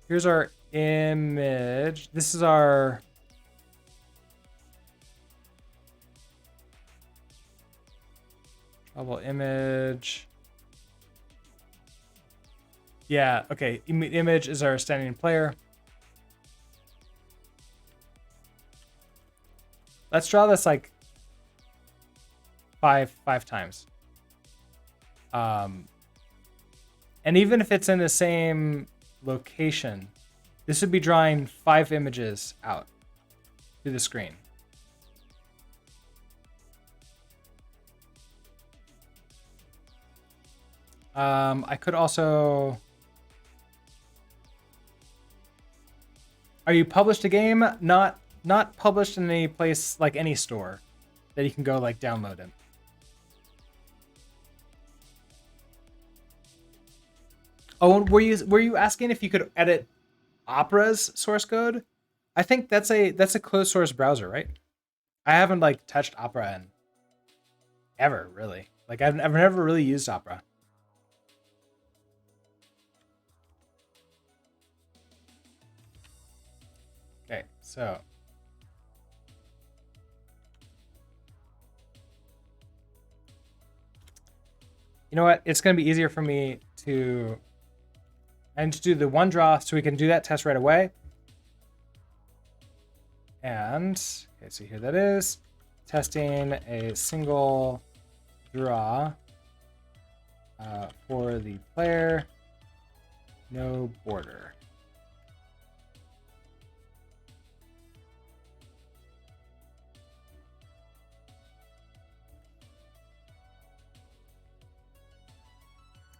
Here's our image. This is our trouble image. Yeah, okay. Image is our standing player. Let's draw this like five times. And even if it's in the same location, this would be drawing 5 images out to the screen. I could also. Are you published a game? Not published in any place, like any store that you can go like download it. Oh, were you asking if you could edit Opera's source code? I think that's a closed source browser, right? I haven't like touched Opera in ever, really. Like I've never really used Opera. Okay, so you know what? It's gonna be easier for me to do the one draw so we can do that test right away. And okay, so here that is. Testing a single draw for the player, no border.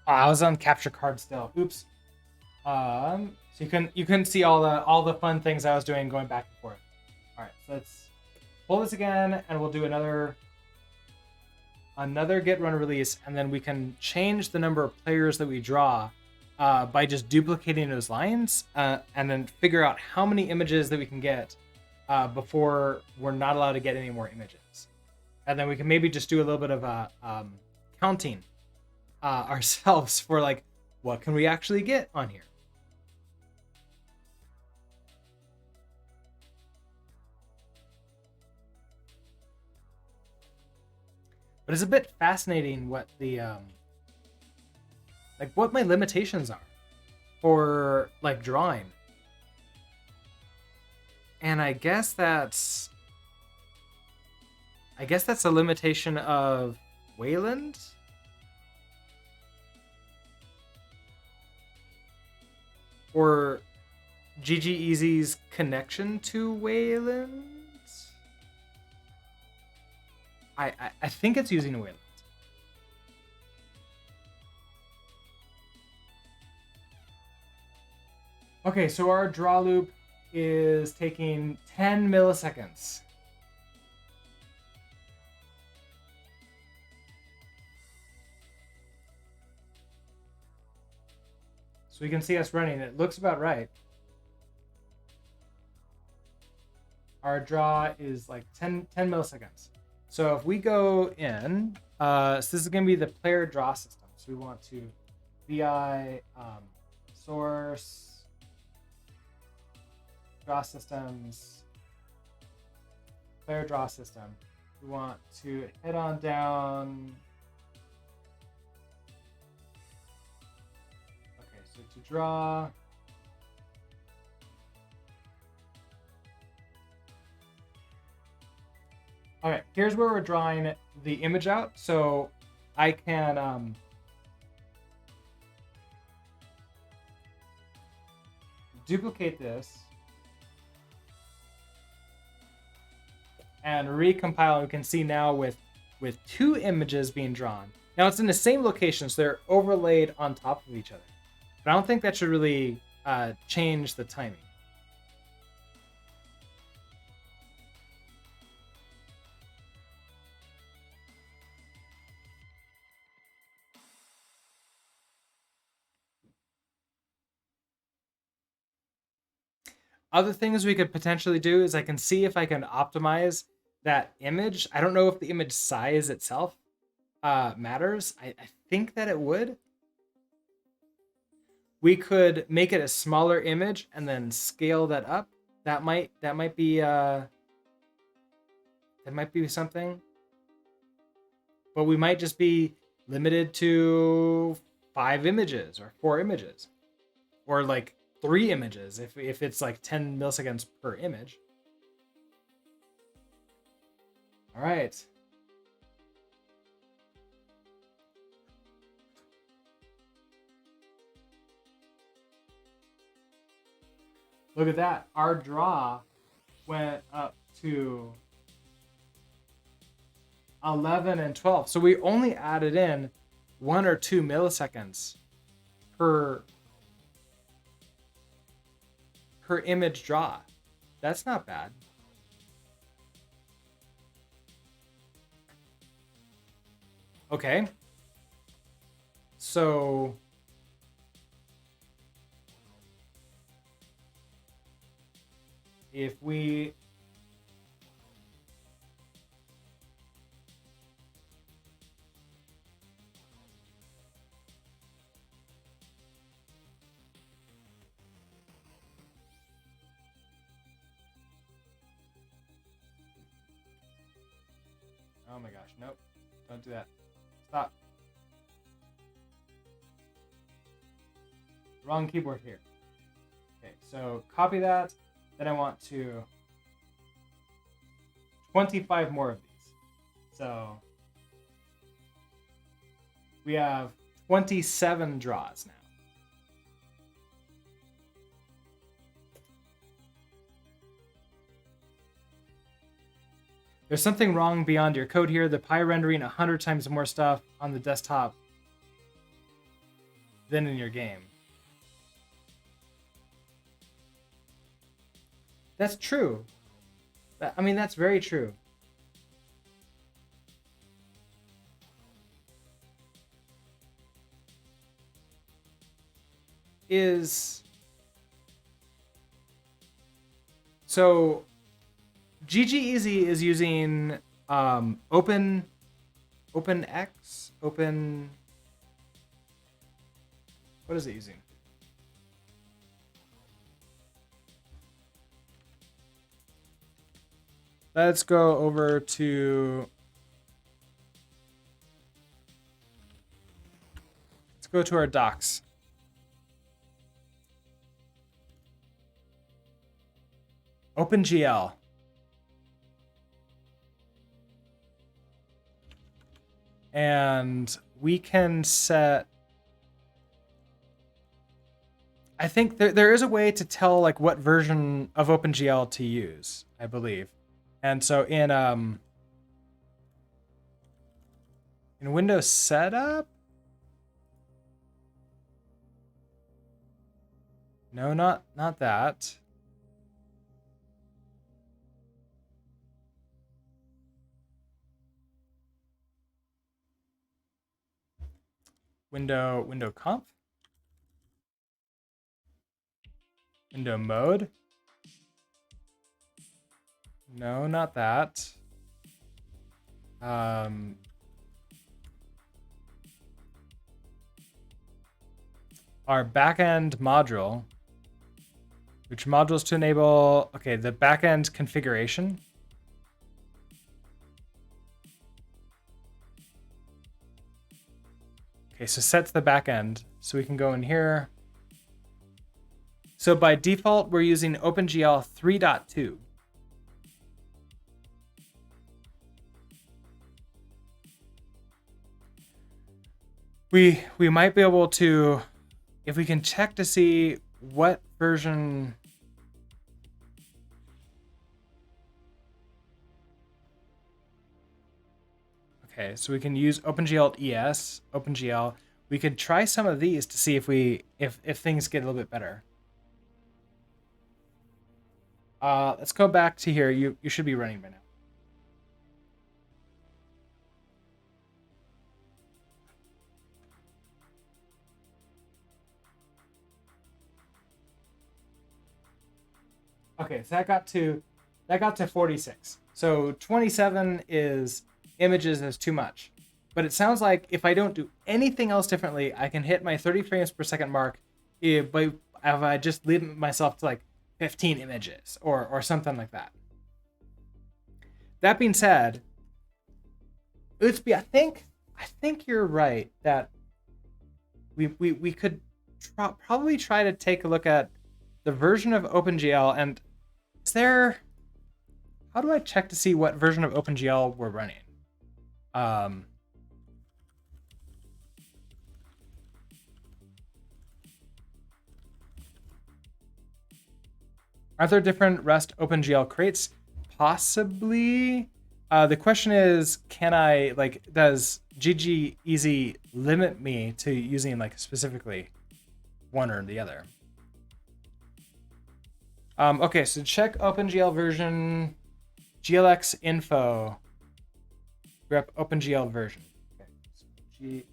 Oh, I was on capture card still. Oops. So you can see all the fun things I was doing going back and forth. All right, so let's pull this again, and we'll do another get run release, and then we can change the number of players that we draw by just duplicating those lines, and then figure out how many images that we can get before we're not allowed to get any more images, and then we can maybe just do a little bit of counting ourselves for like what can we actually get on here? But it's a bit fascinating what the like what my limitations are for like drawing. And I guess that's a limitation of Wayland. Or GG Easy's connection to Wayland. I think it's using Wayland. Okay, so our draw loop is taking 10 milliseconds. So you can see us running. It looks about right. Our draw is like 10 milliseconds. So if we go in, so this is going to be the player draw system. So we want to vi source draw systems, player draw system. We want to head on down. Okay, so to draw. Okay, here's where we're drawing the image out. So I can duplicate this and recompile. We can see now with two images being drawn. Now it's in the same location, so they're overlaid on top of each other. But I don't think that should really change the timing. Other things we could potentially do is I can see if I can optimize that image. I don't know if the image size itself matters. I think that it would. We could make it a smaller image and then scale that up. That might be something. But we might just be limited to 5 images or 4 images, or like 3 images if it's like 10 milliseconds per image. All right. Look at that. Our draw went up to 11 and 12. So we only added in 1 or 2 milliseconds per image draw. That's not bad. Okay. So if we oh my gosh, nope. Don't do that. Stop. Wrong keyboard here. Okay, so copy that. Then I want to 25 more of these. So we have 27 draws now. There's something wrong beyond your code here. The Pi rendering 100 times more stuff on the desktop than in your game. That's true. I mean, that's very true. So GG Easy is using OpenX, What is it using? Let's go over to... Let's go to our docs. OpenGL. And we can set... I think there is a way to tell like what version of OpenGL to use, I believe. And so in Windows Setup, no, not that. Window conf, window mode. No, not that. Our backend module, which modules to enable, okay, the backend configuration. Okay, so sets the backend. So we can go in here. So by default, we're using OpenGL 3.2. We might be able to, if we can check to see what version. Okay, so we can use OpenGL ES, OpenGL. We could try some of these to see if things get a little bit better. Let's go back to here. You should be running by now. Okay, so that got to 46. So 27 is images is too much. But it sounds like if I don't do anything else differently, I can hit my 30 frames per second mark if I just limit myself to like 15 images or something like that. That being said, Utsby, I think you're right that we could probably try to take a look at the version of OpenGL. And is there, how do I check to see what version of OpenGL we're running? Are there different REST OpenGL crates? Possibly. The question is, can I, like, does GG Easy limit me to using like specifically one or the other? Okay, so check OpenGL version, GLX info, grep OpenGL version. Okay, so GLX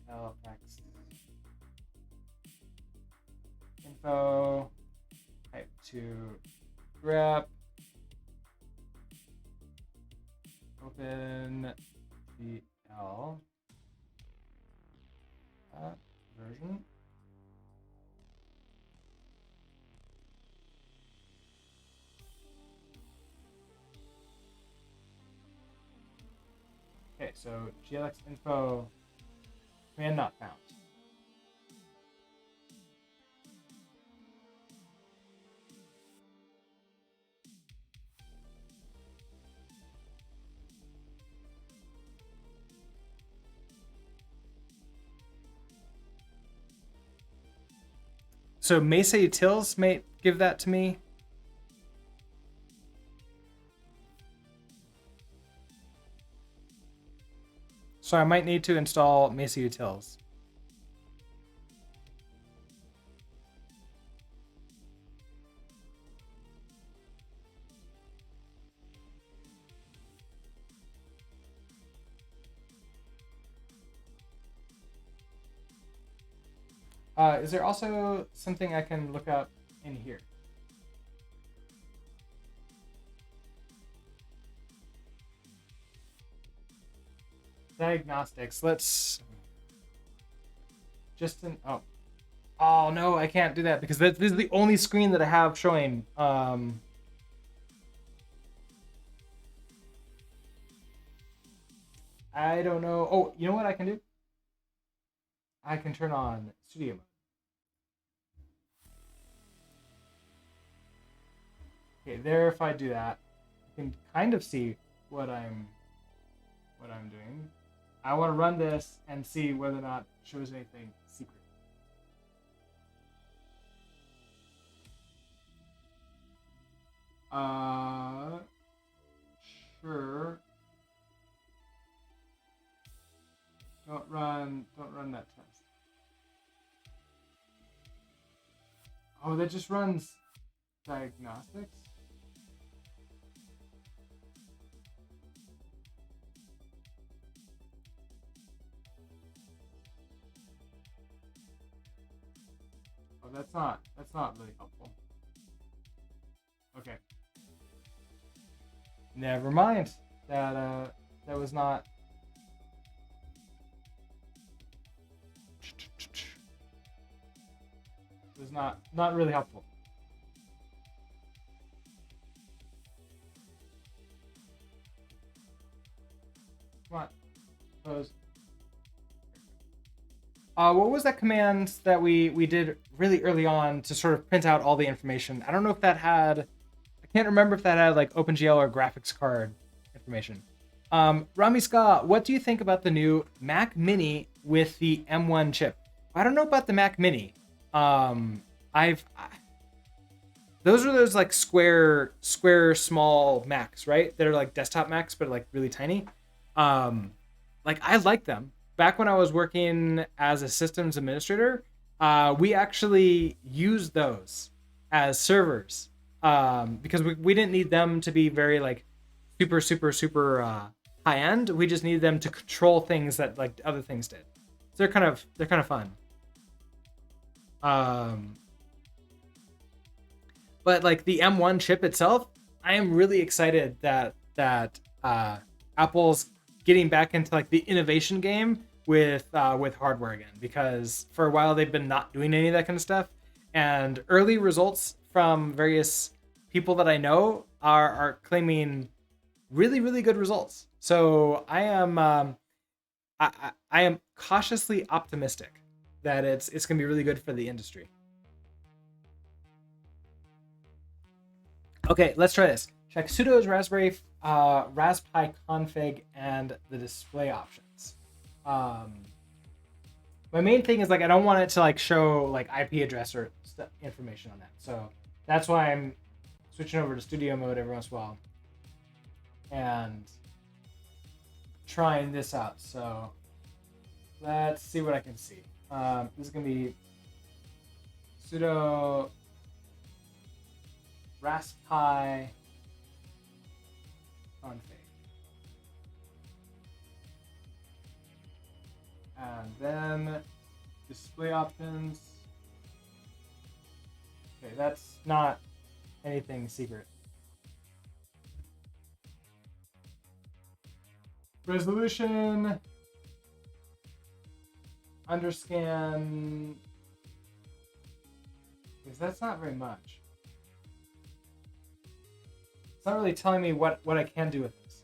info, type to grep OpenGL version. Okay, so GLX info command not found. So Mesa Utils may give that to me. So I might need to install Mesa Utils. Is there also something I can look up in here? Diagnostics. Let's just Oh no, I can't do that because this is the only screen that I have showing. I don't know. Oh, you know what I can do? I can turn on studio mode. Okay, there. If I do that, I can kind of see what I'm doing. I want to run this and see whether or not it shows anything secret. Uh, sure. Don't run that test. Oh, that just runs diagnostics. Oh, that's not really helpful. Okay. Never mind. That was not. It was not really helpful. Come on. Close. What was that command that we did really early on to sort of print out all the information? I don't know if that had. I can't remember if that had like OpenGL or graphics card information. Rami Ska, what do you think about the new Mac Mini with the M1 chip? I don't know about the Mac Mini. I've those are those like square small Macs, right? That are like desktop Macs, but like really tiny. Um, like I like them. Back when I was working as a systems administrator, we actually used those as servers because we didn't need them to be very like super high end. We just needed them to control things that like other things did. So they're kind of fun. Um, but like the M1 chip itself, I am really excited that Apple's getting back into like the innovation game with hardware again, because for a while they've been not doing any of that kind of stuff, and early results from various people that I know are claiming really good results. So I am cautiously optimistic that it's gonna be really good for the industry. Okay, let's try this. Check sudo's Raspberry config and the display options. Um, my main thing is like I don't want it to like show like IP address or information on that. So that's why I'm switching over to studio mode every once in a while and trying this out. So let's see what I can see. This is gonna be sudo Raspberry config. And then display options. Okay, that's not anything secret. Resolution, underscan, because that's not very much. It's not really telling me what I can do with this.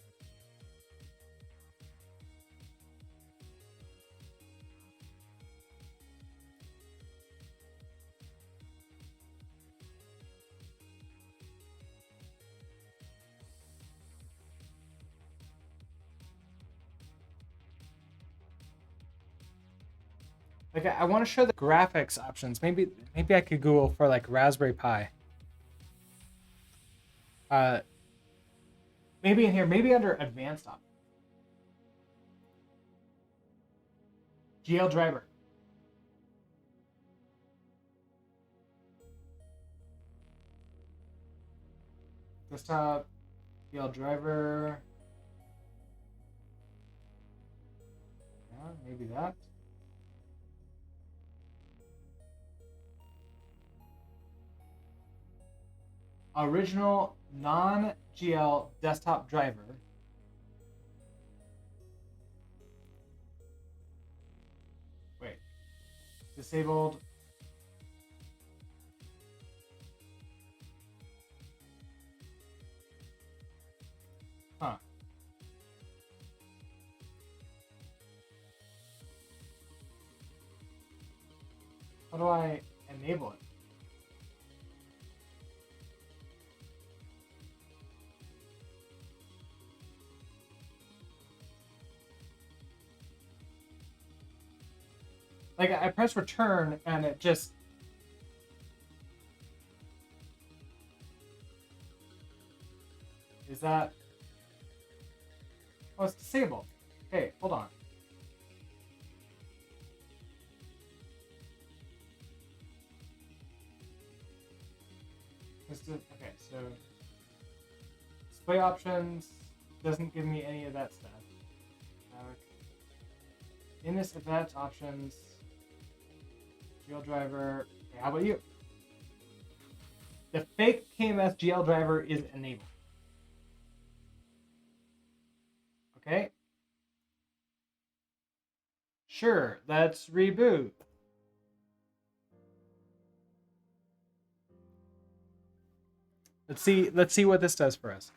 Like I want to show the graphics options. Maybe I could Google for like Raspberry Pi. Uh, maybe in here, maybe under advanced options. GL driver. Desktop, GL driver. Yeah, maybe that. Original non-GL desktop driver. Wait. Disabled How do I enable it? Like, I press return and it just... Is that... Oh, it's disabled. Okay, hold on. Okay, so... Display options doesn't give me any of that stuff. In this advanced options... GL driver. Okay, how about you? The fake KMS GL driver is enabled. Okay. Sure, let's reboot. Let's see what this does for us.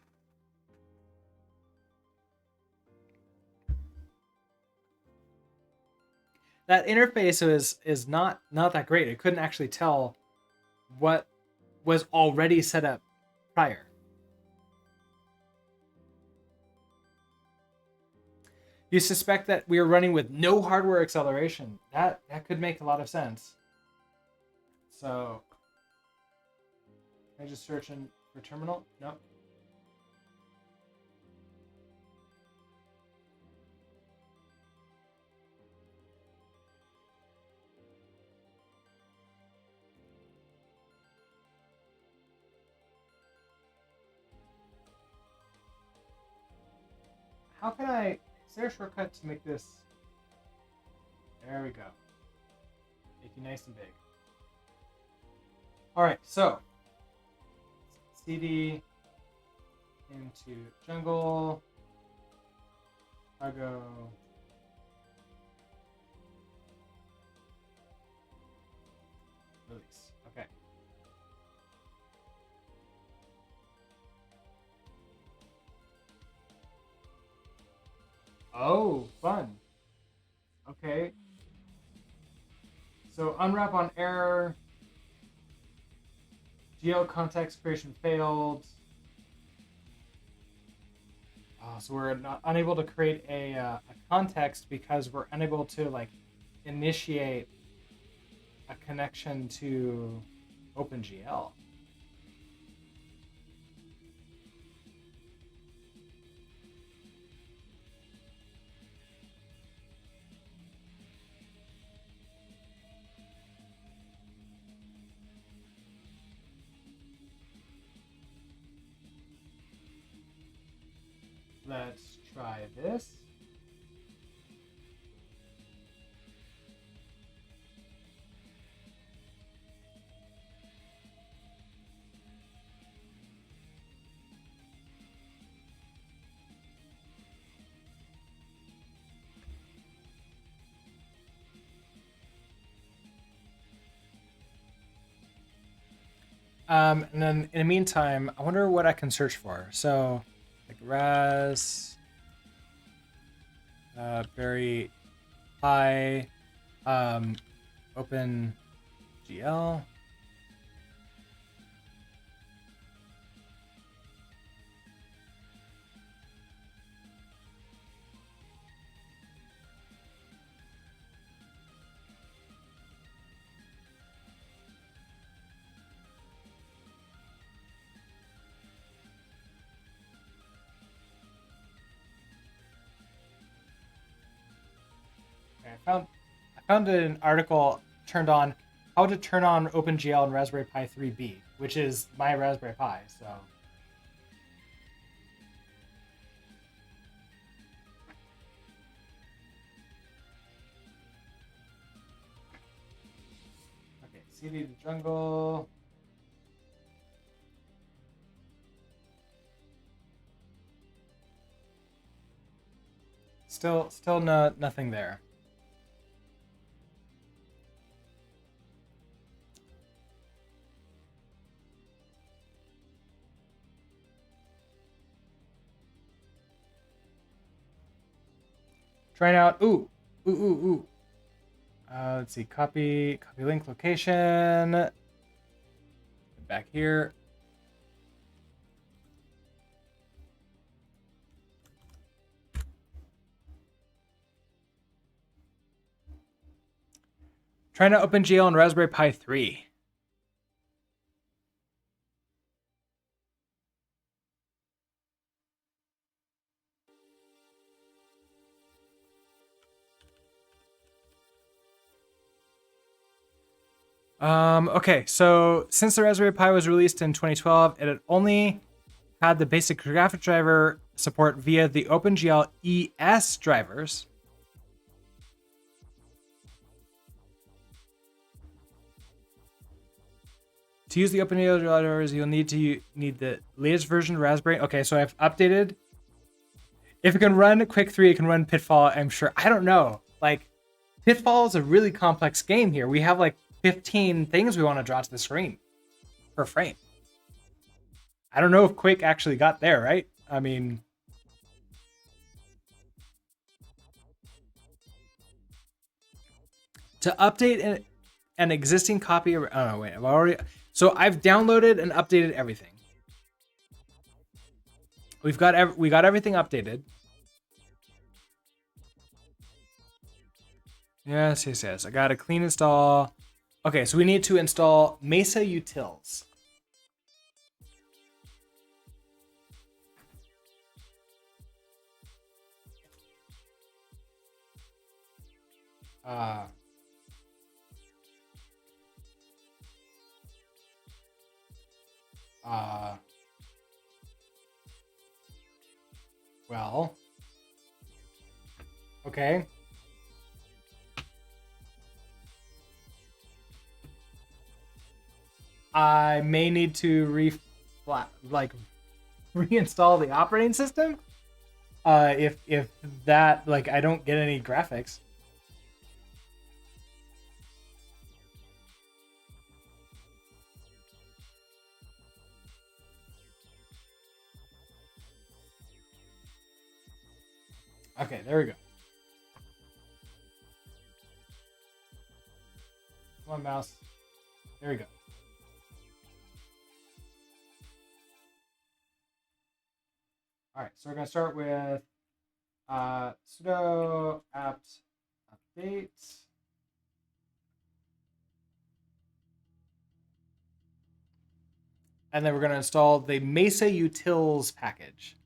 That interface is not that great. It couldn't actually tell what was already set up prior. You suspect that we are running with no hardware acceleration. That could make a lot of sense. So, can I just search for terminal? Nope. How can I... Is there a shortcut to make this... There we go. Make you nice and big. Alright, so... CD... into jungle... Cargo... Release. Okay. Oh, fun. Okay. So unwrap on error. GL context creation failed. So we're not unable to create a context because we're unable to like initiate a connection to OpenGL. Let's try this. And then in the meantime, I wonder what I can search for. So, like Raz, very high, OpenGL. I found an article turned on how to turn on OpenGL and Raspberry Pi 3B, which is my Raspberry Pi. So, okay, CD to jungle. Still nothing there. Trying out. Ooh. Let's see, copy link location. Back here. Trying to OpenGL on Raspberry Pi 3. Okay, so since the Raspberry Pi was released in 2012, it had only had the basic graphic driver support via the OpenGL ES drivers. To use the OpenGL drivers, you'll need the latest version of Raspberry. Okay, so I've updated. If it can run Quick 3, it can run Pitfall, I'm sure. I don't know. Like, Pitfall is a really complex game here. We have like 15 things we want to draw to the screen per frame. I don't know if Quake actually got there, right? I mean, to update an existing copy of, oh no, wait, I've downloaded and updated everything. We got everything updated. Yes. I got a clean install. Okay, so we need to install Mesa Utils. Well, okay. I may need to reinstall the operating system. If that, like, I don't get any graphics. Okay, there we go. Come on, mouse. There we go. All right, so we're gonna start with sudo apt update. And then we're gonna install the Mesa Utils package.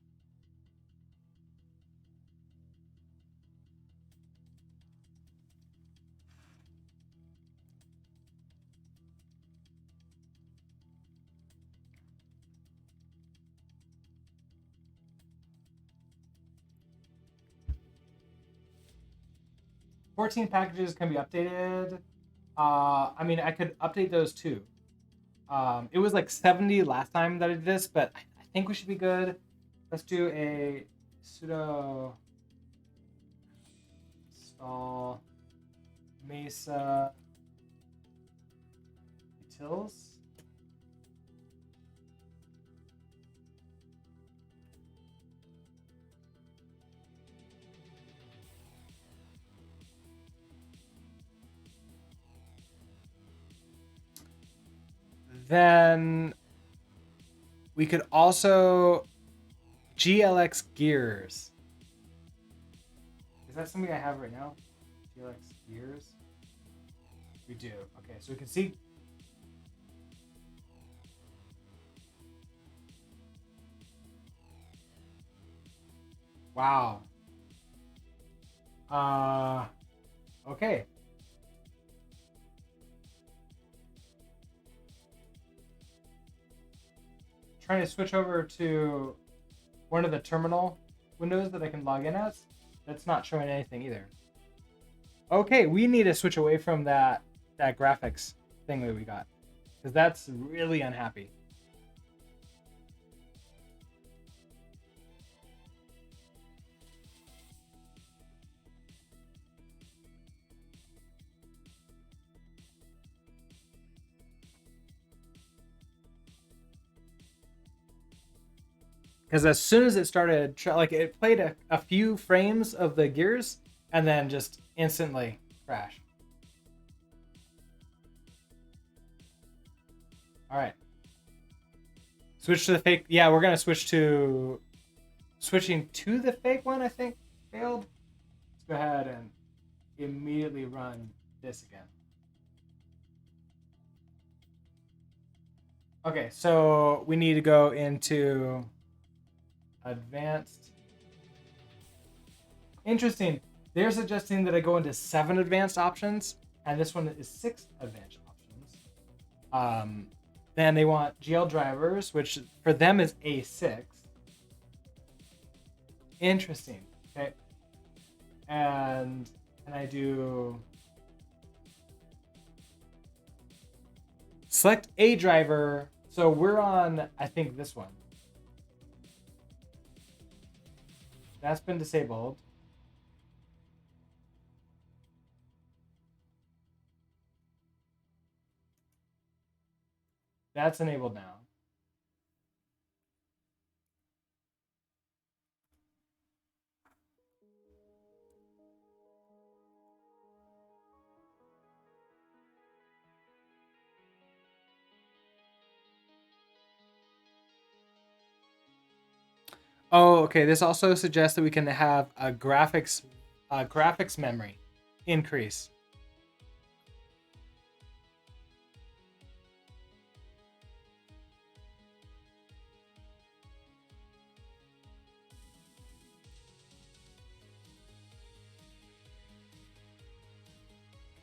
$14 packages can be updated. I mean, I could update those too. It was like 70 last time that I did this, but I think we should be good. Let's do a sudo install Mesa Utils. Then we could also GLX gears. Is that something I have right now? GLX gears? We do. Okay, so we can see. Wow. Okay. Trying to switch over to one of the terminal windows that I can log in as. That's not showing anything either. Okay, we need to switch away from that graphics thing that we got, because that's really unhappy. Because as soon as it started, like, it played a few frames of the gears and then just instantly crashed. All right. Switch to the fake. Yeah, we're gonna switch to switching to the fake one. I think failed. Let's go ahead and immediately run this again. Okay, so we need to go into advanced. Interesting. They're suggesting that I go into 7 advanced options, and this one is 6 advanced options. Then they want GL drivers, which for them is A6. Interesting. Okay. And I do select a driver. So we're on, I think, this one. That's been disabled. That's enabled now. Oh, okay. This also suggests that we can have a graphics memory increase.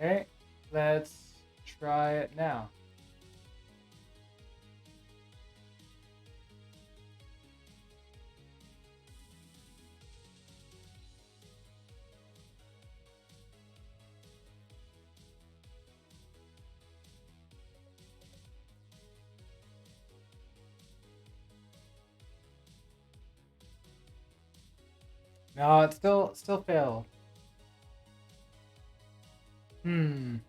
Okay, let's try it now. No, it still failed. Can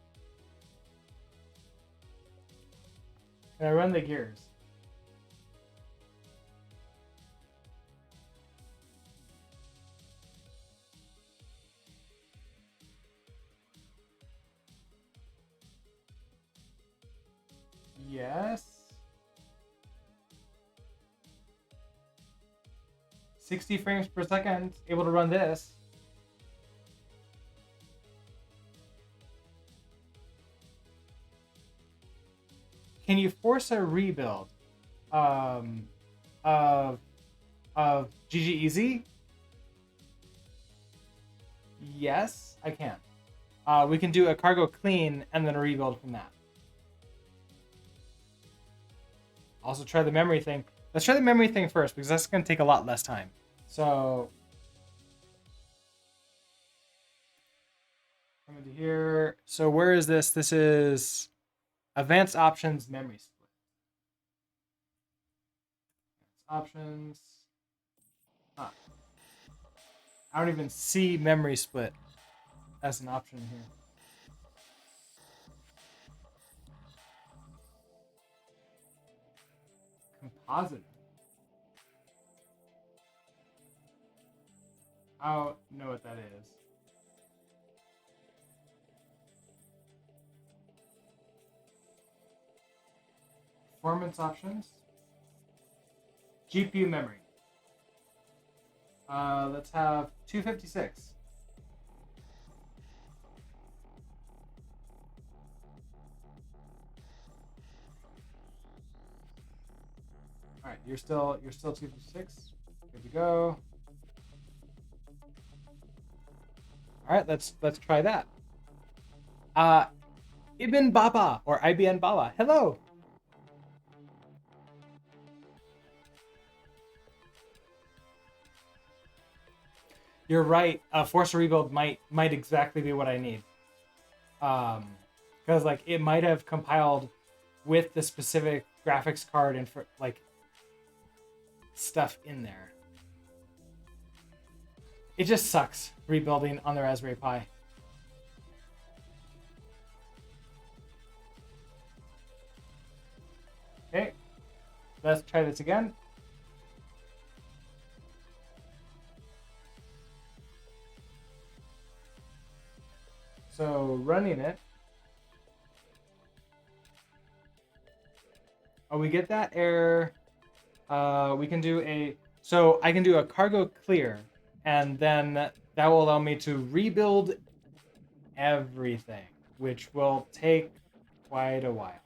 I run the gears? Yes. 60 frames per second, able to run this. Can you force a rebuild of GG Easy? Yes, I can. We can do a cargo clean and then a rebuild from that. Also try the memory thing. Let's try the memory thing first because that's going to take a lot less time. So come into here. So where is this? This is advanced options memory split. Options. I don't even see memory split as an option here. Composite. I don't know what that is. Performance options. GPU memory. Let's have 256. All right, you're still 256. Good to go. All right, let's try that. Ibn Baba or IBN Baba. Hello. You're right. Force a rebuild might exactly be what I need. Because like it might have compiled with the specific graphics card and for like stuff in there. It just sucks rebuilding on the Raspberry Pi. Okay, let's try this again. So running it. Oh, we get that error. We can do so I can do a cargo clear, and then that will allow me to rebuild everything, which will take quite a while.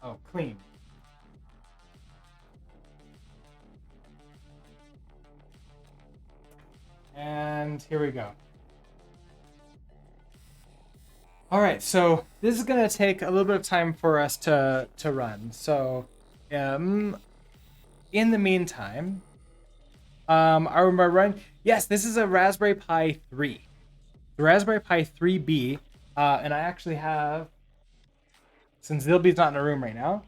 Oh, clean. And here we go. All right, so this is gonna take a little bit of time for us to run. So, in the meantime, I remember running. Yes, this is a Raspberry Pi 3, the Raspberry Pi 3B, and I actually have, since Zilby's not in the room right now,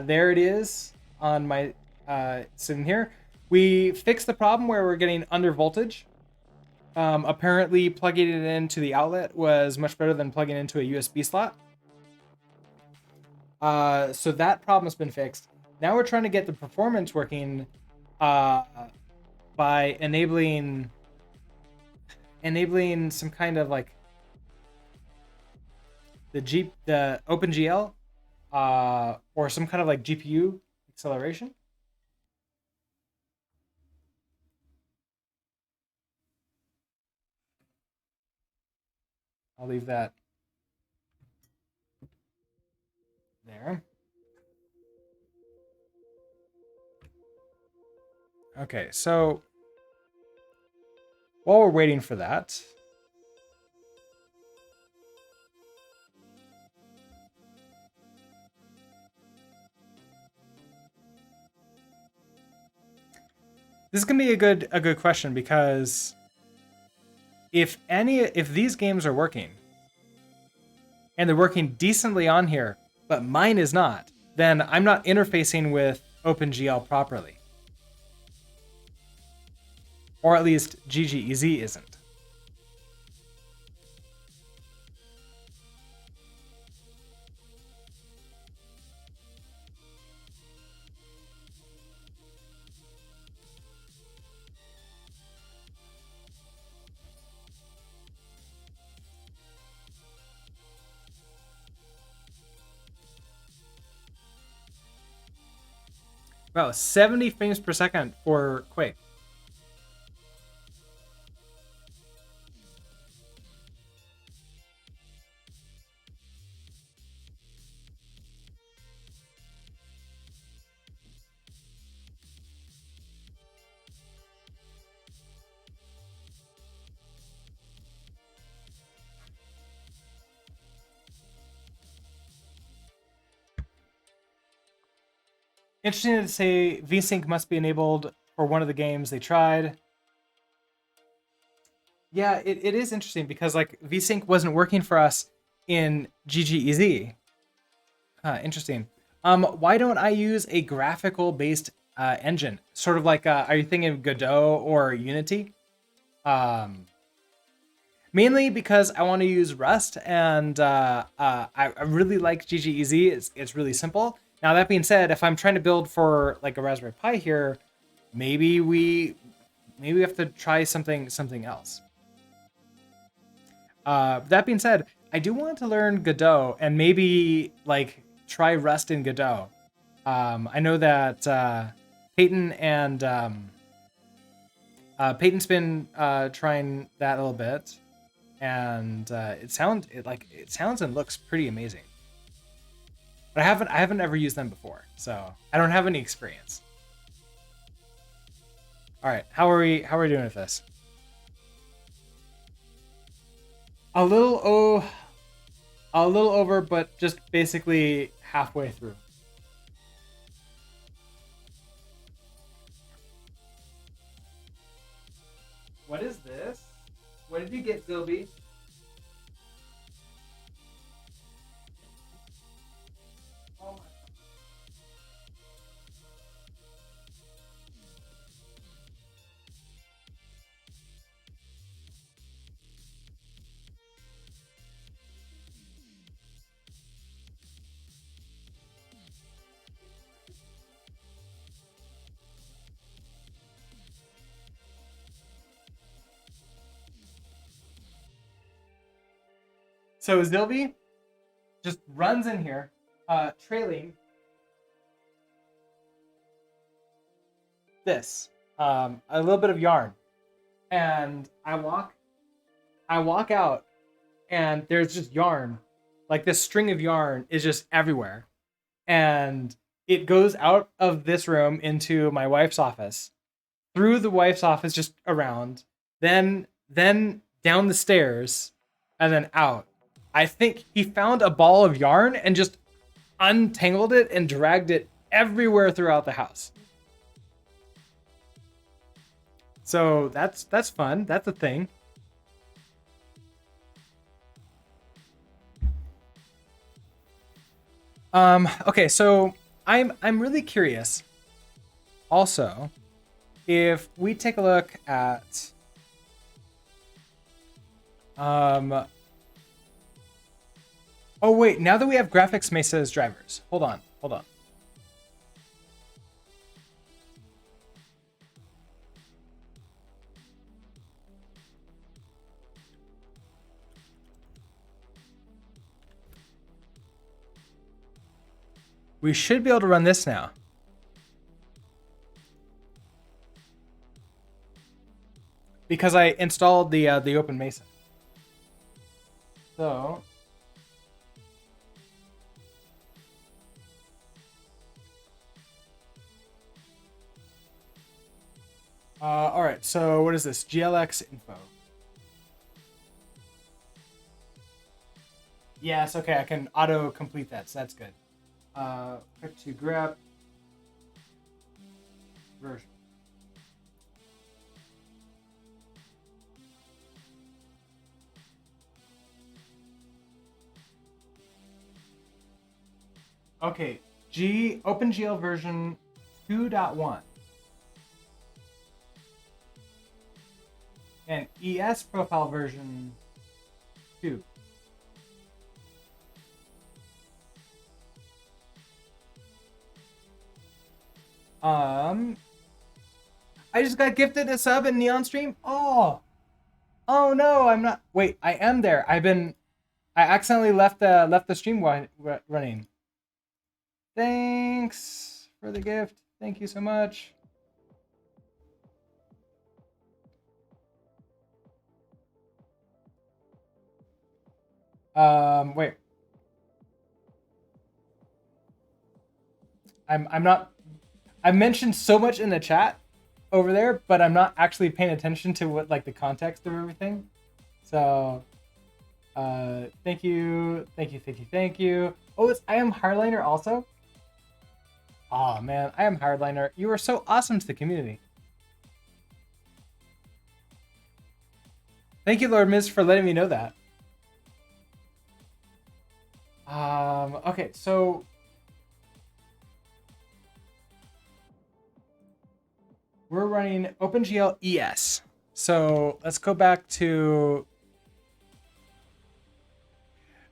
there it is on my sitting here. We fixed the problem where we're getting under voltage. Apparently, plugging it into the outlet was much better than plugging it into a USB slot. So that problem has been fixed. Now we're trying to get the performance working by enabling some kind of like the OpenGL or some kind of like GPU acceleration. I'll leave that there. Okay, so while we're waiting for that, this is gonna be a good question, because if these games are working and they're working decently on here, but mine is not, then I'm not interfacing with OpenGL properly. Or at least GGEZ isn't. Wow, 70 frames per second for Quake. Interesting to say VSync must be enabled for one of the games they tried. Yeah, it is interesting because like VSync wasn't working for us in GGEZ. Interesting. Why don't I use a graphical based engine? Sort of like, are you thinking of Godot or Unity? Mainly because I want to use Rust, and I really like GGEZ. It's really simple. Now that being said, if I'm trying to build for like a Raspberry Pi here, maybe we have to try something else. That being said, I do want to learn Godot and maybe like try Rust in Godot. I know that Peyton and Peyton's been trying that a little bit, and it sounds and looks pretty amazing. But I haven't ever used them before, so I don't have any experience. All right, how are we doing with this? A little over, but just basically halfway through. What is this? What did you get, Zilby? Oh my. So Zilby just runs in here, trailing this, a little bit of yarn, and I walk out, and there's just yarn, like this string of yarn is just everywhere, and it goes out of this room into my wife's office, through the wife's office, just around, then down the stairs, and then out. I think he found a ball of yarn and just untangled it and dragged it everywhere throughout the house. So that's fun. That's a thing. Okay, so I'm really curious also if we take a look at oh wait, now that we have graphics Mesa as drivers, hold on. We should be able to run this now. Because I installed the Open Mesa. So all right, so what is this? GLX info. Yes, okay, I can auto complete that, so that's good. Quick to grep version. Okay, OpenGL version 2.1 and ES profile version 2. I just got gifted a sub in Neon Stream. Oh no, I'm not. Wait, I am there. I accidentally left the stream running. Thanks for the gift. Thank you so much. Wait. I'm not. I mentioned so much in the chat over there, but I'm not actually paying attention to what, like, the context of everything. So, thank you. Oh, I am Hardliner also. Oh man, I am Hardliner. You are so awesome to the community. Thank you, Lord Miz, for letting me know that. Okay, so we're running OpenGL ES. So let's go back to.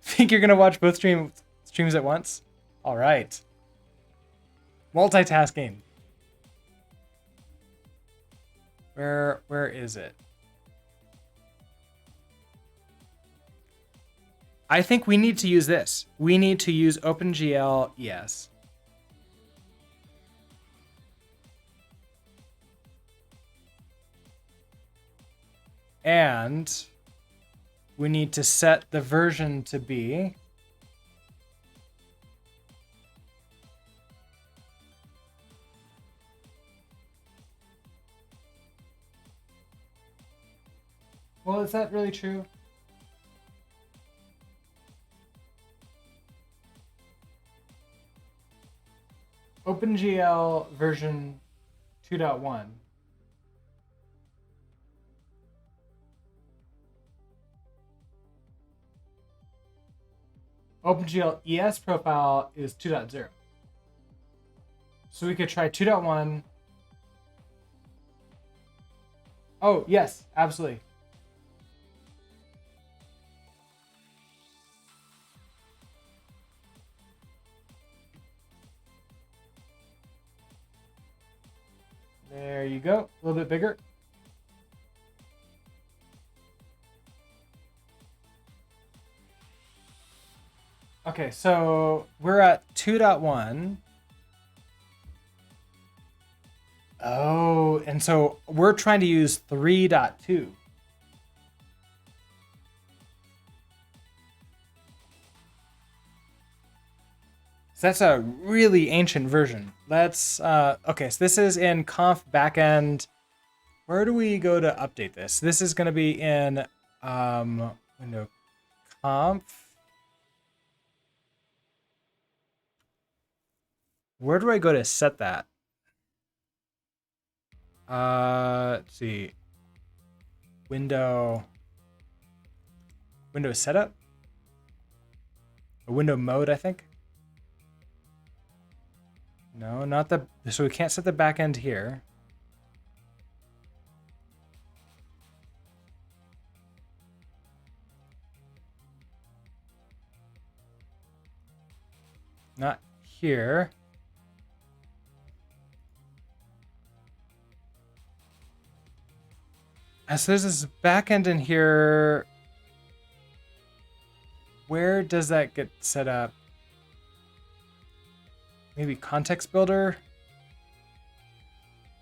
Think you're gonna watch both streams at once? All right. Multitasking. Where is it? I think we need to use this. We need to use OpenGL ES. And we need to set the version to be well, is that really true? OpenGL version 2.1. OpenGL ES profile is 2.0. So we could try 2.1. Oh, yes, absolutely. There you go. A little bit bigger. Okay, so we're at 2.1. Oh, and so we're trying to use 3.2. So that's a really ancient version. Let's okay, so this is in conf backend. Where do we go to update this? This is going to be in window conf. Where do I go to set that? Let's see. Window setup? A window mode, I think. No, not the, so we can't set the backend here. Not here. So there's this backend in here. Where does that get set up? Maybe context builder.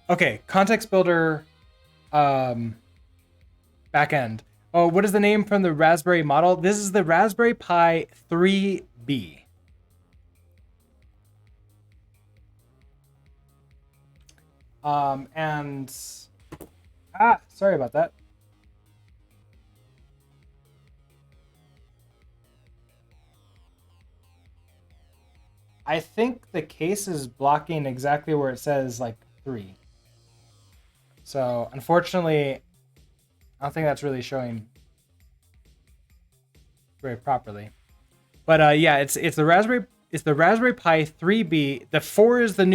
Okay, context builder backend. Oh, what is the name from the Raspberry model? This is the Raspberry Pi 3B. And sorry about that. I think the case is blocking exactly where it says like 3. So unfortunately, I don't think that's really showing very properly. But yeah, it's the Raspberry Pi 3B. The 4 is the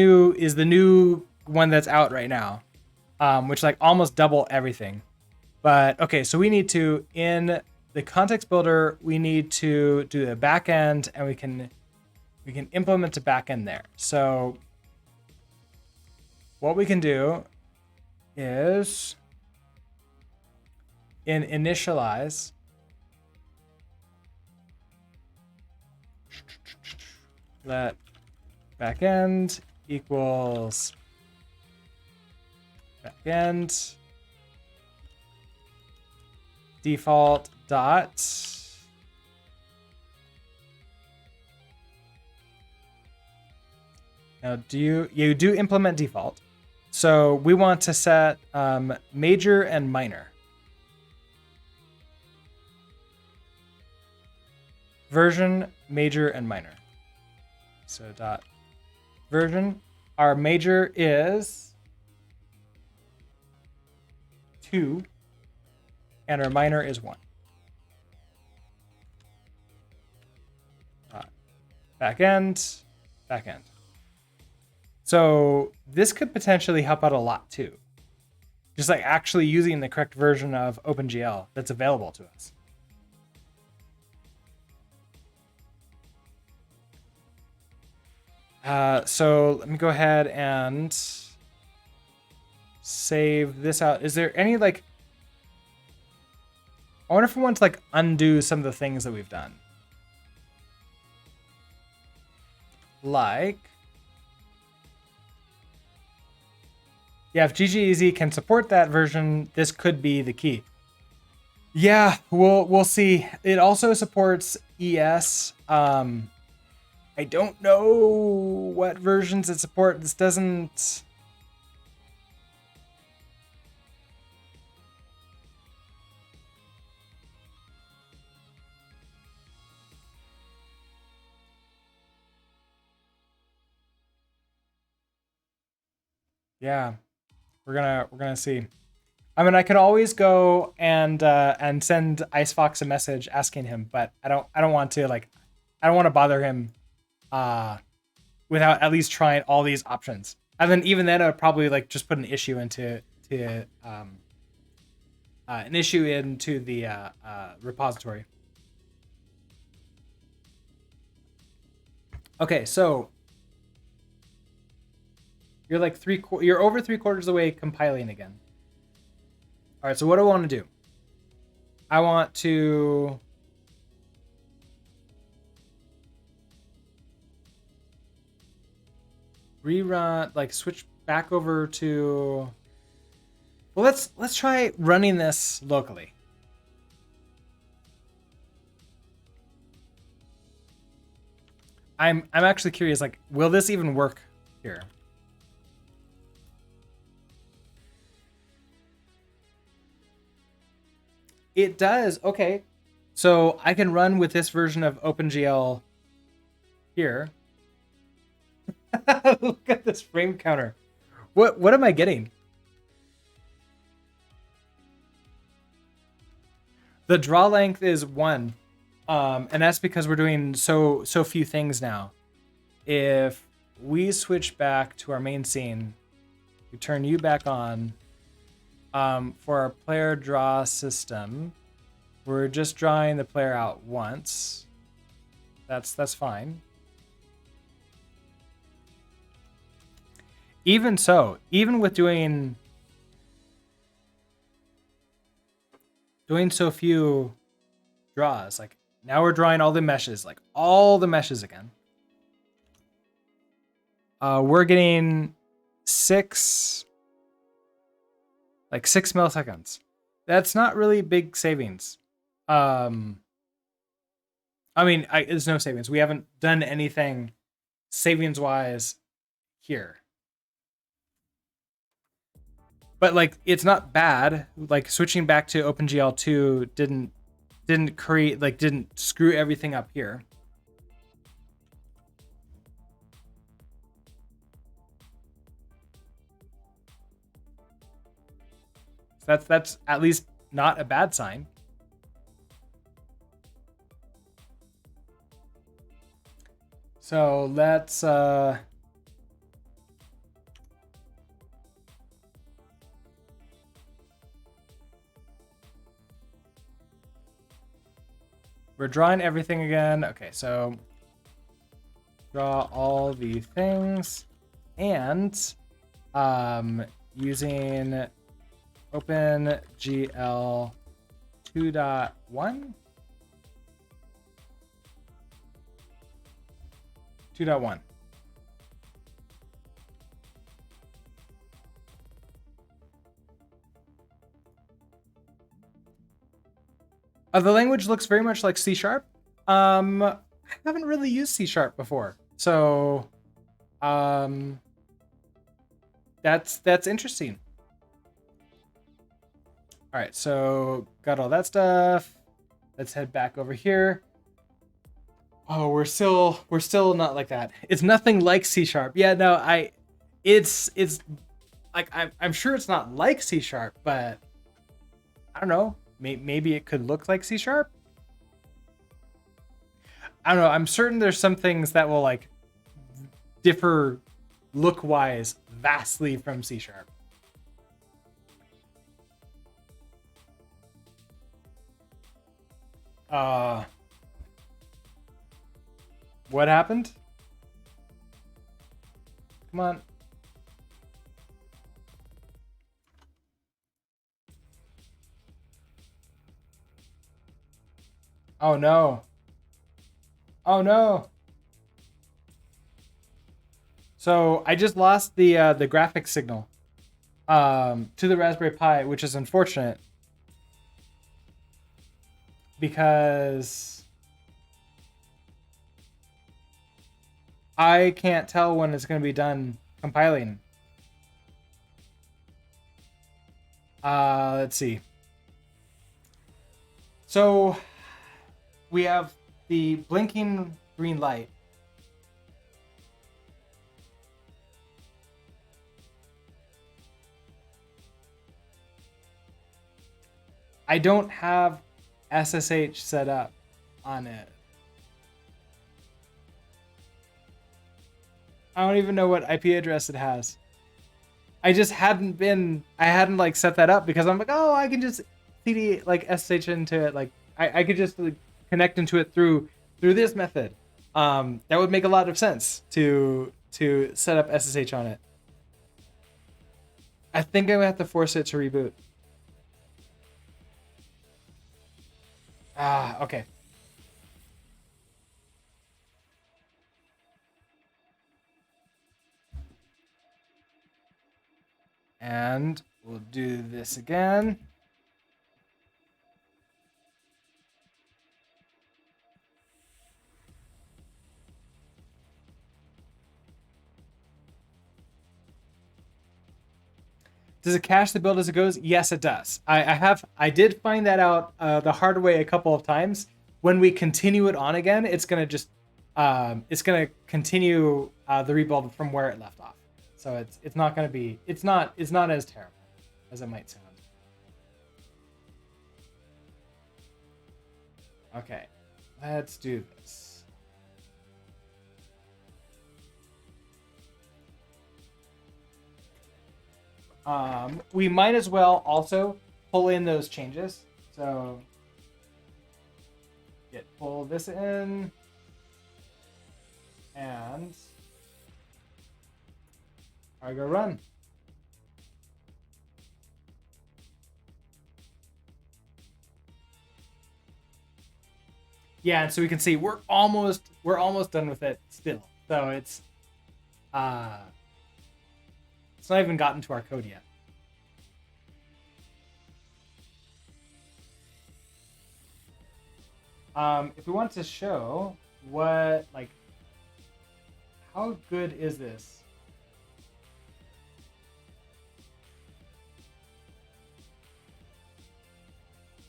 new one that's out right now, which like almost double everything. But okay, so we need to, in the context builder, we need to do the backend, and we can implement a backend there. So what we can do is in initialize, let backend equals backend default dot now you do implement default, so we want to set major and minor version, major and minor. So dot version, our major is 2 and our minor is 1. Backend. So this could potentially help out a lot too. Just like actually using the correct version of OpenGL that's available to us. So let me go ahead and save this out. Is there any like, I wonder if we want to like undo some of the things that we've done. Like, yeah, if GGEZ can support that version, this could be the key. Yeah, we'll see. It also supports ES. I don't know what versions it supports. This doesn't. Yeah, we're gonna see. I mean, I could always go and send IceFox a message asking him, but I don't want to like, I don't want to bother him without at least trying all these options. And then even then, I would probably like just put an issue into the repository. Okay, so you're like you're over 3/4 of the way compiling again. All right, so what do I want to do? I want to rerun, like switch back over to. Well, let's try running this locally. I'm actually curious, like, will this even work here? It does. Okay. So I can run with this version of OpenGL here. Look at this frame counter. What am I getting? The draw length is 1. And that's because we're doing so few things now. If we switch back to our main scene, we turn you back on. For our player draw system, we're just drawing the player out once. That's fine. Even so, even with doing so few draws, like now we're drawing all the meshes, like all the meshes again. We're getting 6 milliseconds. That's not really big savings. I mean, there's no savings. We haven't done anything savings-wise here. But like, it's not bad. Like switching back to OpenGL 2 didn't screw everything up here. That's at least not a bad sign. So let's we're drawing everything again. Okay, so draw all the things and using OpenGL 2.1. 2.1. The language looks very much like C#. I haven't really used C# before, so that's interesting. All right, so got all that stuff. Let's head back over here. Oh, we're still not like that. It's nothing like C#. Yeah, no, it's like I'm sure it's not like C#, but I don't know. Maybe it could look like C#. I don't know. I'm certain there's some things that will like differ look-wise vastly from C#. What happened? Come on. Oh no. Oh no. So I just lost the graphics signal to the Raspberry Pi, which is unfortunate because I can't tell when it's going to be done compiling. Let's see. So we have the blinking green light. I don't have SSH set up on it. I don't even know what IP address it has. I just hadn't like set that up because I'm like, oh, I can just CD like SSH into it. Like I could just like, connect into it through this method. That would make a lot of sense to set up SSH on it. I think I'm gonna have to force it to reboot. Okay. And we'll do this again. Does it cache the build as it goes? Yes, it does. I did find that out the hard way a couple of times. When we continue it on again, it's gonna just it's gonna continue the rebuild from where it left off. So it's not gonna be it's not as terrible as it might sound. Okay, let's do this. We might as well also pull in those changes. So pull this in and I go run. Yeah, and so we can see we're almost done with it still. So it's not even gotten to our code yet. If we want to show what, like, how good is this?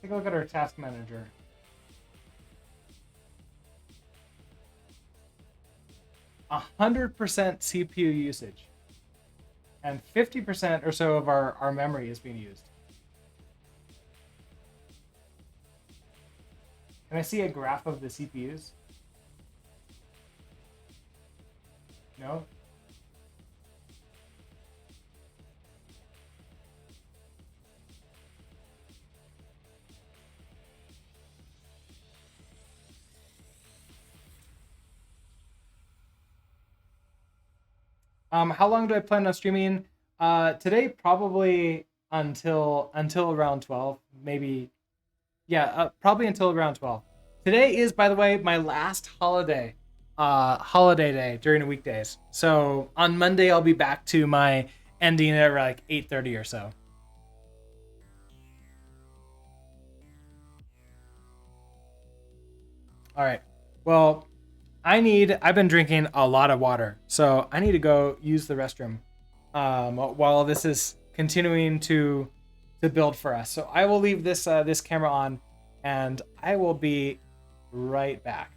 Take a look at our task manager. 100% CPU usage. And 50% or so of our memory is being used. Can I see a graph of the CPUs? No? How long do I plan on streaming? Today probably until around 12, maybe. Yeah, probably until around 12. Today is, by the way, my last holiday day during the weekdays. So on Monday I'll be back to my ending at like 8:30 or so. All right. Well, I've been drinking a lot of water, so I need to go use the restroom while this is continuing to build for us. So I will leave this this camera on, and I will be right back.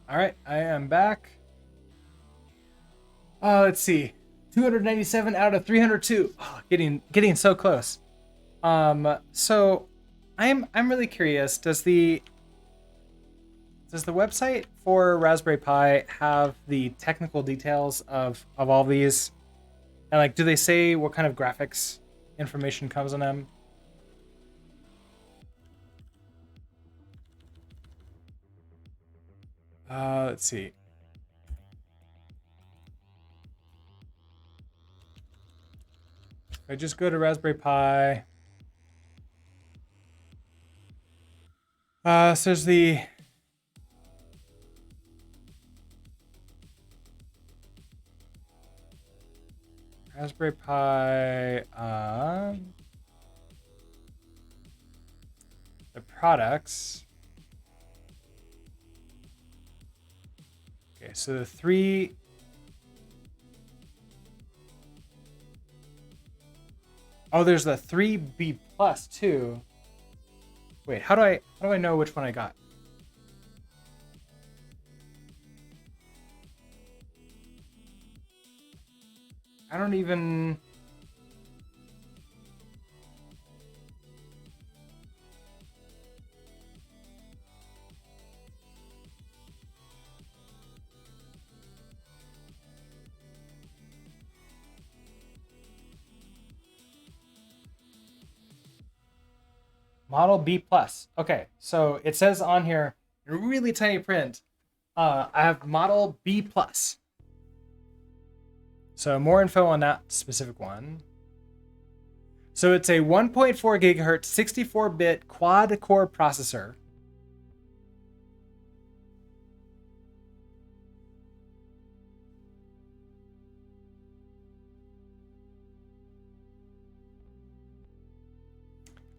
All right, I am back. Let's see, 297 out of 302. Oh, getting so close. So I'm really curious. Does the website for Raspberry Pi have the technical details of all these? And like, do they say what kind of graphics information comes on them? Let's see. I just go to Raspberry Pi. So there's the Raspberry Pi, the products. Okay, so the three. Oh, there's the 3B plus too. Wait, how do I know which one I got? I don't even. Model B plus. Okay, so it says on here in really tiny print. I have model B plus. So more info on that specific one. So it's a 1.4 gigahertz 64-bit quad-core processor.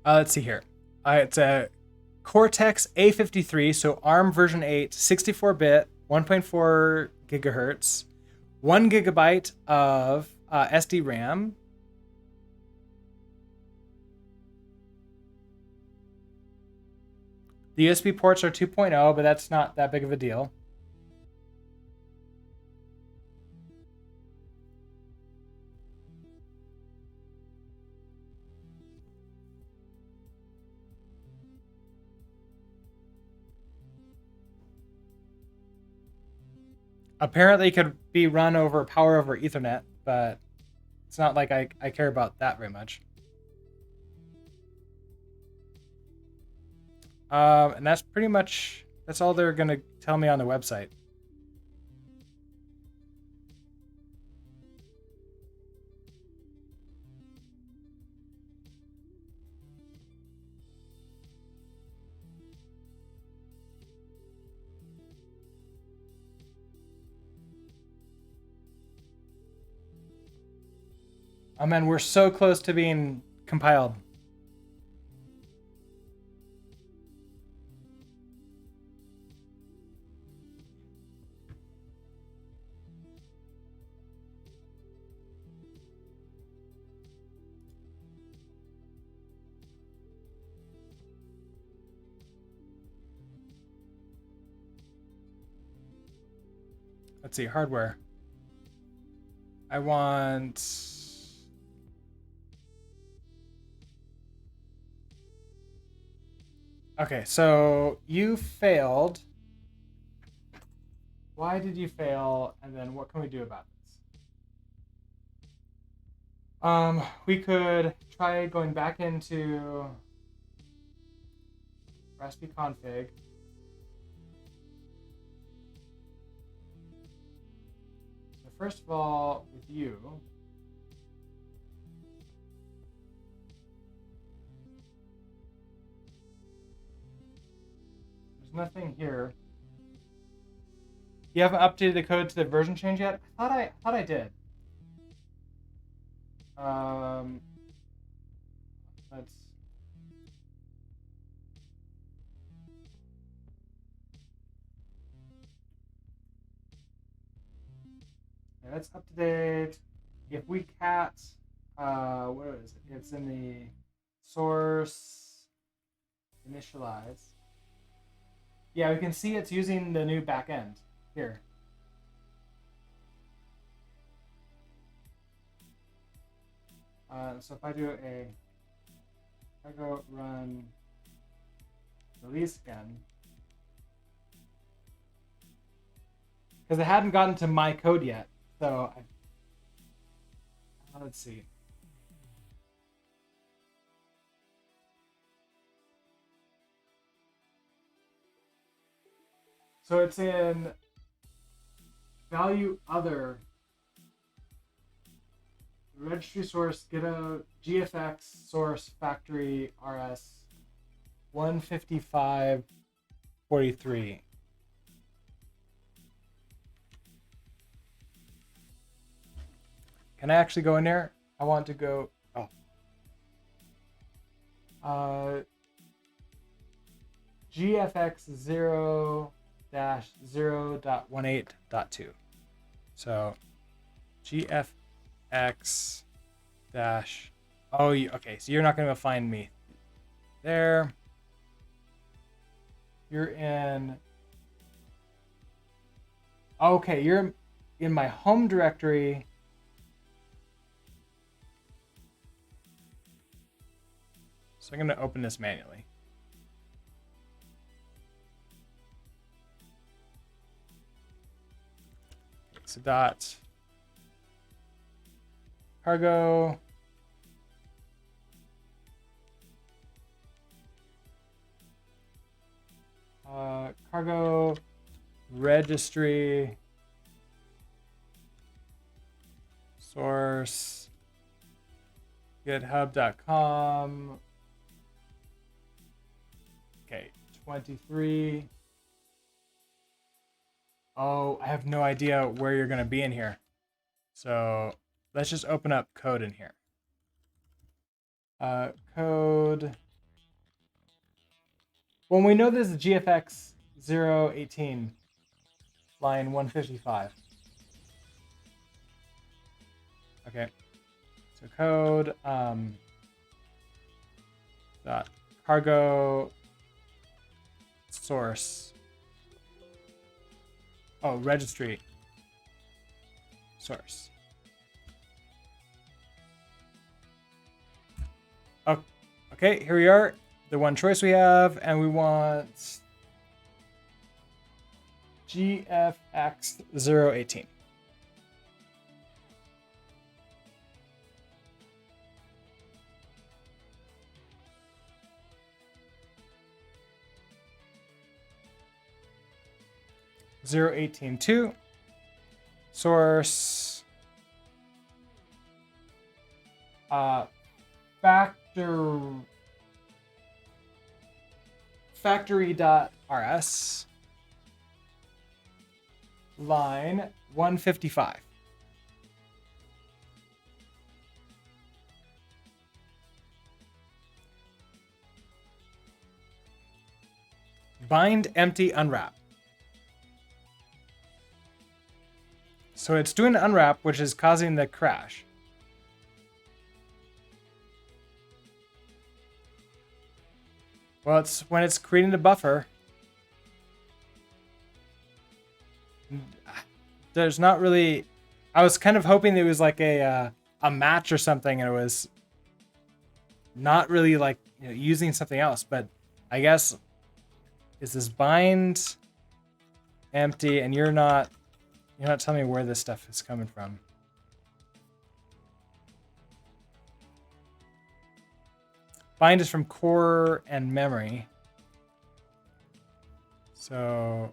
Let's see here. It's a Cortex A53, so ARM version 8, 64-bit, 1.4 gigahertz, 1 gigabyte of SD RAM. The USB ports are 2.0, but that's not that big of a deal. Apparently, it could be run over power over Ethernet, but it's not like I care about that very much. And that's pretty much, that's all they're going to tell me on the website. Oh man, we're so close to being compiled. Let's see, hardware. I want... Okay, so you failed. Why did you fail? And then what can we do about this? We could try going back into recipe config. So first of all, with you, there's nothing here. You haven't updated the code to the version change yet? I thought I did. Let's... Yeah, that's up to date. If we cat, where is it? It's in the source initialize. Yeah, we can see it's using the new backend here. So if I go run release again, because it hadn't gotten to my code yet. So let's see. So it's in value other. registry source, get a GFX source factory RS 155.43. Can I actually go in there? I want to go. Oh. GFX 0-0.18.2. So GFX dash. Oh, okay. So you're not going to find me there. You're in. Okay, you're in my home directory. So I'm going to open this manually. So dot cargo cargo registry source github.com. Okay, 23. Oh, I have no idea where you're going to be in here. So let's just open up code in here. Code. Well, we know this is GFX 018, line 155. Okay. So code dot cargo source. Oh, registry source. Oh, okay, here we are. The one choice we have, and we want GFX 018. Zero 18.2 source factory.rs line 155. Bind, empty, unwrap. So it's doing an unwrap, which is causing the crash. Well, it's when it's creating a buffer. There's not really. I was kind of hoping it was like a match or something, and it was not really like using something else. But I guess is this bind empty, and you're not telling me where this stuff is coming from. Bind is from core and memory. So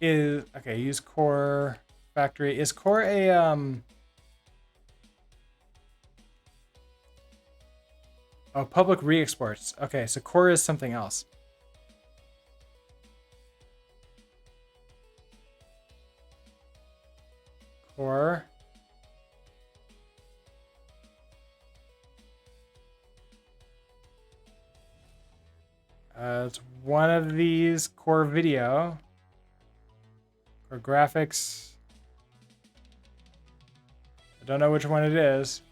is okay, use core factory. Is core a oh, public re-exports. Okay, so core is something else. Core. It's one of these core video or graphics. I don't know which one it is.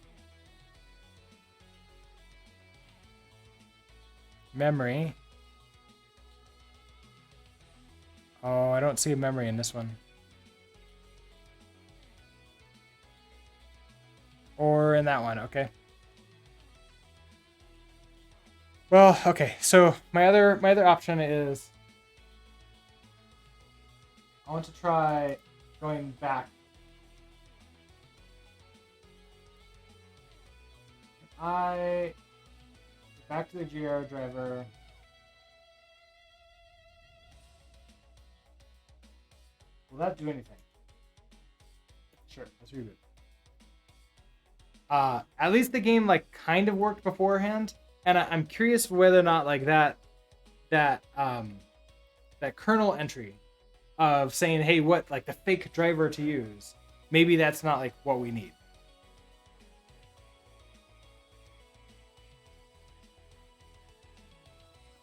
Memory. Oh, I don't see a memory in this one. Or in that one, okay. Well, okay, so my other option is I want to try going back. I back to the GR driver. Will that do anything? Sure, let's reboot. At least the game like kind of worked beforehand, and I'm curious whether or not like that kernel entry of saying, hey, what like the fake driver to use, maybe that's not like what we need.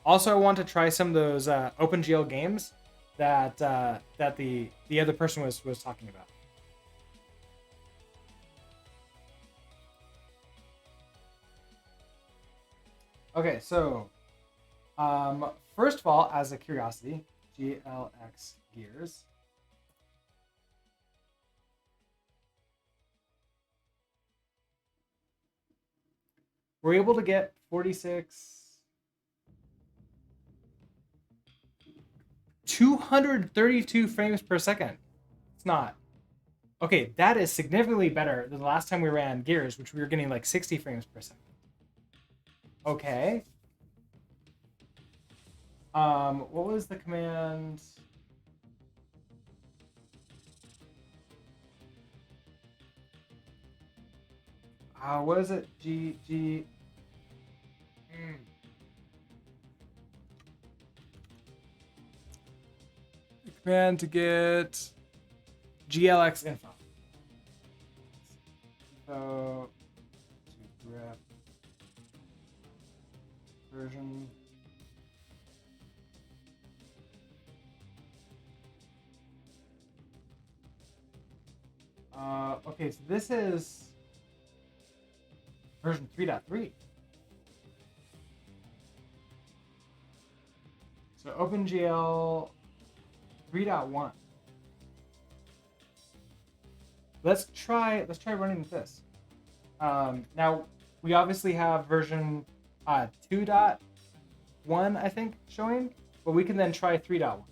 Also, I want to try some of those OpenGL games that the other person was talking about. Okay, so first of all, as a curiosity, GLX gears. We're able to get 46. 232 frames per second. It's not. Okay, that is significantly better than the last time we ran Gears, which we were getting like 60 frames per second. Okay. What was the command? What is it? G. The command to get GLX info. So to grep version. Okay, so this is version 3.3. So OpenGL 3.1. Let's try running this. Now we obviously have version 2.1, I think, showing, but we can then try 3.1.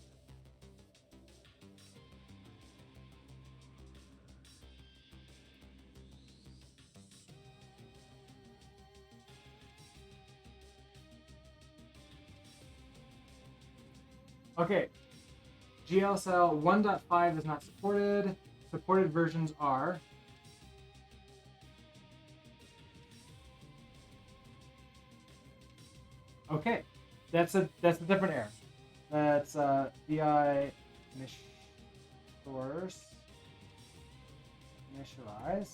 Okay, GLSL 1.5 is not supported. Supported versions are okay. That's a different error. That's vi source initialize.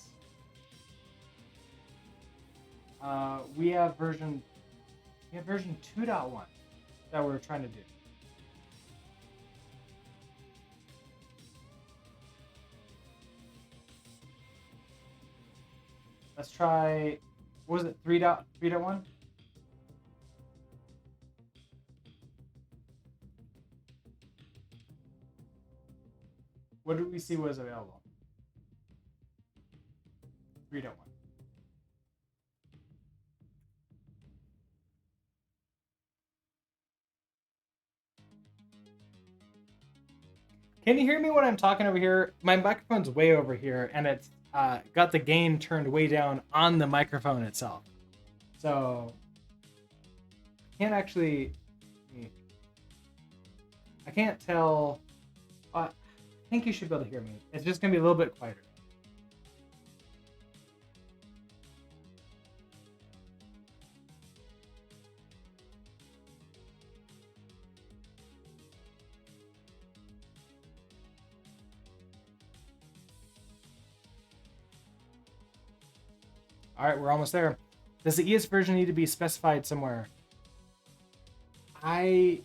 We have version 2.1 that we're trying to do. Let's try, what was it, 3.1? What did we see was available? 3.1. Can you hear me when I'm talking over here? My microphone's way over here, and it's got the gain turned way down on the microphone itself. So I can't tell. I think you should be able to hear me. It's just going to be a little bit quieter. All right, we're almost there. Does the ES version need to be specified somewhere? I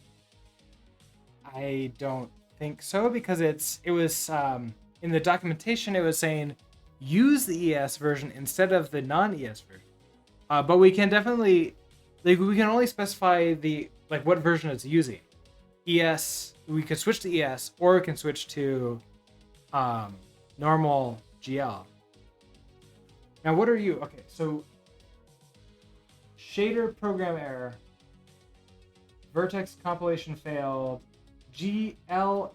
don't think so, because it was in the documentation it was saying use the ES version instead of the non-ES version. But we can definitely we can only specify the what version it's using. ES, we could switch to ES, or we can switch to normal GL. Now, what are you? Okay, so shader program error, vertex compilation failed, GLSL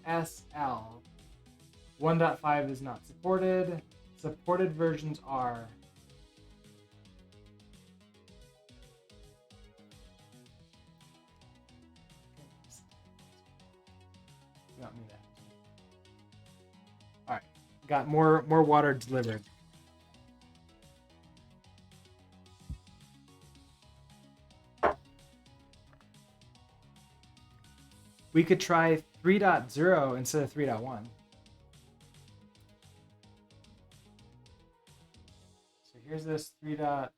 1.5 is not supported. Supported versions are Do not mean that. All right, got more water delivered. We could try 3.0 instead of 3.1. So here's this 3.1.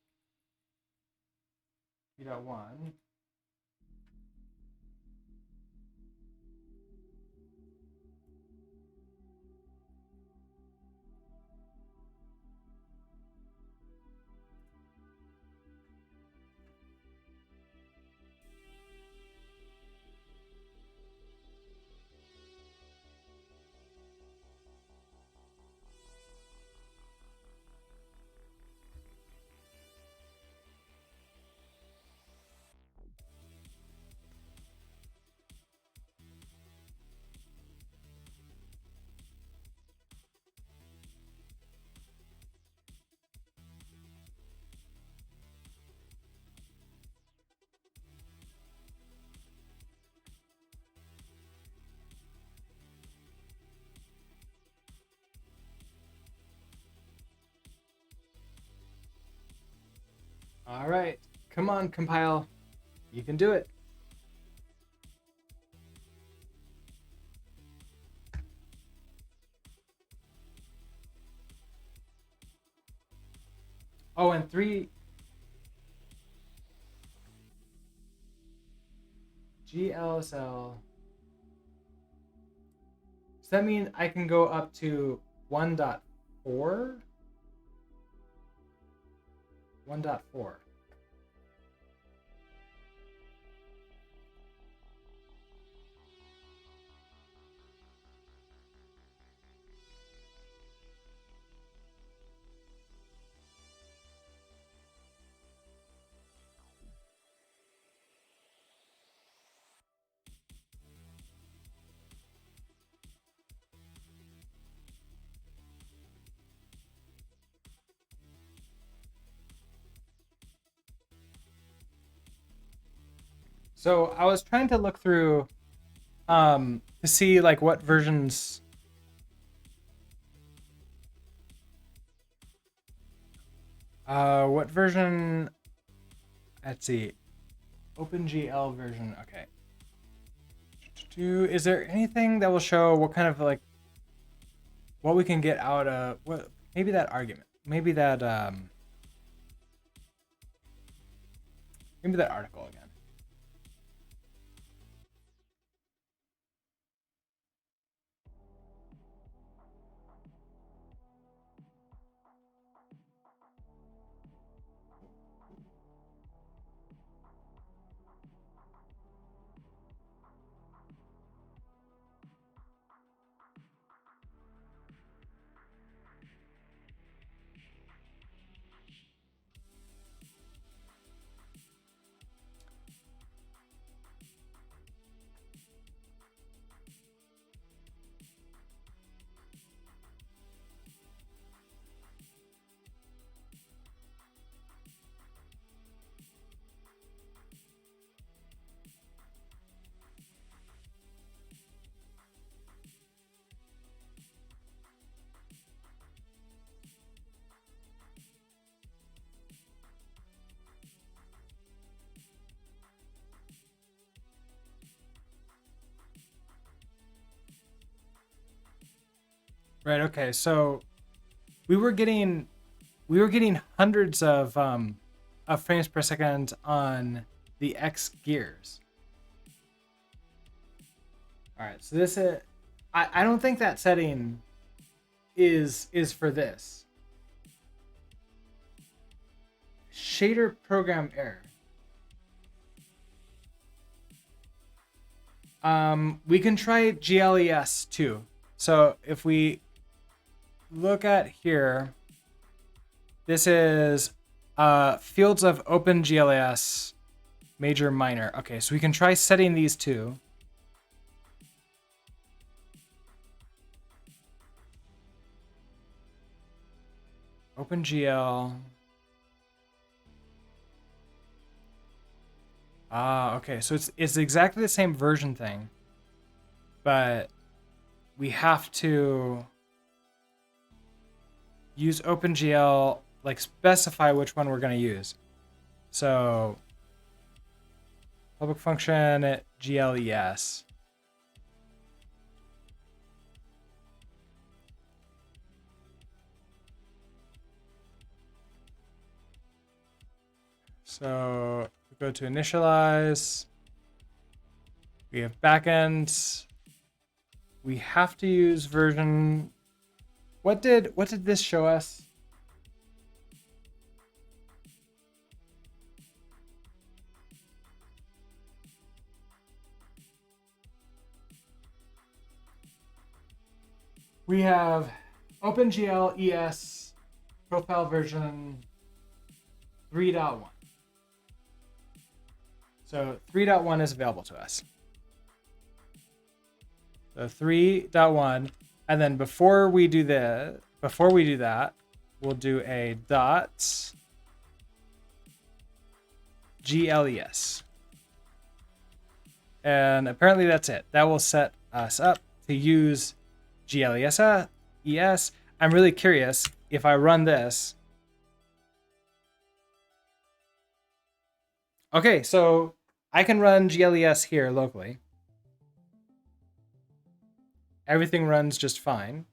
All right, come on, compile. You can do it. Oh, and 3 GLSL. Does that mean I can go up to 1.4? 1.4. So I was trying to look through to see like what versions what version, let's see, OpenGL version. Okay. Is there anything that will show what kind of like what we can get out of what maybe that argument, maybe that article again. Right. Okay. So we were getting hundreds of frames per second on the X gears. All right. So this is I don't think that setting is for this. Shader program error. We can try GLES too. So if we look at here, this is fields of OpenGL ES, major, minor. Okay, so we can try setting these two. OpenGL. Okay, so it's exactly the same version thing, but we have to use OpenGL, like specify which one we're going to use. So public function GLES. So we go to initialize. We have backend. We have to use version. What did this show us? We have OpenGL ES profile version 3.1. So 3.1 is available to us. So 3.1, and then before we do that, we'll do a dot GLES. And apparently that's it. That will set us up to use GLES. I'm really curious if I run this. Okay, so I can run GLES here locally. Everything runs just fine.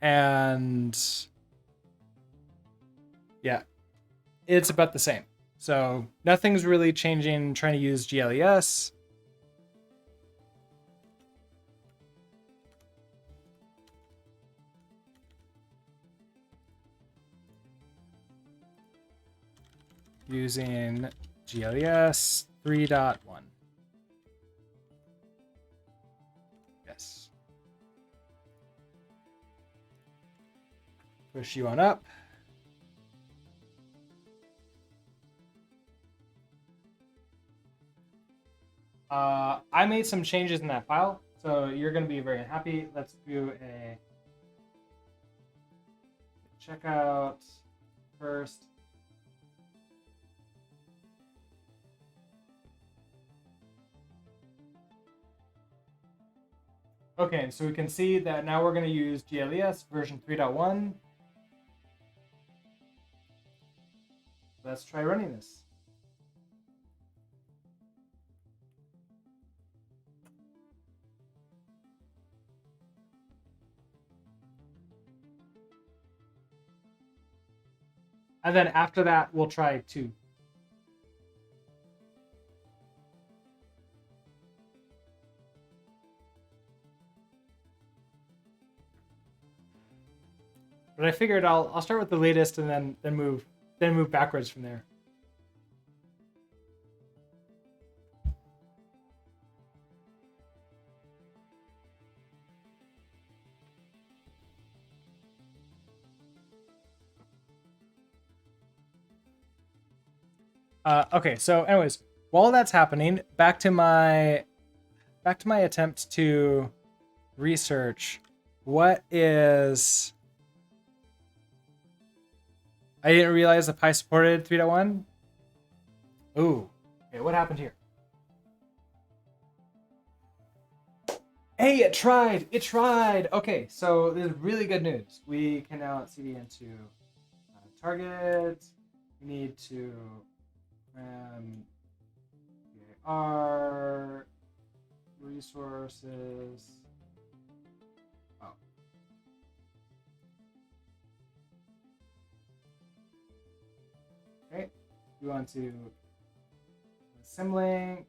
And yeah, it's about the same. So nothing's really changing trying to use GLES. Using GLES 3.1. Yes. Push you on up. I made some changes in that file, so you're going to be very happy. Let's do a checkout first. Okay, so we can see that now we're going to use GLES version 3.1. Let's try running this. And then after that, we'll try 2. But I figured I'll start with the latest and then move backwards from there. Okay, so anyways, while that's happening, back to my attempt to research what is. I didn't realize the Pi supported 3.1. Ooh, okay, what happened here? Hey, it tried! It tried! Okay, so this is really good news. We can now cd into target. We need to var resources. Oh. Okay, we want to symlink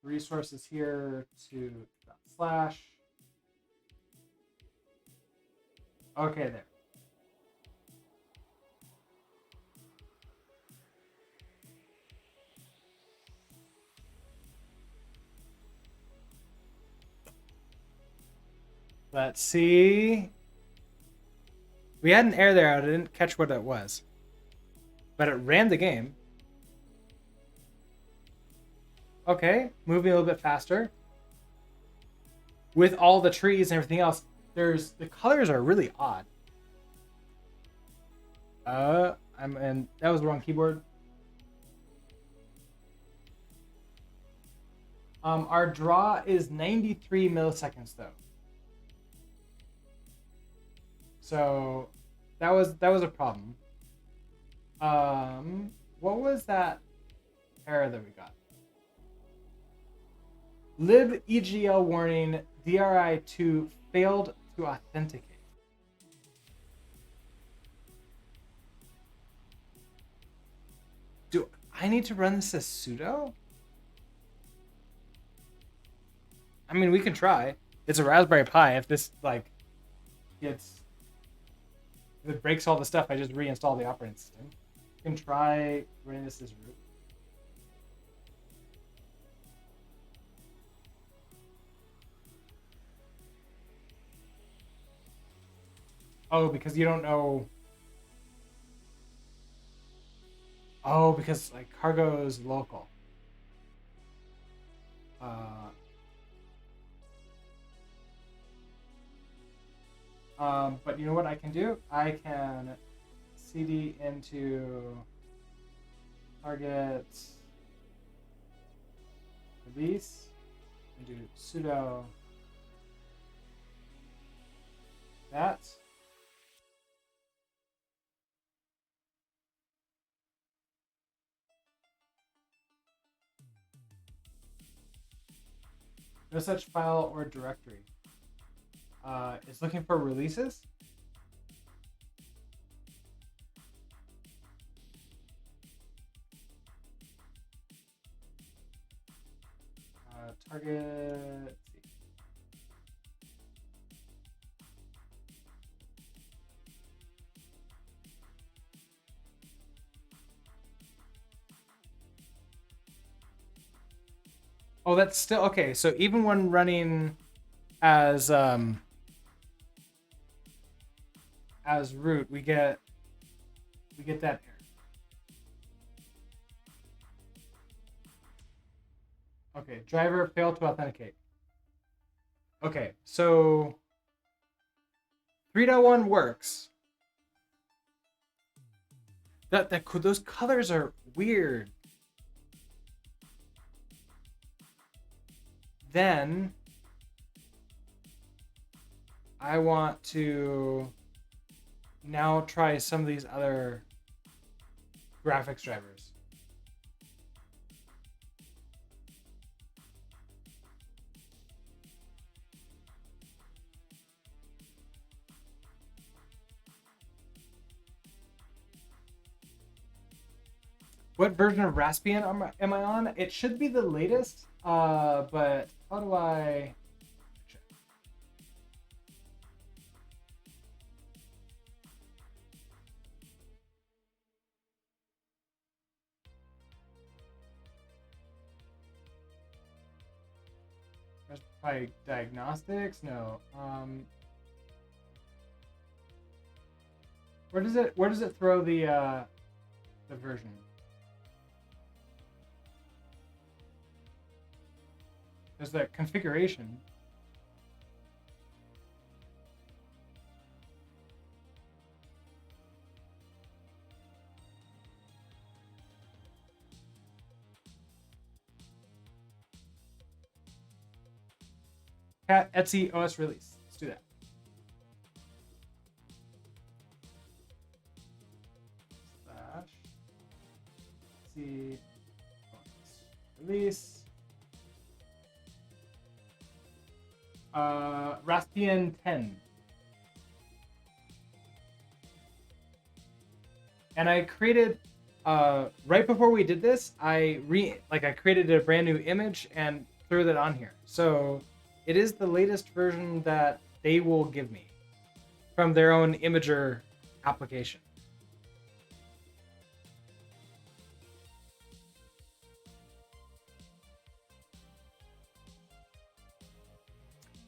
resources here to /. Okay, there. Let's see. We had an error there. I didn't catch what it was. But it ran the game. Okay, moving a little bit faster. With all the trees and everything else, the colors are really odd. And that was the wrong keyboard. Our draw is 93 milliseconds though. So that was a problem. What was that error that we got? Lib EGL warning DRI2 failed to authenticate. Do I need to run this as sudo? I mean, we can try. It's a Raspberry Pi. If this like gets, if it breaks all the stuff, I just reinstall the operating system. You can try running this as root. Oh, because you don't know. Oh, because like cargo is local. But you know what I can do? I can cd into target release and do sudo that. No such file or directory. It's looking for releases. Target. Oh, that's still okay. So even when running as root, we get that error. Okay, driver failed to authenticate. Okay, so 3.1 works. Those colors are weird. Then I want to now try some of these other graphics drivers. What version of Raspbian am I on? It should be the latest, but how do I check? By diagnostics? No. Where does it throw the version? There's that configuration. Cat Etsy OS release. Let's do that. Slash Etsy OS release. Raspbian 10. And I created right before we did this, I created a brand new image and threw that on here. So it is the latest version that they will give me from their own imager application.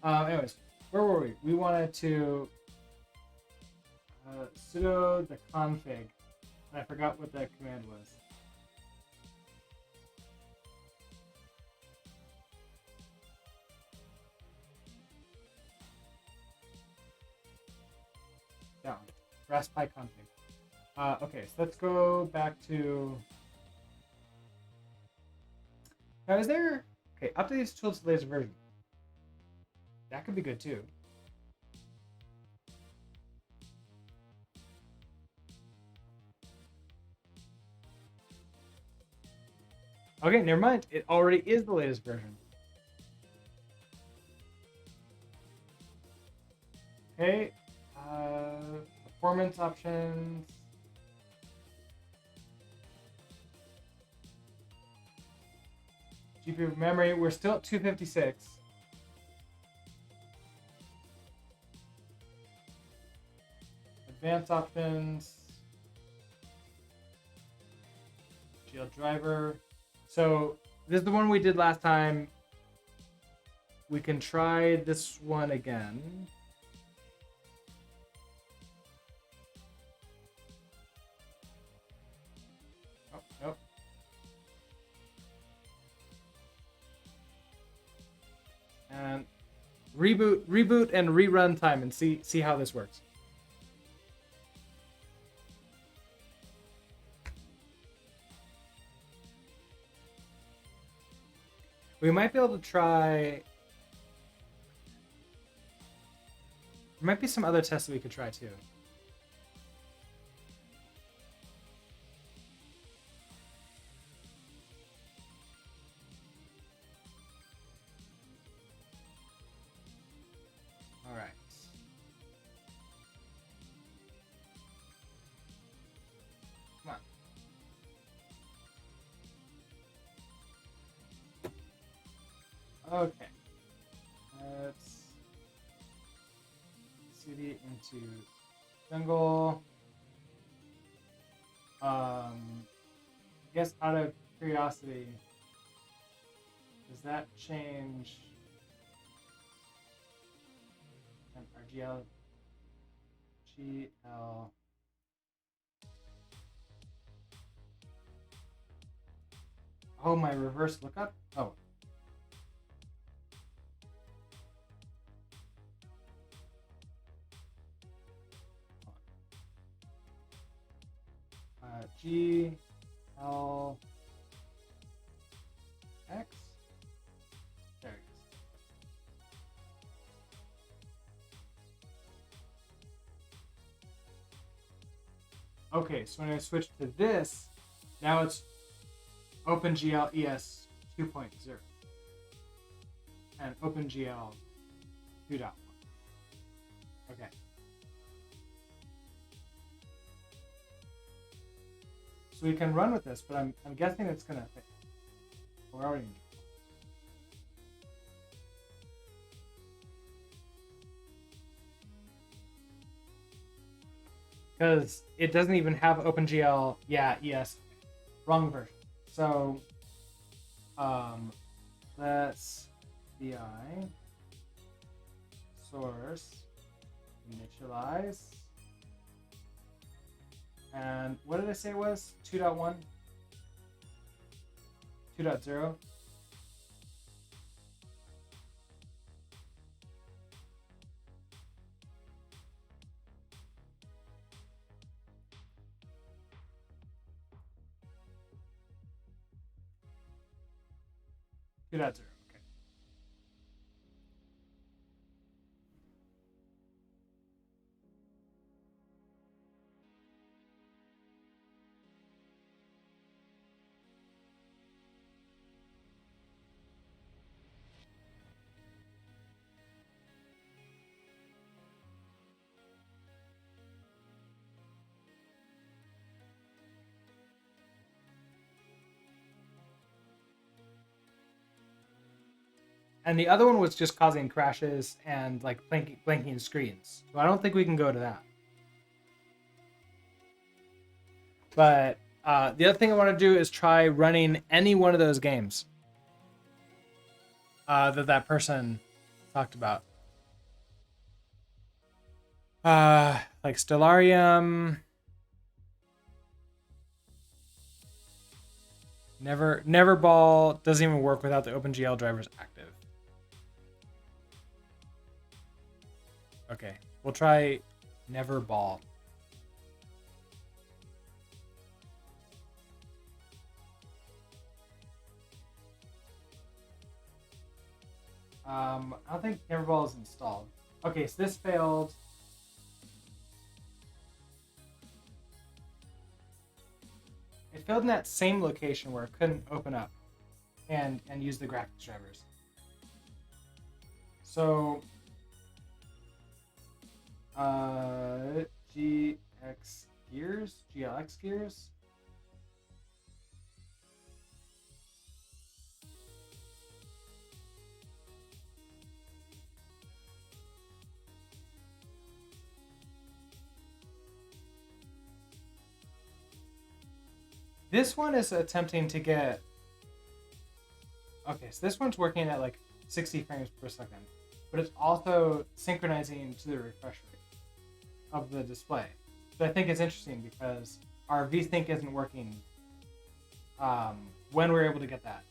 Anyways, where were we? We wanted to sudo the config. And I forgot what that command was. Down. Raspberry config. Okay, so let's go back to. Now, is there Okay, update these tools to the latest version. That could be good too. Okay, never mind. It already is the latest version. Okay. Performance options. GPU memory. We're still at 256. Advanced options. GL driver. So this is the one we did last time. We can try this one again. Oh, nope. And reboot and rerun time and see how this works. We might be able to try. There might be some other tests that we could try too. All right. Come on. Okay. Let's cd into jungle. I guess out of curiosity, does that change RGL GL? Oh, my reverse lookup? Oh. G L X. There it is. Okay, so when I switch to this, now it's OpenGL ES 2.0 and OpenGL 2.1. Okay. So we can run with this, but I'm guessing it's gonna fit. We're already in. Because it doesn't even have OpenGL. Yeah, ES. Wrong version. So let's vi source initialize. And what did I say it was? 2.1? 2.0? Okay. And the other one was just causing crashes and like blinking screens. So I don't think we can go to that. But the other thing I want to do is try running any one of those games that person talked about. Like Stellarium. Never Ball doesn't even work without the OpenGL drivers active. Okay, we'll try Never Ball. I don't think Timberball is installed. Okay, so this failed. It failed in that same location where it couldn't open up and use the graphics drivers. So GLX gears. This one is attempting to get... Okay, so this one's working at like 60 frames per second, but it's also synchronizing to the refresh rate of the display. So I think it's interesting because our VSync isn't working when we're able to get that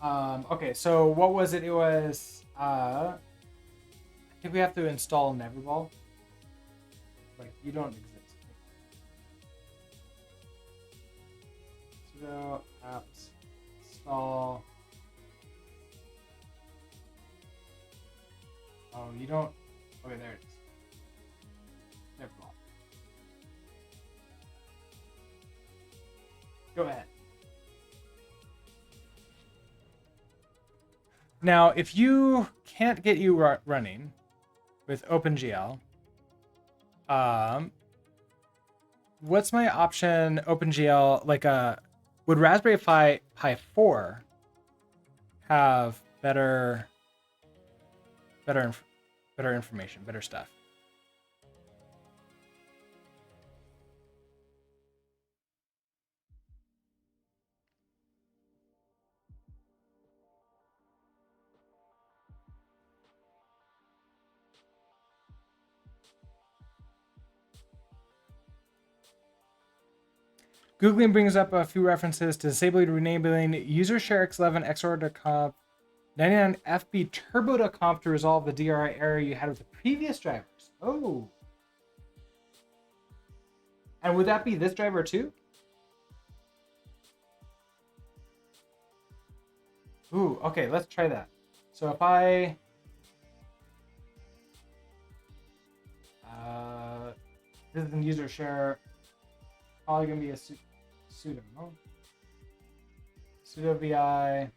running. Okay, so what was it? It was... I think we have to install Neverball. Like, you don't exist. Sudo apt install. Oh, you don't. Okay, there it is. Neverball. Go ahead. Now, if you can't get you running with OpenGL, what's my option? OpenGL, like would Raspberry Pi 4 have better information, better stuff? Googling brings up a few references to disabling and enabling user share X11 XOR to comp 99 FB turbo to comp to resolve the DRI error you had with the previous drivers. Oh. And would that be this driver too? Ooh, okay, let's try that. So if I... this is an user share. Probably going to be a sudo. No? Sudo vi.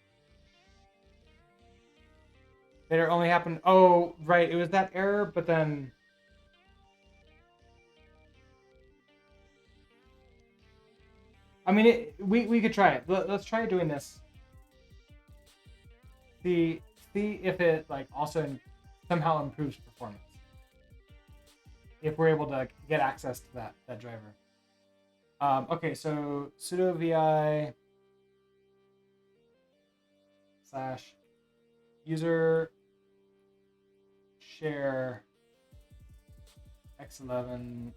It only happened... Oh, right, it was that error, but then... I mean, we could try it. Let's try doing this. See if it like also somehow improves performance. If we're able to get access to that driver. Okay, so sudo vi / user share x11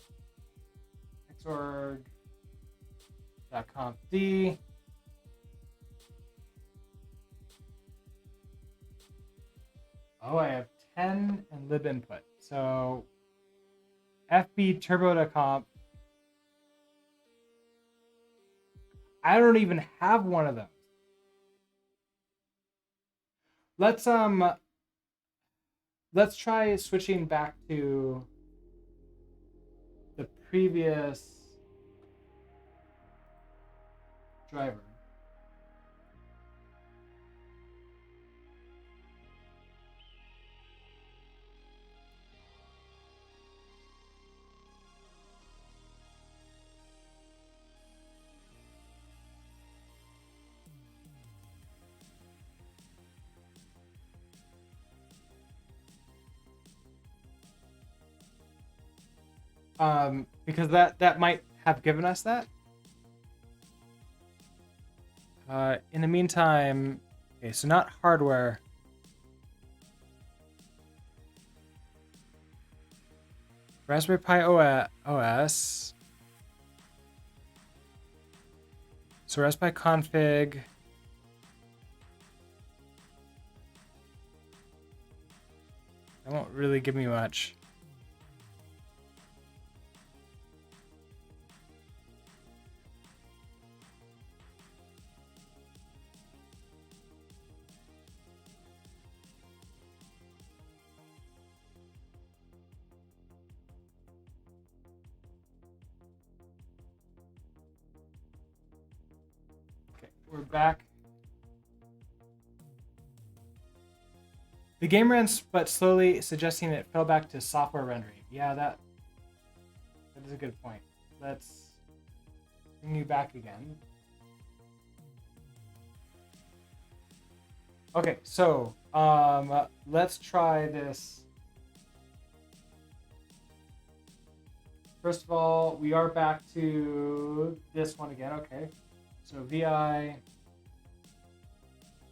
xorg.confd. Oh, I have 10 and lib input. So FB turbo to comp. I don't even have one of those. Let's try switching back to the previous driver. Because that might have given us that. In the meantime, okay, so not hardware. Raspberry Pi OS. So Raspberry Pi config. That won't really give me much. we're back. The game runs, but slowly, suggesting it fell back to software rendering. Yeah, that is a good point. Let's bring you back again. Okay, so let's try this. First of all, we are back to this one again. Okay, so VI,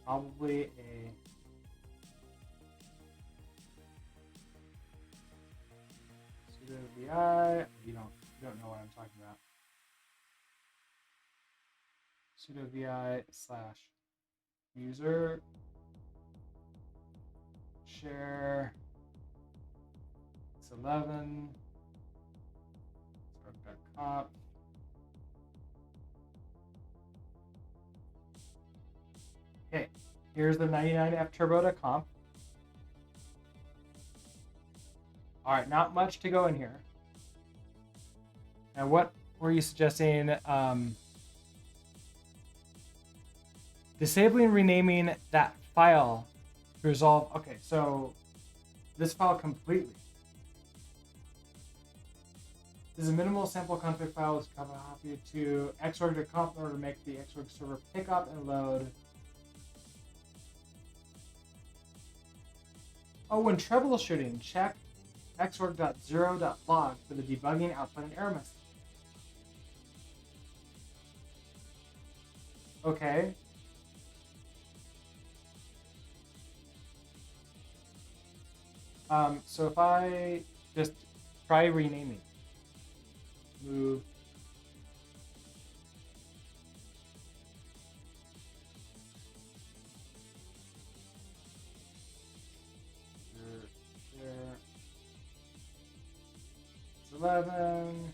probably a sudo VI. You don't know what I'm talking about. Sudo VI / user share x11 comp. Okay, here's the 99F turbo to comp. All right, not much to go in here. Now, what were you suggesting? Disabling and renaming that file to resolve. Okay, so this file completely. This is a minimal sample config file. It's copied to xorg to comp in order to make the xorg server pick up and load. Oh, when troubleshooting, check xorg.0.log for the debugging output and error message. Okay. So if I just try renaming, move there. It's 11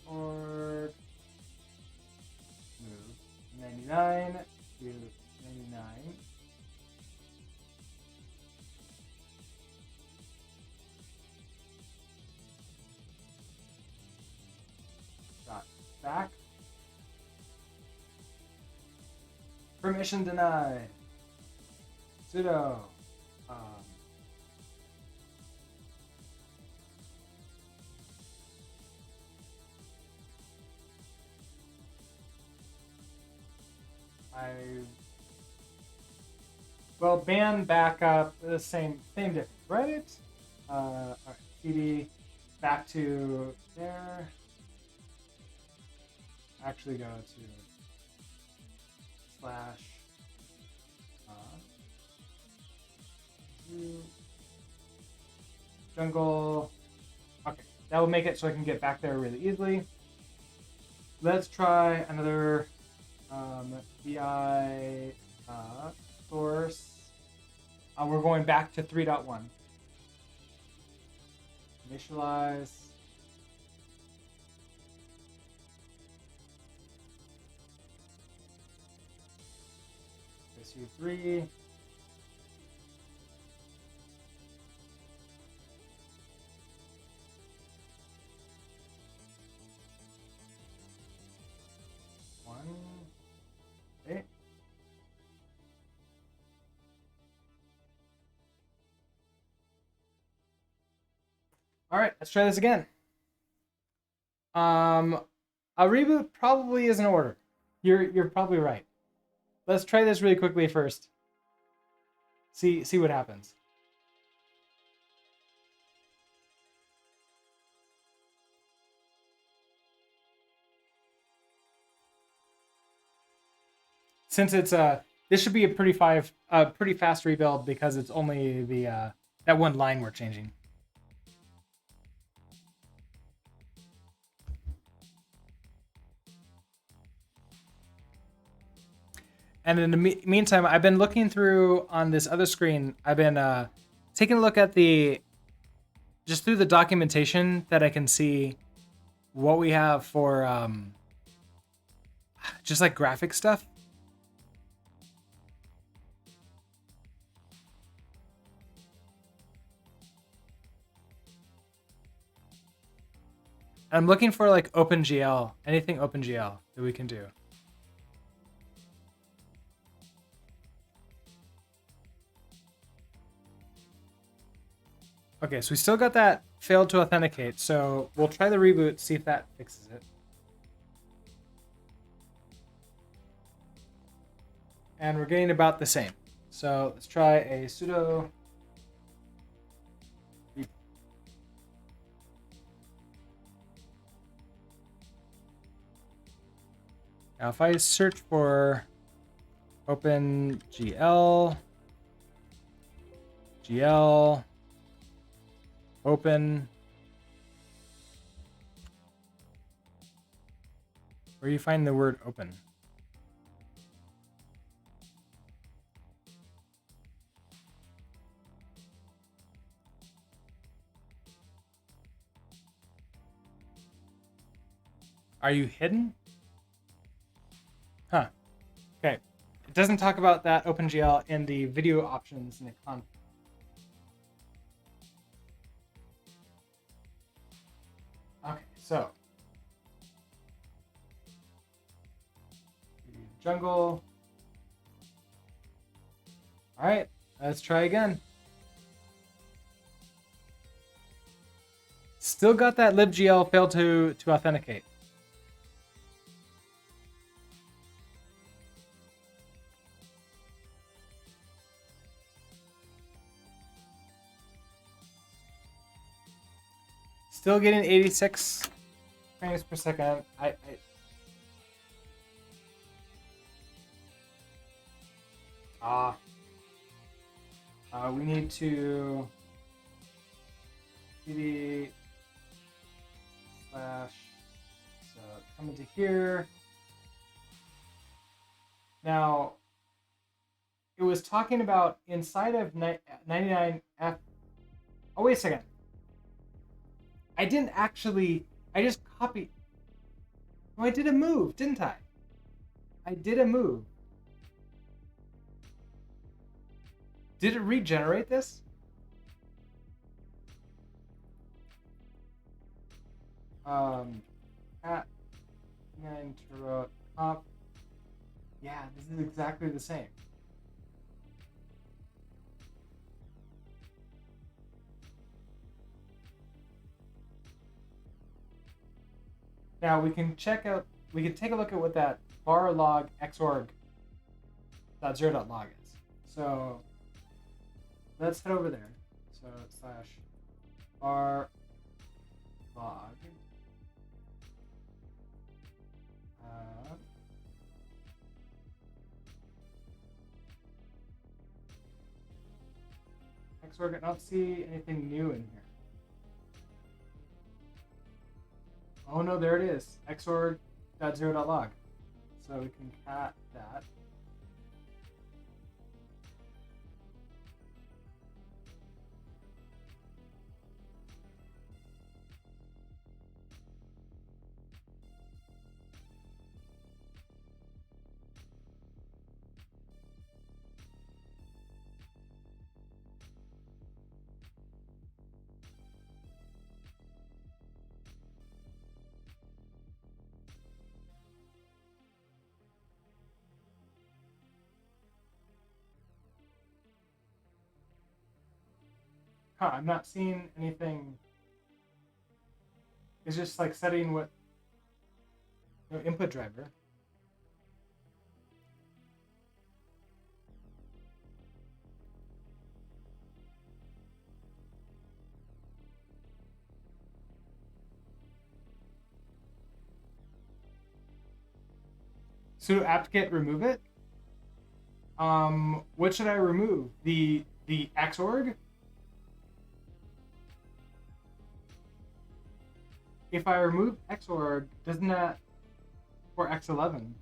or move 99 to 99. Back. Permission denied. Sudo. Well, ban backup, the same difference, right? All right, cd back to there. Actually go to slash jungle. Okay, that will make it so I can get back there really easily. Let's try another VI source. We're going back to 3.1. Initialize. SU3. Okay. All right, let's try this again. A reboot probably is in order. You're probably right. Let's try this really quickly first. See what happens. Since it's this should be a pretty fast rebuild because it's only the that one line we're changing. And in the meantime, I've been looking through on this other screen. I've been taking a look at just through the documentation that I can see what we have for just like graphic stuff. I'm looking for like OpenGL, anything OpenGL that we can do. Okay, so we still got that failed to authenticate, so we'll try the reboot, see if that fixes it. And we're getting about the same. So let's try a sudo reboot. Now if I search for OpenGL, GL, open, where do you find the word open? Are you hidden? Huh. Okay. It doesn't talk about that OpenGL in the video options in the config. Okay, so jungle. All right, let's try again. Still got that libgl failed to authenticate. Still getting 86 frames per second. We need to cd slash, so come into here. Now, it was talking about inside of 99F. Oh, wait a second. I didn't actually, I just copied. Oh, I did a move, didn't I? I did a move. Did it regenerate this? At 9 turbo comp. Yeah, this is exactly the same. Now we can check out, we can take a look at what that var log xorg.0.log is. So let's head over there. So slash var log. Xorg, I don't see anything new in here. Oh no, there it is. Xorg.0.log. So we can cat that. Huh, I'm not seeing anything. It's just like setting what input driver. Sudo apt-get remove it. What should I remove? The xorg? If I remove xorg, doesn't that for x11?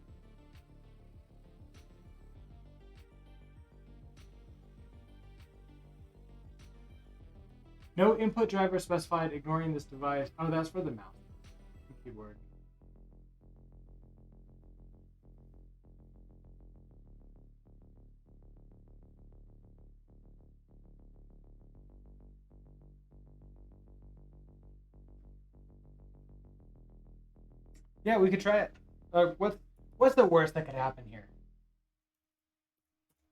No input driver specified, ignoring this device. Oh, that's for the mouse and keyboard. Yeah, we could try it. What's the worst that could happen here?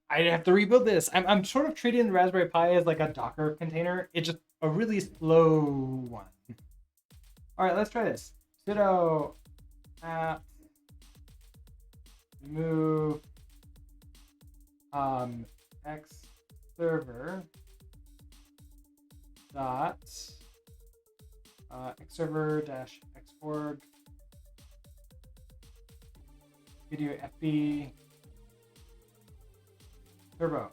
I have to rebuild this. I'm sort of treating the Raspberry Pi as like a Docker container. It's just a really slow one. All right, let's try this. Sudo apt remove x server dot x server dash xorg video fb turbo.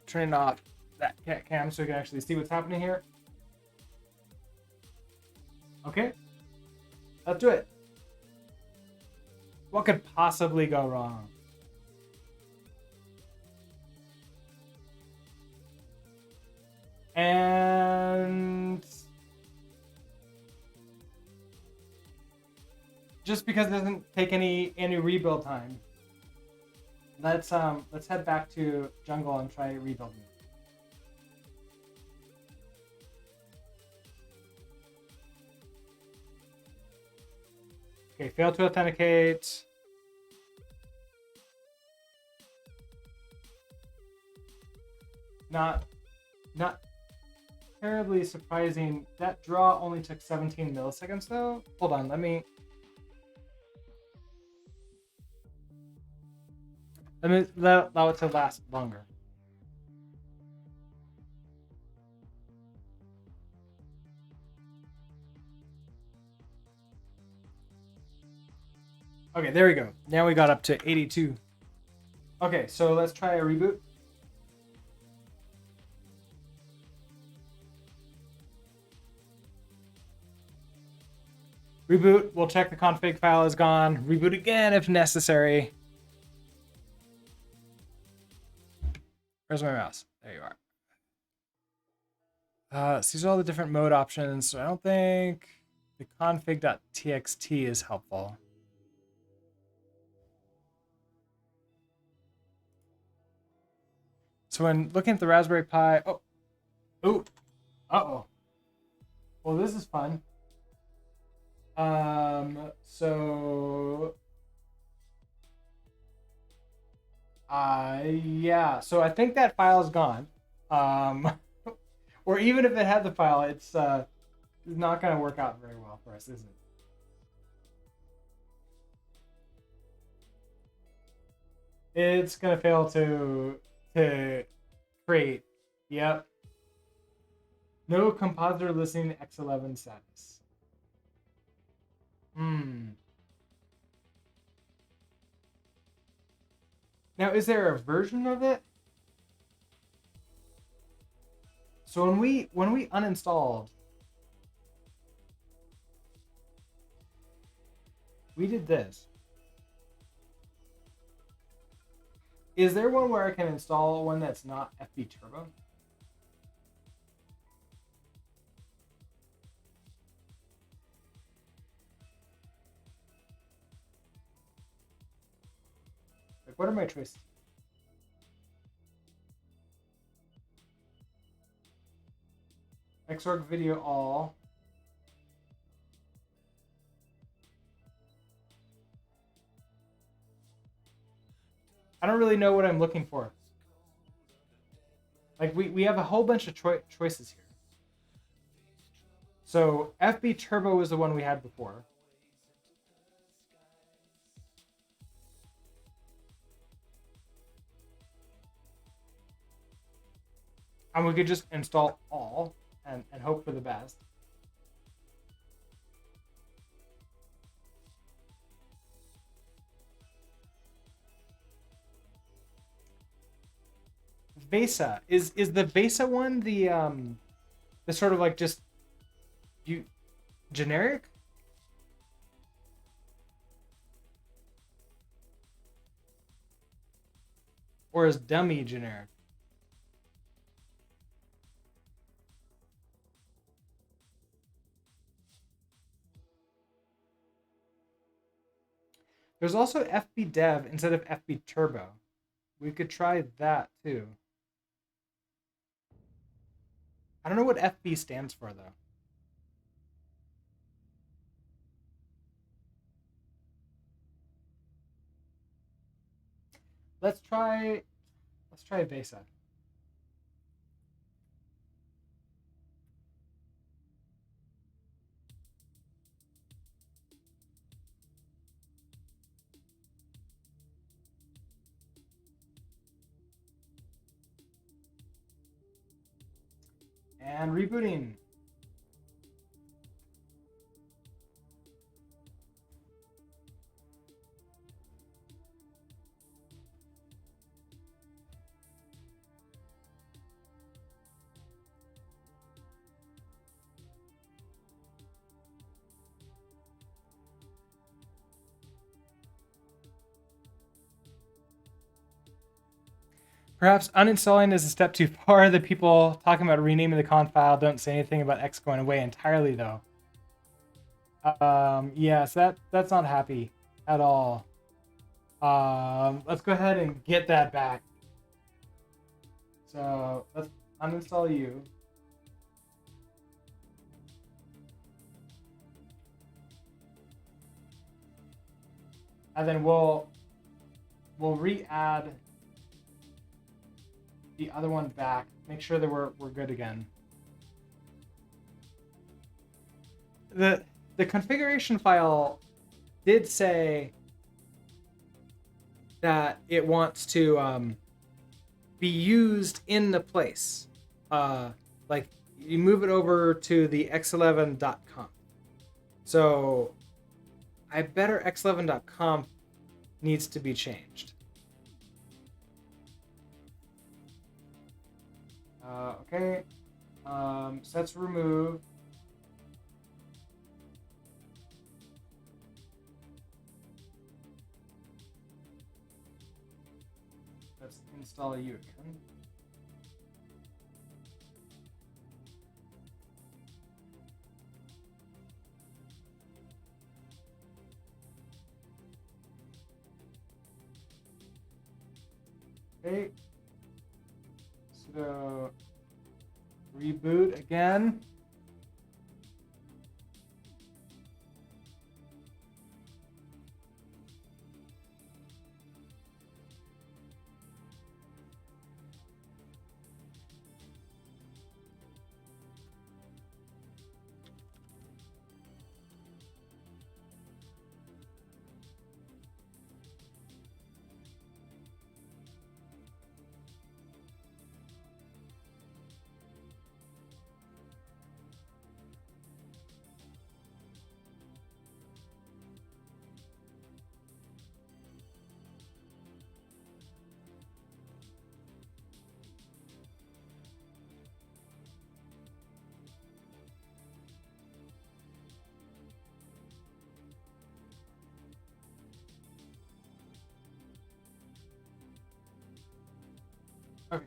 Turning off that cat cam so we can actually see what's happening here. Okay, let's do it. What could possibly go wrong? And just because it doesn't take any rebuild time, let's head back to jungle and try rebuilding. Okay, failed to authenticate. Not terribly surprising. That draw only took 17 milliseconds though. Hold on, let me allow it to last longer. Okay, there we go. Now we got up to 82. Okay, so let's try a reboot. Reboot, we'll check the config file is gone. Reboot again if necessary. Where's my mouse? There you are. These are all the different mode options, so I don't think the config.txt is helpful. So when looking at the Raspberry Pi, well, this is fun. Yeah, so I think that file is gone. Or even if it had the file, it's not going to work out very well for us, is it? It's going to fail to create. Yep. No compositor listening X11 status. Now, is there a version of it? So when we uninstalled, we did this. Is there one where I can install one that's not FB Turbo? Like, what are my choices? Xorg video all. I don't really know what I'm looking for. Like we have a whole bunch of choices here. So FB Turbo is the one we had before. And we could just install all and hope for the best. Vesa is the Vesa one the sort of like just generic? Or is dummy generic? There's also FB Dev instead of FB Turbo. We could try that too. I don't know what FB stands for though. Let's try beta. And rebooting. Perhaps uninstalling is a step too far. The people talking about renaming the conf file don't say anything about X going away entirely, though. Yes, that's not happy at all. Let's go ahead and get that back. So let's uninstall you. And then we'll re-add the other one back. Make sure that we're good again. The configuration file did say that it wants to be used in the place. Like you move it over to the x11.conf. So I better x11.conf needs to be changed. Okay. Sets removed. Let's install you again. Okay. So reboot again. Okay,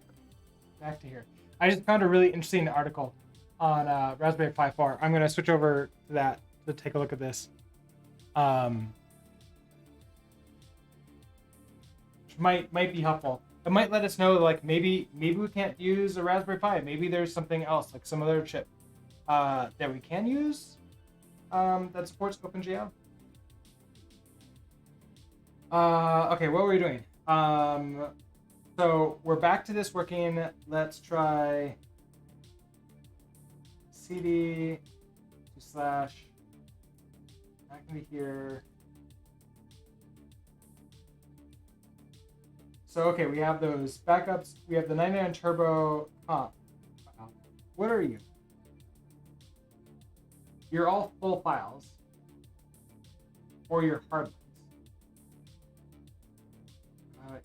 back to here. I just found a really interesting article on Raspberry Pi 4. I'm going to switch over to that to take a look at this. Which might be helpful. It might let us know, like, maybe we can't use a Raspberry Pi. Maybe there's something else, like some other chip that we can use that supports OpenGL. Okay, what were we doing? So we're back to this working. Let's try cd / back into here. So okay, we have those backups. We have the 99 turbo comp. What are you? You're all full files, or your hard ones.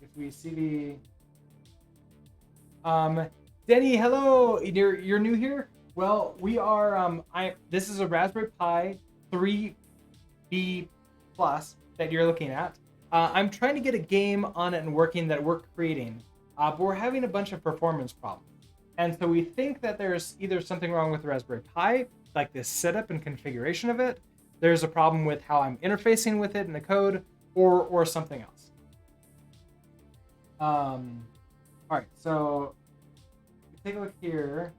If we cd, Denny, hello. You're new here. Well, we are. This is a Raspberry Pi 3B Plus that you're looking at. I'm trying to get a game on it and working that we're creating, but we're having a bunch of performance problems. And so we think that there's either something wrong with the Raspberry Pi, like this setup and configuration of it. There's a problem with how I'm interfacing with it in the code, or something else. All right, so take a look here.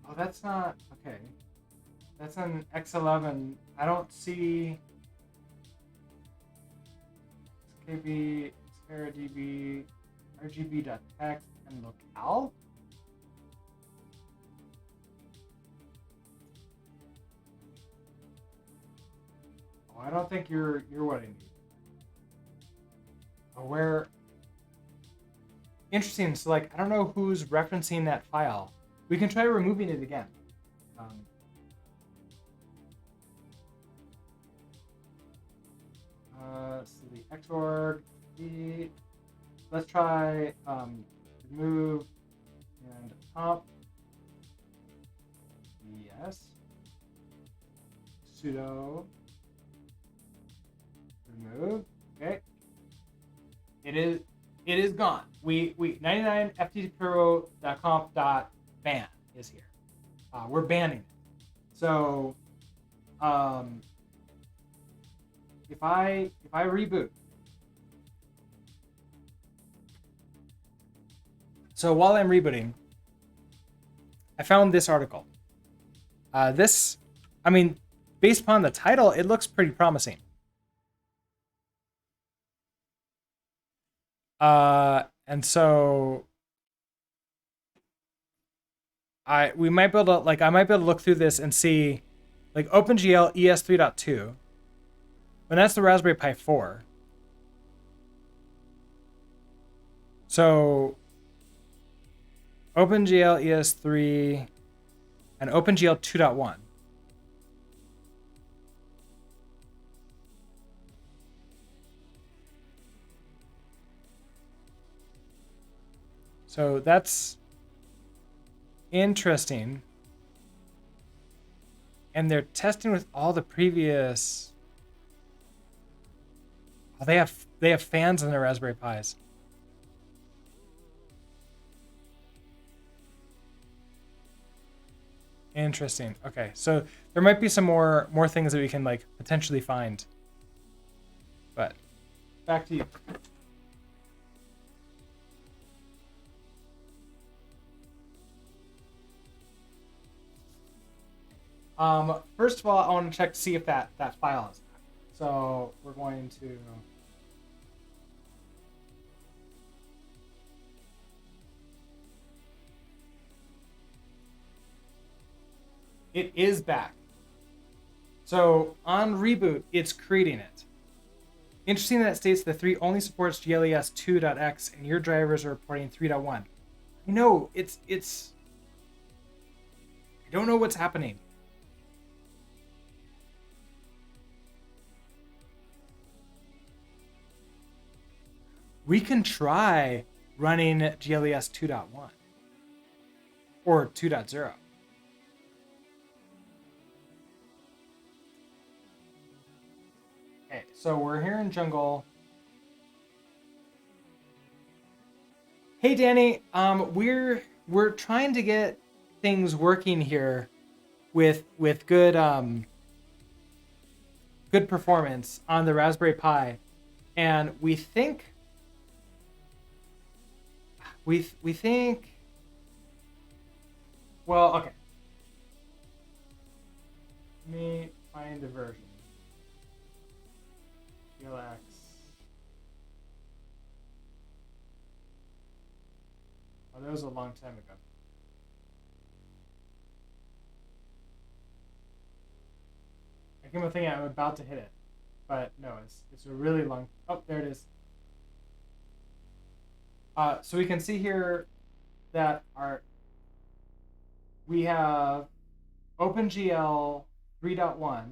Oh, that's not okay. That's an X11. I don't see KB, ScaraDB, RGB.text, and locale. Oh, I don't think you're what I need. Oh, where? Interesting. So like, I don't know who's referencing that file. We can try removing it again. So the xorg, let's try remove and comp. Yes. Sudo remove. Okay. It is gone. We 99ftpro.conf.ban is here. We're banning it. So if I reboot. So while I'm rebooting, I found this article. This, I mean, based upon the title, it looks pretty promising. And so we might be able to, like, I might be able to look through this and see, like, OpenGL ES 3.2. When that's the Raspberry Pi 4. So OpenGL ES 3 and OpenGL 2.1. So that's interesting. And they're testing with all the previous. Oh, they have fans in their Raspberry Pis. Interesting. Okay, so there might be some more things that we can like potentially find. But back to you. First of all, I want to check to see if that file is back. So we're going to. It is back. So on reboot, it's creating it. Interesting that it states the 3 only supports GLES 2.x and your drivers are reporting 3.1. I know, it's I don't know what's happening. We can try running GLES 2.1 or 2.0. Okay, so we're here in jungle. Hey Danny, we're trying to get things working here with good good performance on the Raspberry Pi, and we think well, okay. Let me find the version. Relax. Oh, that was a long time ago. I came up thinking I'm about to hit it, but no, it's a really long. Oh, there it is. So we can see here that we have OpenGL 3.1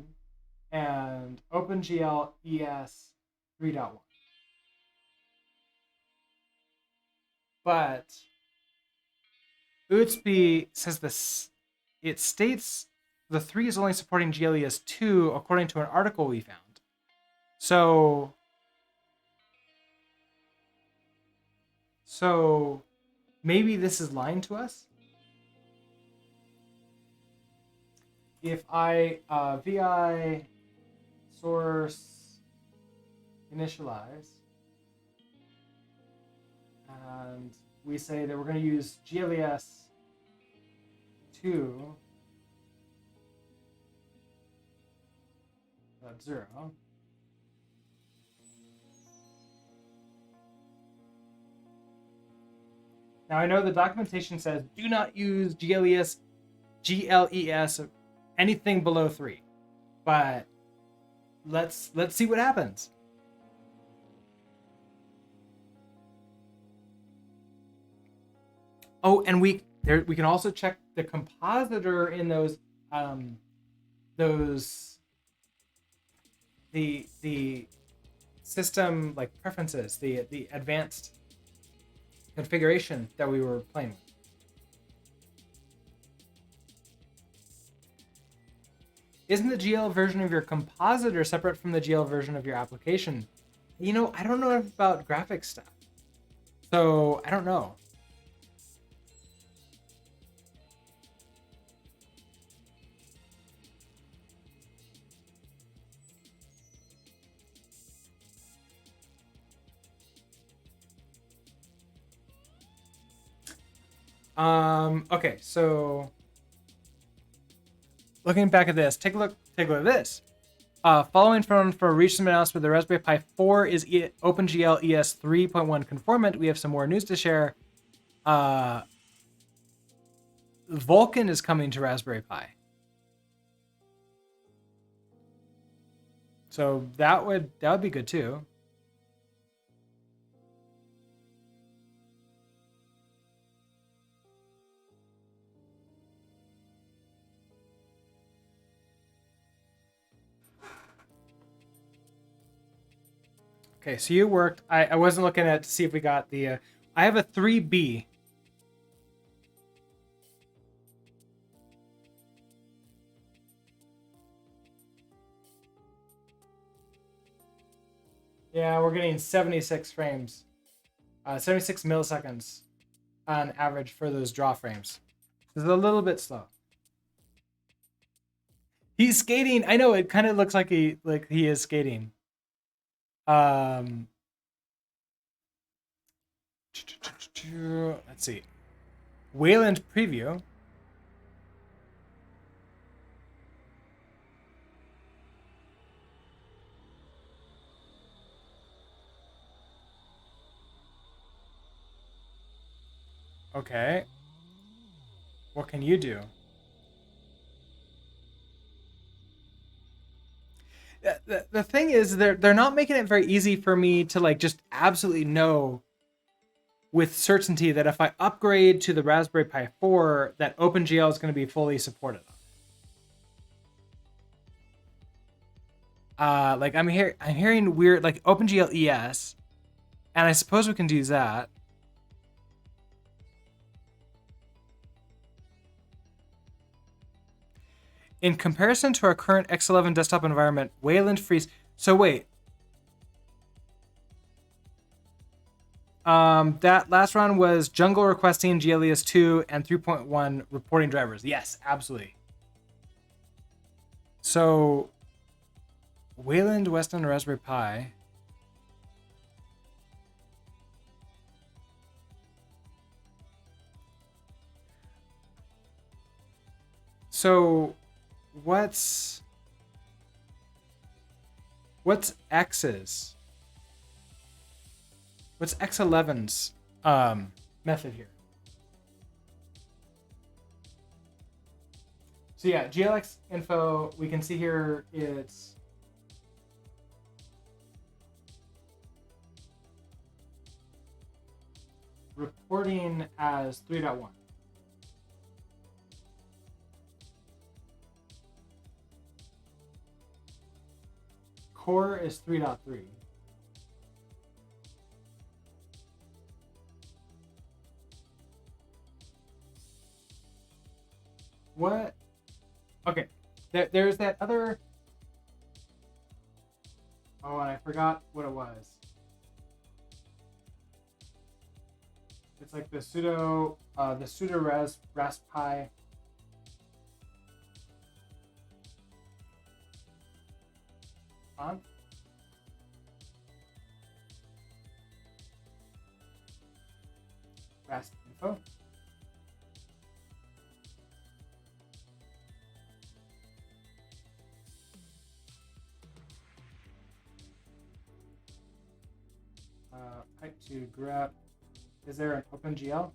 and OpenGL ES 3.1. But Utsby says this. It states the 3 is only supporting GLES 2 according to an article we found. So maybe this is lying to us. If I vi source initialize and we say that we're going to use GLES 2.0. Now I know the documentation says do not use GLES, anything below 3, but let's see what happens. Oh, and we can also check the compositor in those the system like preferences, the advanced configuration that we were playing with. Isn't the GL version of your compositor separate from the GL version of your application? You know, I don't know about graphics stuff, so I don't know. Okay, so looking back at this, take a look at this. Following from a recent announcement, the Raspberry Pi 4 is OpenGL ES 3.1 conformant. We have some more news to share. Vulkan is coming to Raspberry Pi. So that would be good too. Okay, so you worked. I wasn't looking at to see if we got the. I have a 3B. Yeah, we're getting 76 frames, 76 milliseconds on average for those draw frames. It's a little bit slow. He's skating. I know it kind of looks like he is skating. Let's see. Wayland preview. Okay. What can you do? The thing is, they're not making it very easy for me to like just absolutely know with certainty that if I upgrade to the Raspberry Pi 4, that OpenGL is going to be fully supported. Like I'm hearing weird like OpenGL ES, and I suppose we can do that. In comparison to our current X11 desktop environment, Wayland frees. So wait. That last round was Jungle requesting GLES 2 and 3.1 reporting drivers. Yes, absolutely. So Wayland, Weston, Raspberry Pi. So what's X's? What's X11's method here? So yeah, GLX info, we can see here it's reporting as 3.1. Core is 3.3. What? Okay, there's that other. Oh, and I forgot what it was. It's like the sudo raspi. On. Rasp info. to grep. Is there an OpenGL?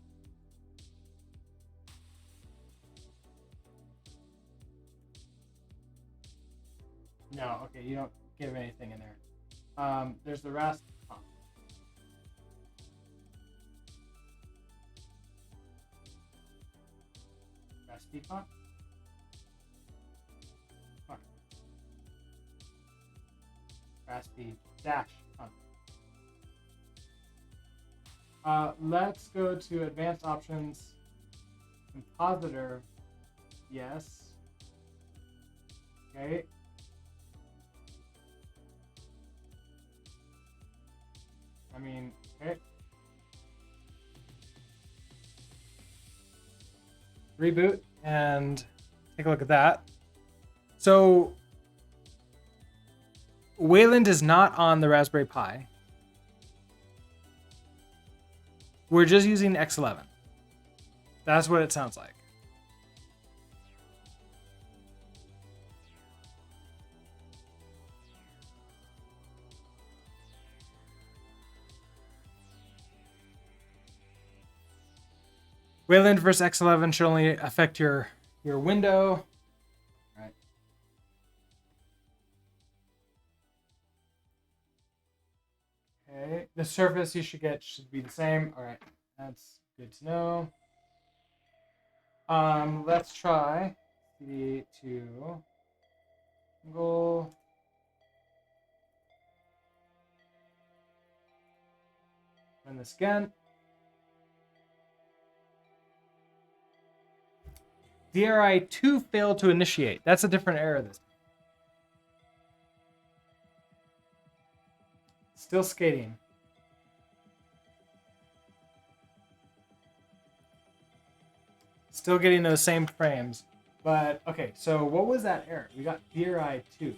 No, okay, you don't give anything in there. There's the RAS. RAS conf. RASP dash conf. Let's go to advanced options. Compositor. Yes. Okay. I mean, okay. Reboot and take a look at that. So Wayland is not on the Raspberry Pi. We're just using X11. That's what it sounds like. Wayland versus X11 should only affect your window. Right. Okay. The surface you should get should be the same. All right. That's good to know. Let's try CD2 single. Run this again. DRI2 failed to initiate. That's a different error this time. Still skating. Still getting those same frames. But, okay, so what was that error? We got DRI2.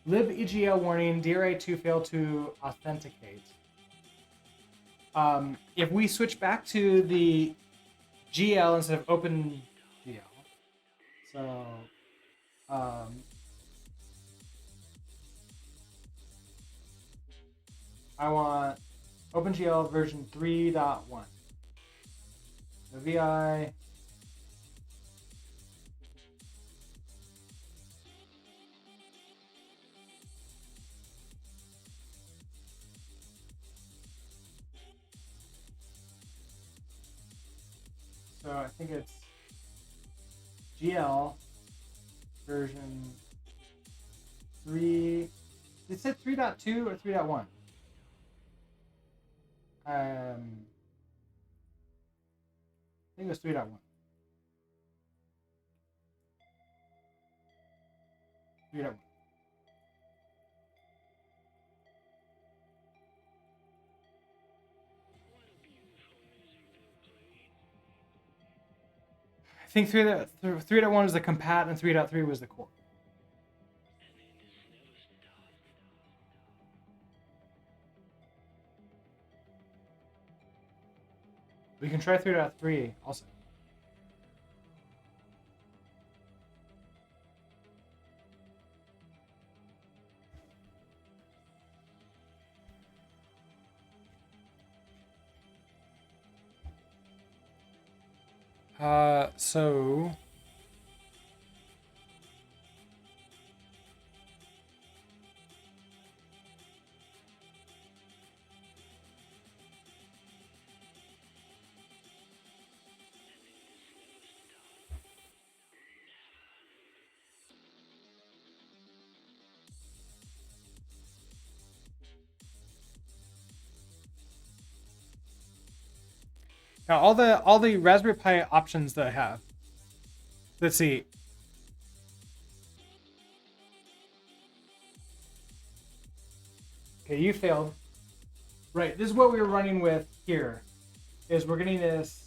libEGL warning, DRI2 failed to authenticate. If we switch back to the GL instead of OpenGL, so I want OpenGL version 3.1. The VI. So I think it's GL version 3. It said 3.2 or 3.1. I think it was 3.1. 3.1. I think 3.1 was the compat and 3.3 was the core. We can try 3.3 also. So now all the Raspberry Pi options that I have. Let's see. Okay, you failed. Right, this is what we were running with here. Is we're getting this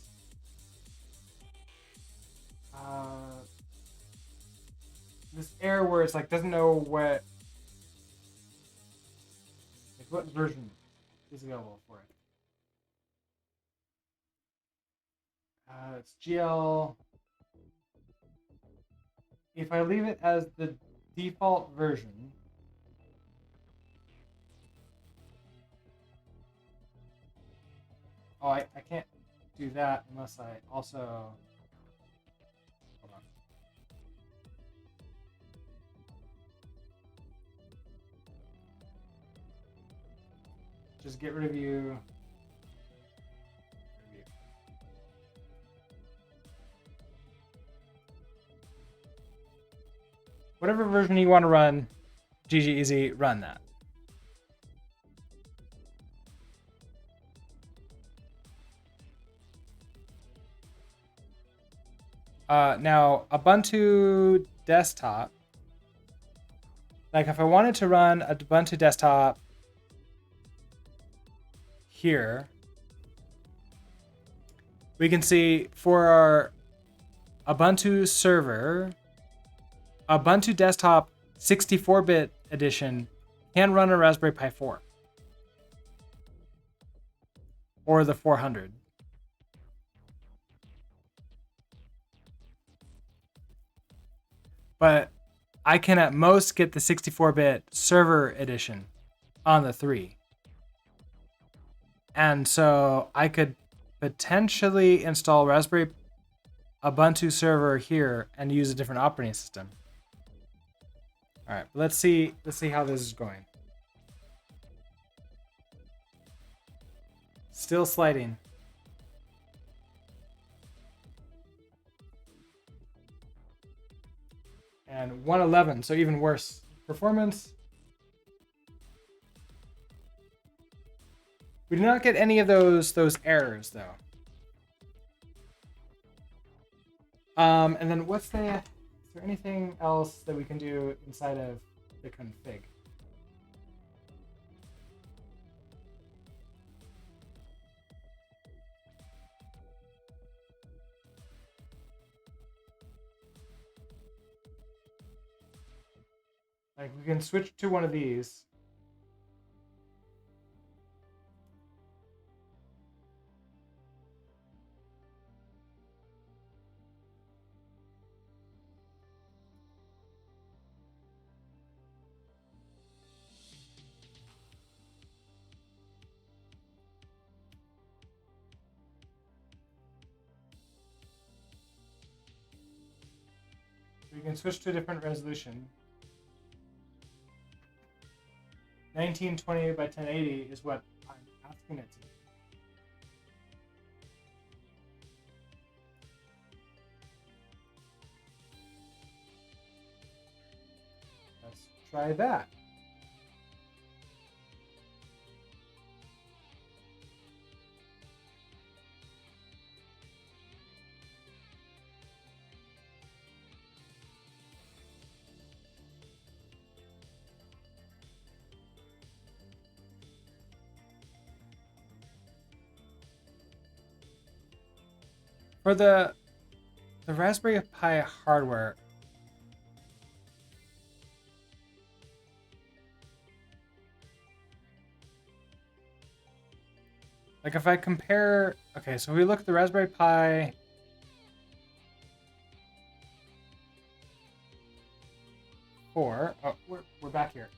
this error where it's like doesn't know what version is available for it. It's GL. If I leave it as the default version, Oh, I can't do that unless I also... Hold on. Just get rid of you. Whatever version you want to run, GG easy, run that. Now, Ubuntu desktop, like if I wanted to run a Ubuntu desktop here, we can see for our Ubuntu server, Ubuntu desktop 64-bit edition can run a Raspberry Pi 4 or the 400. But I can at most get the 64-bit server edition on the 3. And so I could potentially install Raspberry Ubuntu server here and use a different operating system. All right, let's see how this is going. Still sliding. And 111, so even worse performance. We do not get any of those errors though. And then is there anything else that we can do inside of the config? Like we can switch to one of these. We can switch to a different resolution. 1920 by 1080 is what I'm asking it to do. Let's try that. For the Raspberry Pi hardware, like if I compare, okay, so we look at the Raspberry Pi 4. Oh, we're back here.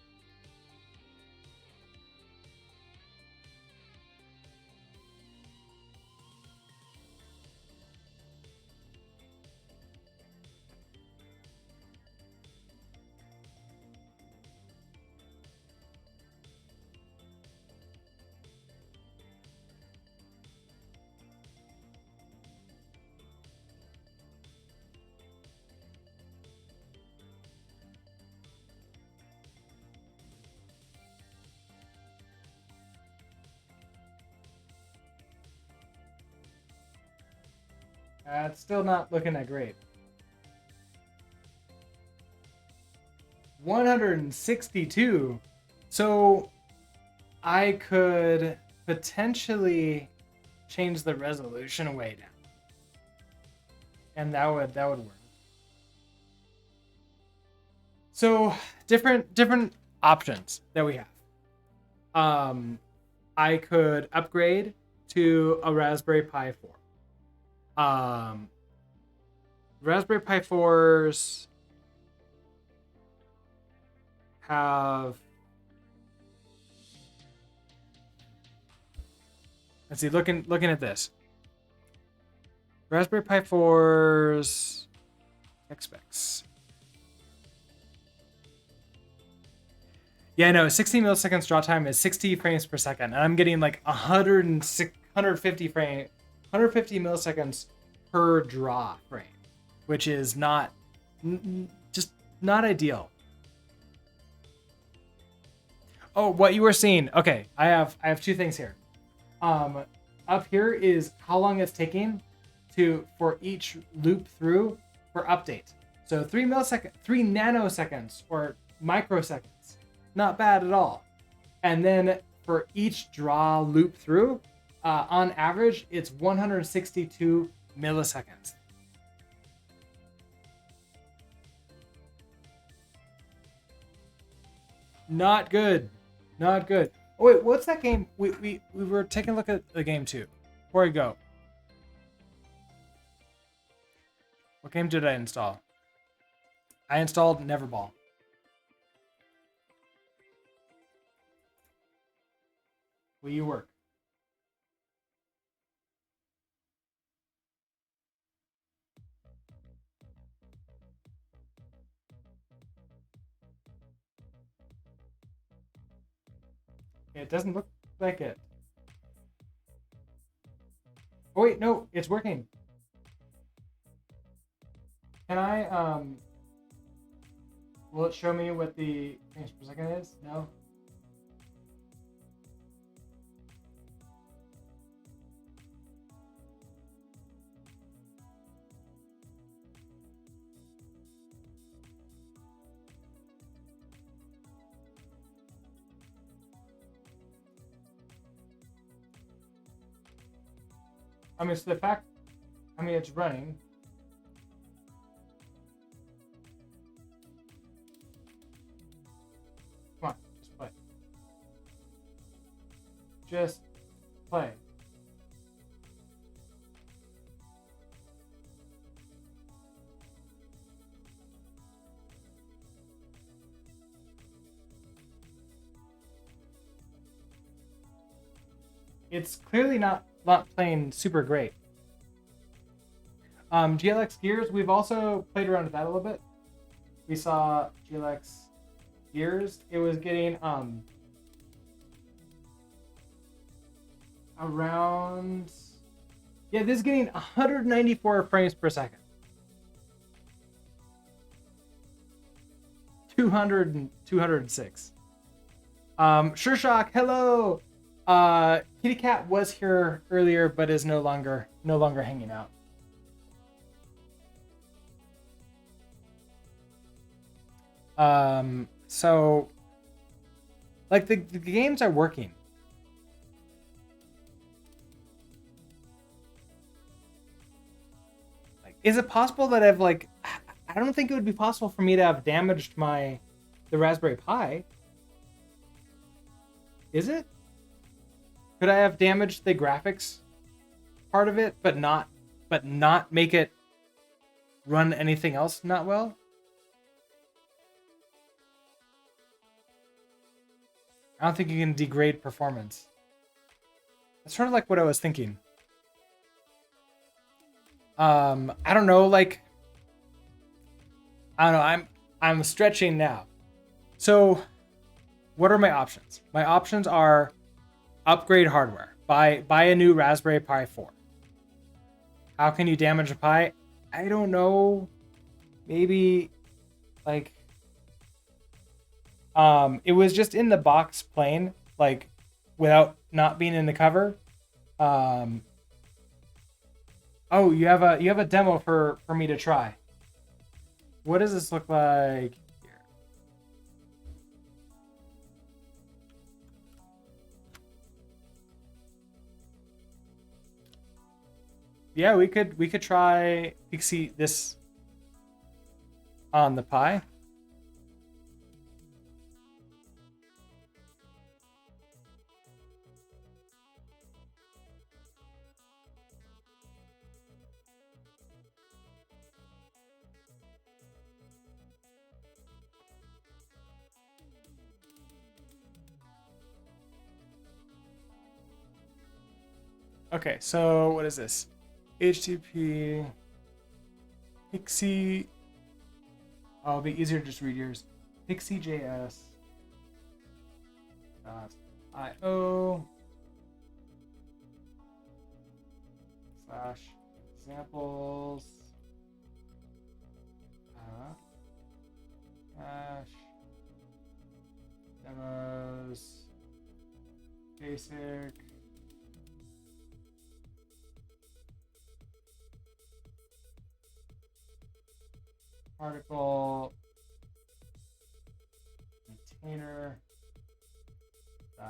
It's still not looking that great. 162. So I could potentially change the resolution way down. And that would work. So different options that we have. I could upgrade to a Raspberry Pi 4. Raspberry Pi 4s have Let's see, looking at this. Raspberry Pi 4's tech specs. Yeah, no, 60 milliseconds draw time is 60 frames per second. And I'm getting like 150 milliseconds per draw frame, which is not just not ideal. Oh, what you were seeing. Okay, I have two things here. Up here is how long it's taking for each loop through for update. So 3 nanoseconds or microseconds. Not bad at all. And then for each draw loop through, on average, it's 162 milliseconds. Not good. Not good. Oh wait, what's that game? We were taking a look at the game too. Before I go. What game did I install? I installed Neverball. Will you work? It doesn't look like it. Oh wait, no, it's working. Can I, will it show me what the frames per second is? No? I mean, it's the fact, I mean, it's running. Come on, just play. Just play. It's clearly not playing super great. GLX Gears, we've also played around with that a little bit. We saw GLX Gears. It was getting around, yeah, this is getting 194 frames per second. 206. Sure Shock, hello. Kitty Cat was here earlier, but is no longer hanging out. So like the games are working. Like, is it possible that I don't think it would be possible for me to have damaged the Raspberry Pi. Is it? Could I have damaged the graphics part of it, but not make it run anything else not well? I don't think you can degrade performance. That's sort of like what I was thinking. I don't know, like, I don't know, I'm stretching now. So what are my options? My options are upgrade hardware. Buy a new Raspberry Pi 4. How can you damage a Pi? I don't know. Maybe like it was just in the box plain, like without not being in the cover. Oh, you have a demo for me to try. What does this look like here? Yeah, we could try Pixie this on the Pi. Okay, so what is this? HTTP Pixie. Oh, it'll be easier to just read yours. PixieJS .io / examples hash demos basic article container .js.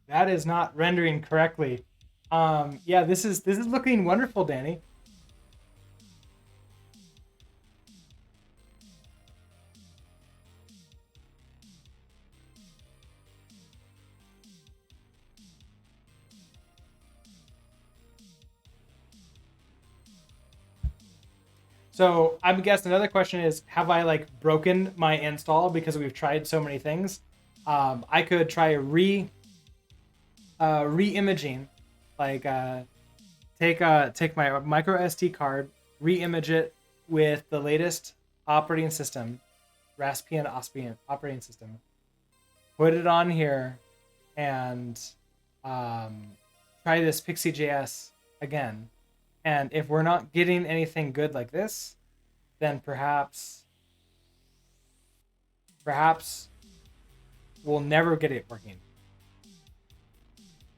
That is not rendering correctly. Yeah, this is looking wonderful, Danny. So I guess another question is, have I like broken my install because we've tried so many things? I could try re-imaging, like take my micro SD card, re-image it with the latest operating system, Raspbian operating system, put it on here, and try this PixieJS again. And if we're not getting anything good like this, then perhaps we'll never get it working.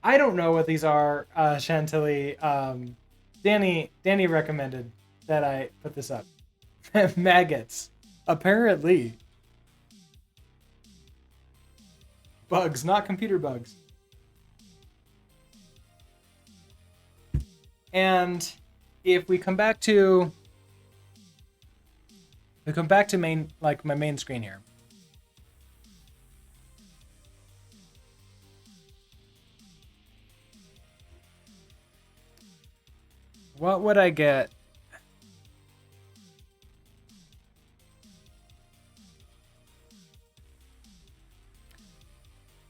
I don't know what these are, Chantilly. Danny recommended that I put this up. Maggots. Apparently. Bugs, not computer bugs. And if we come back to main, like my main screen here. What would I get?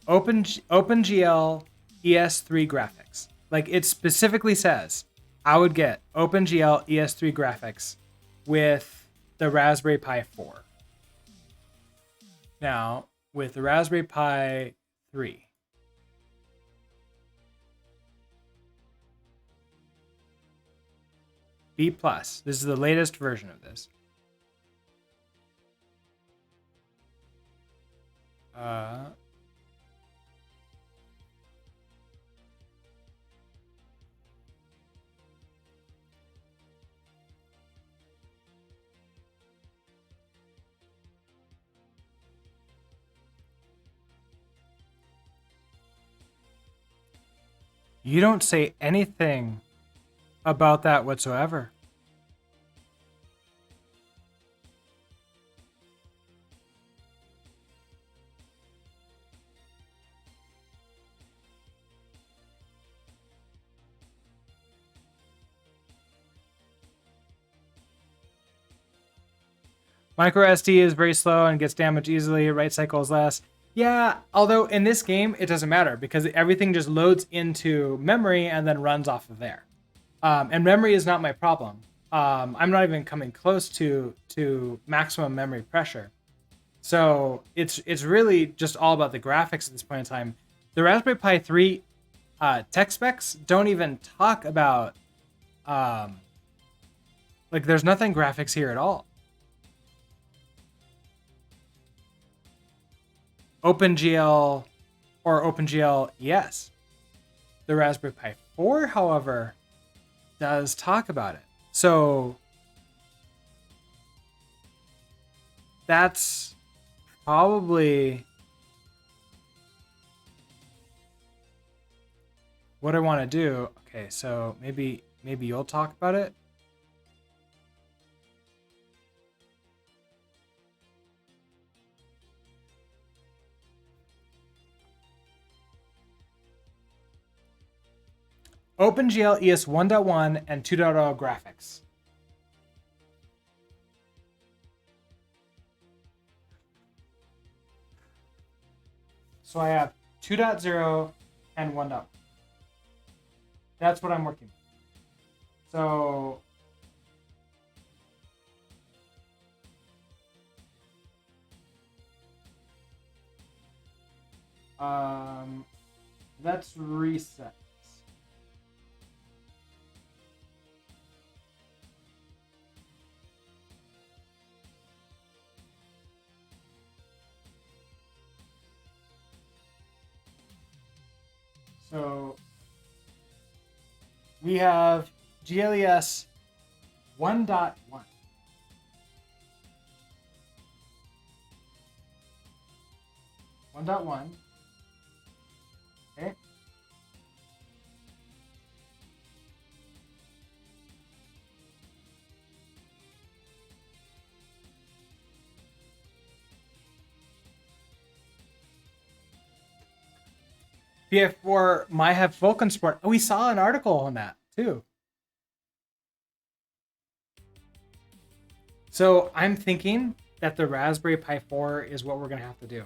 OpenGL ES3 graphics. Like it specifically says, I would get OpenGL ES3 graphics with the Raspberry Pi 4. Now, with the Raspberry Pi 3, B+. This is the latest version of this. You don't say anything about that whatsoever. Micro SD is very slow and gets damaged easily. Write cycle is less. Yeah, although in this game, it doesn't matter because everything just loads into memory and then runs off of there. And memory is not my problem. I'm not even coming close to maximum memory pressure. So it's really just all about the graphics at this point in time. The Raspberry Pi 3 tech specs don't even talk about, like there's nothing graphics here at all. OpenGL or OpenGL ES. The Raspberry Pi 4, however, does talk about it. So that's probably what I want to do. Okay, so maybe you'll talk about it. OpenGL ES 1.1 and 2.0 graphics. So I have 2.0 and 1.1. That's what I'm working with. So let's reset. So we have GLES 1.1. Okay. PF4 might have Vulkan support. Oh, we saw an article on that too. So I'm thinking that the Raspberry Pi 4 is what we're going to have to do.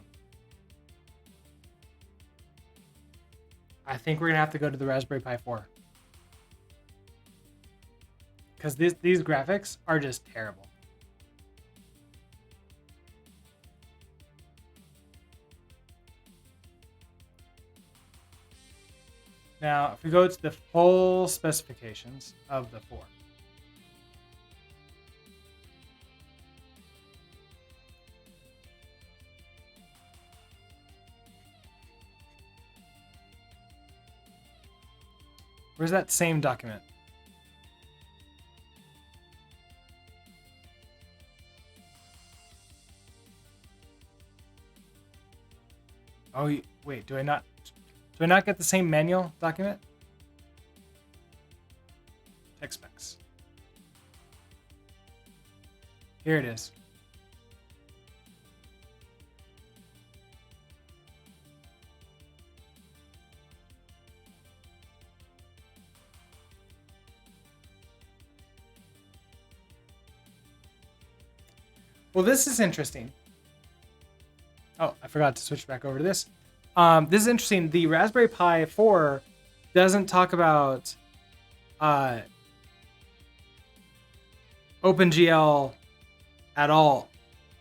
I think we're going to have to go to the Raspberry Pi 4. Because these graphics are just terrible. Now, if we go to the full specifications of the 4. Where's that same document? Oh, wait, do I not get the same manual document? Tech specs. Here it is. Well, this is interesting. Oh, I forgot to switch back over to this. This is interesting. The Raspberry Pi 4 doesn't talk about OpenGL at all.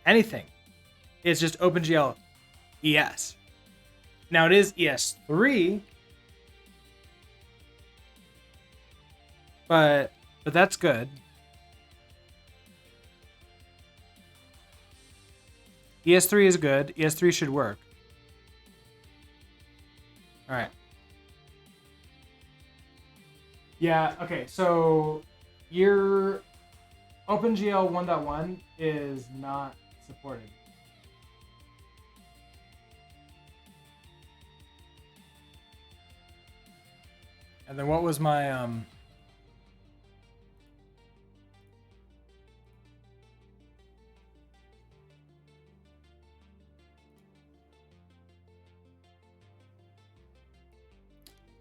Anything. It's just OpenGL ES. Now it is ES3, but that's good. ES3 is good. ES3 should work. All right. Yeah, okay. So your OpenGL 1.1 is not supported. And then what was my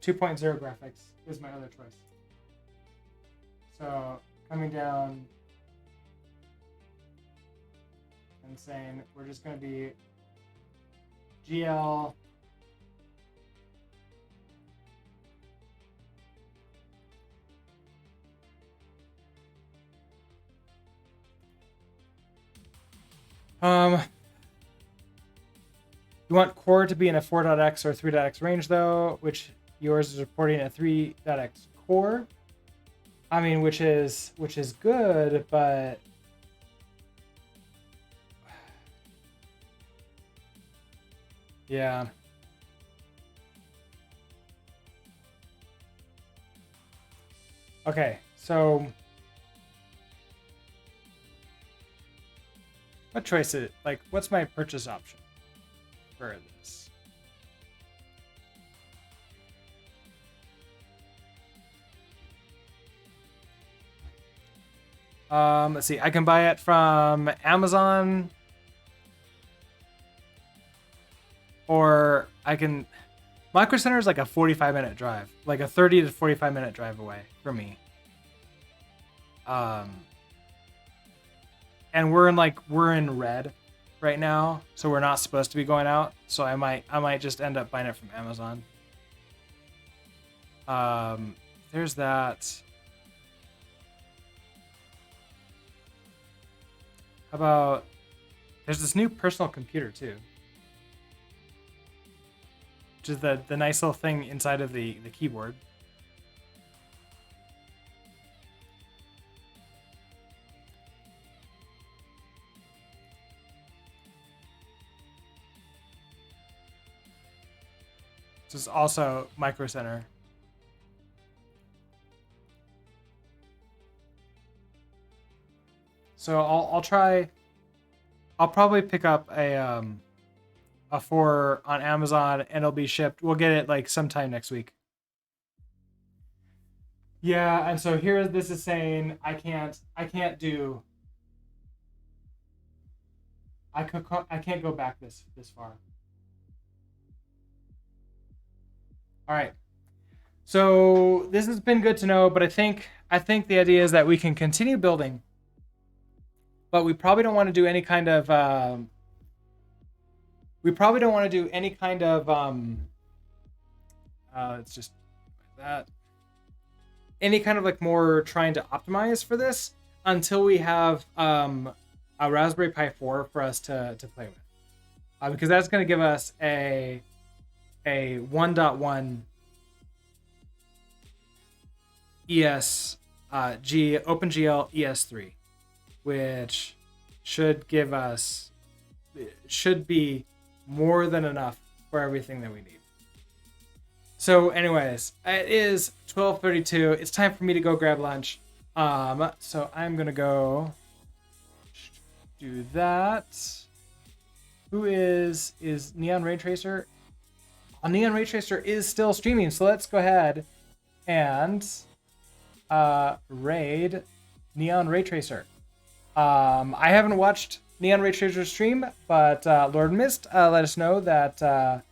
2.0 graphics is my other choice. So coming down and saying we're just going to be GL you want core to be in a 4.x or 3.x range though, which yours is reporting a 3.x core. I mean, which is good, but yeah. Okay, so what choice is it? Like, what's my purchase option for this? Let's see. I can buy it from Amazon, or I can Micro Center is like a 45-minute drive, like a 30 to 45-minute drive away from me. And we're in red right now, so we're not supposed to be going out. So I might just end up buying it from Amazon. There's that. How about there's this new personal computer too, which is the nice little thing inside of the keyboard. This is also Micro Center. So I'll probably pick up a 4 on Amazon and it'll be shipped. We'll get it like sometime next week. Yeah, and so here this is saying I can't go back this far. All right. So this has been good to know, but I think the idea is that we can continue building, but we probably don't want to do any kind of it's just that any kind of like more trying to optimize for this until we have a Raspberry Pi 4 for us to play with, because that's going to give us a 1.1 ES OpenGL ES3, which should be more than enough for everything that we need. So anyways, it is 12:32. It's time for me to go grab lunch. So I'm gonna go do that. Who is Neon Ray Tracer? Neon Ray Tracer is still streaming, so let's go ahead and raid Neon Ray Tracer. I haven't watched Neon Ray Tracer stream, but Lord Mist let us know that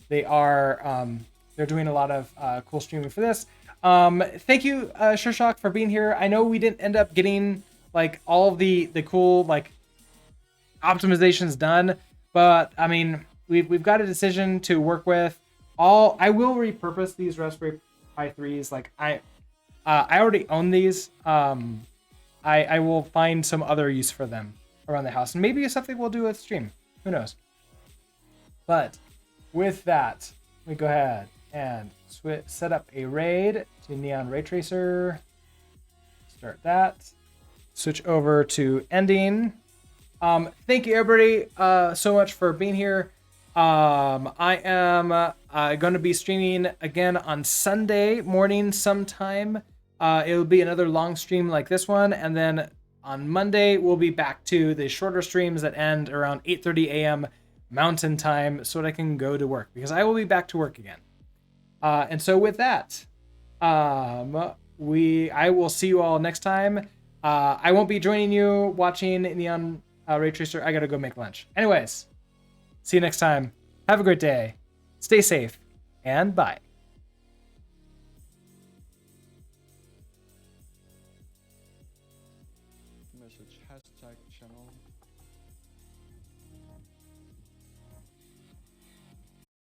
they are they're doing a lot of cool streaming for this. Thank you, Shurshock, for being here. I know we didn't end up getting like all of the cool like optimizations done, but I mean we've got a decision to work with. I will repurpose these Raspberry Pi 3s. Like I already own these. I will find some other use for them around the house, and maybe it's something we'll do with stream. Who knows? But with that, we go ahead and set up a raid to Neon Ray Tracer. Start that. Switch over to ending. Thank you everybody so much for being here. I am going to be streaming again on Sunday morning sometime. It'll be another long stream like this one, and then on Monday we'll be back to the shorter streams that end around 8:30 a.m. Mountain Time, so that I can go to work, because I will be back to work again. And so with that, I will see you all next time. I won't be joining you watching Neon Ray Tracer. I gotta go make lunch. Anyways, see you next time. Have a great day. Stay safe, and bye. Message #channel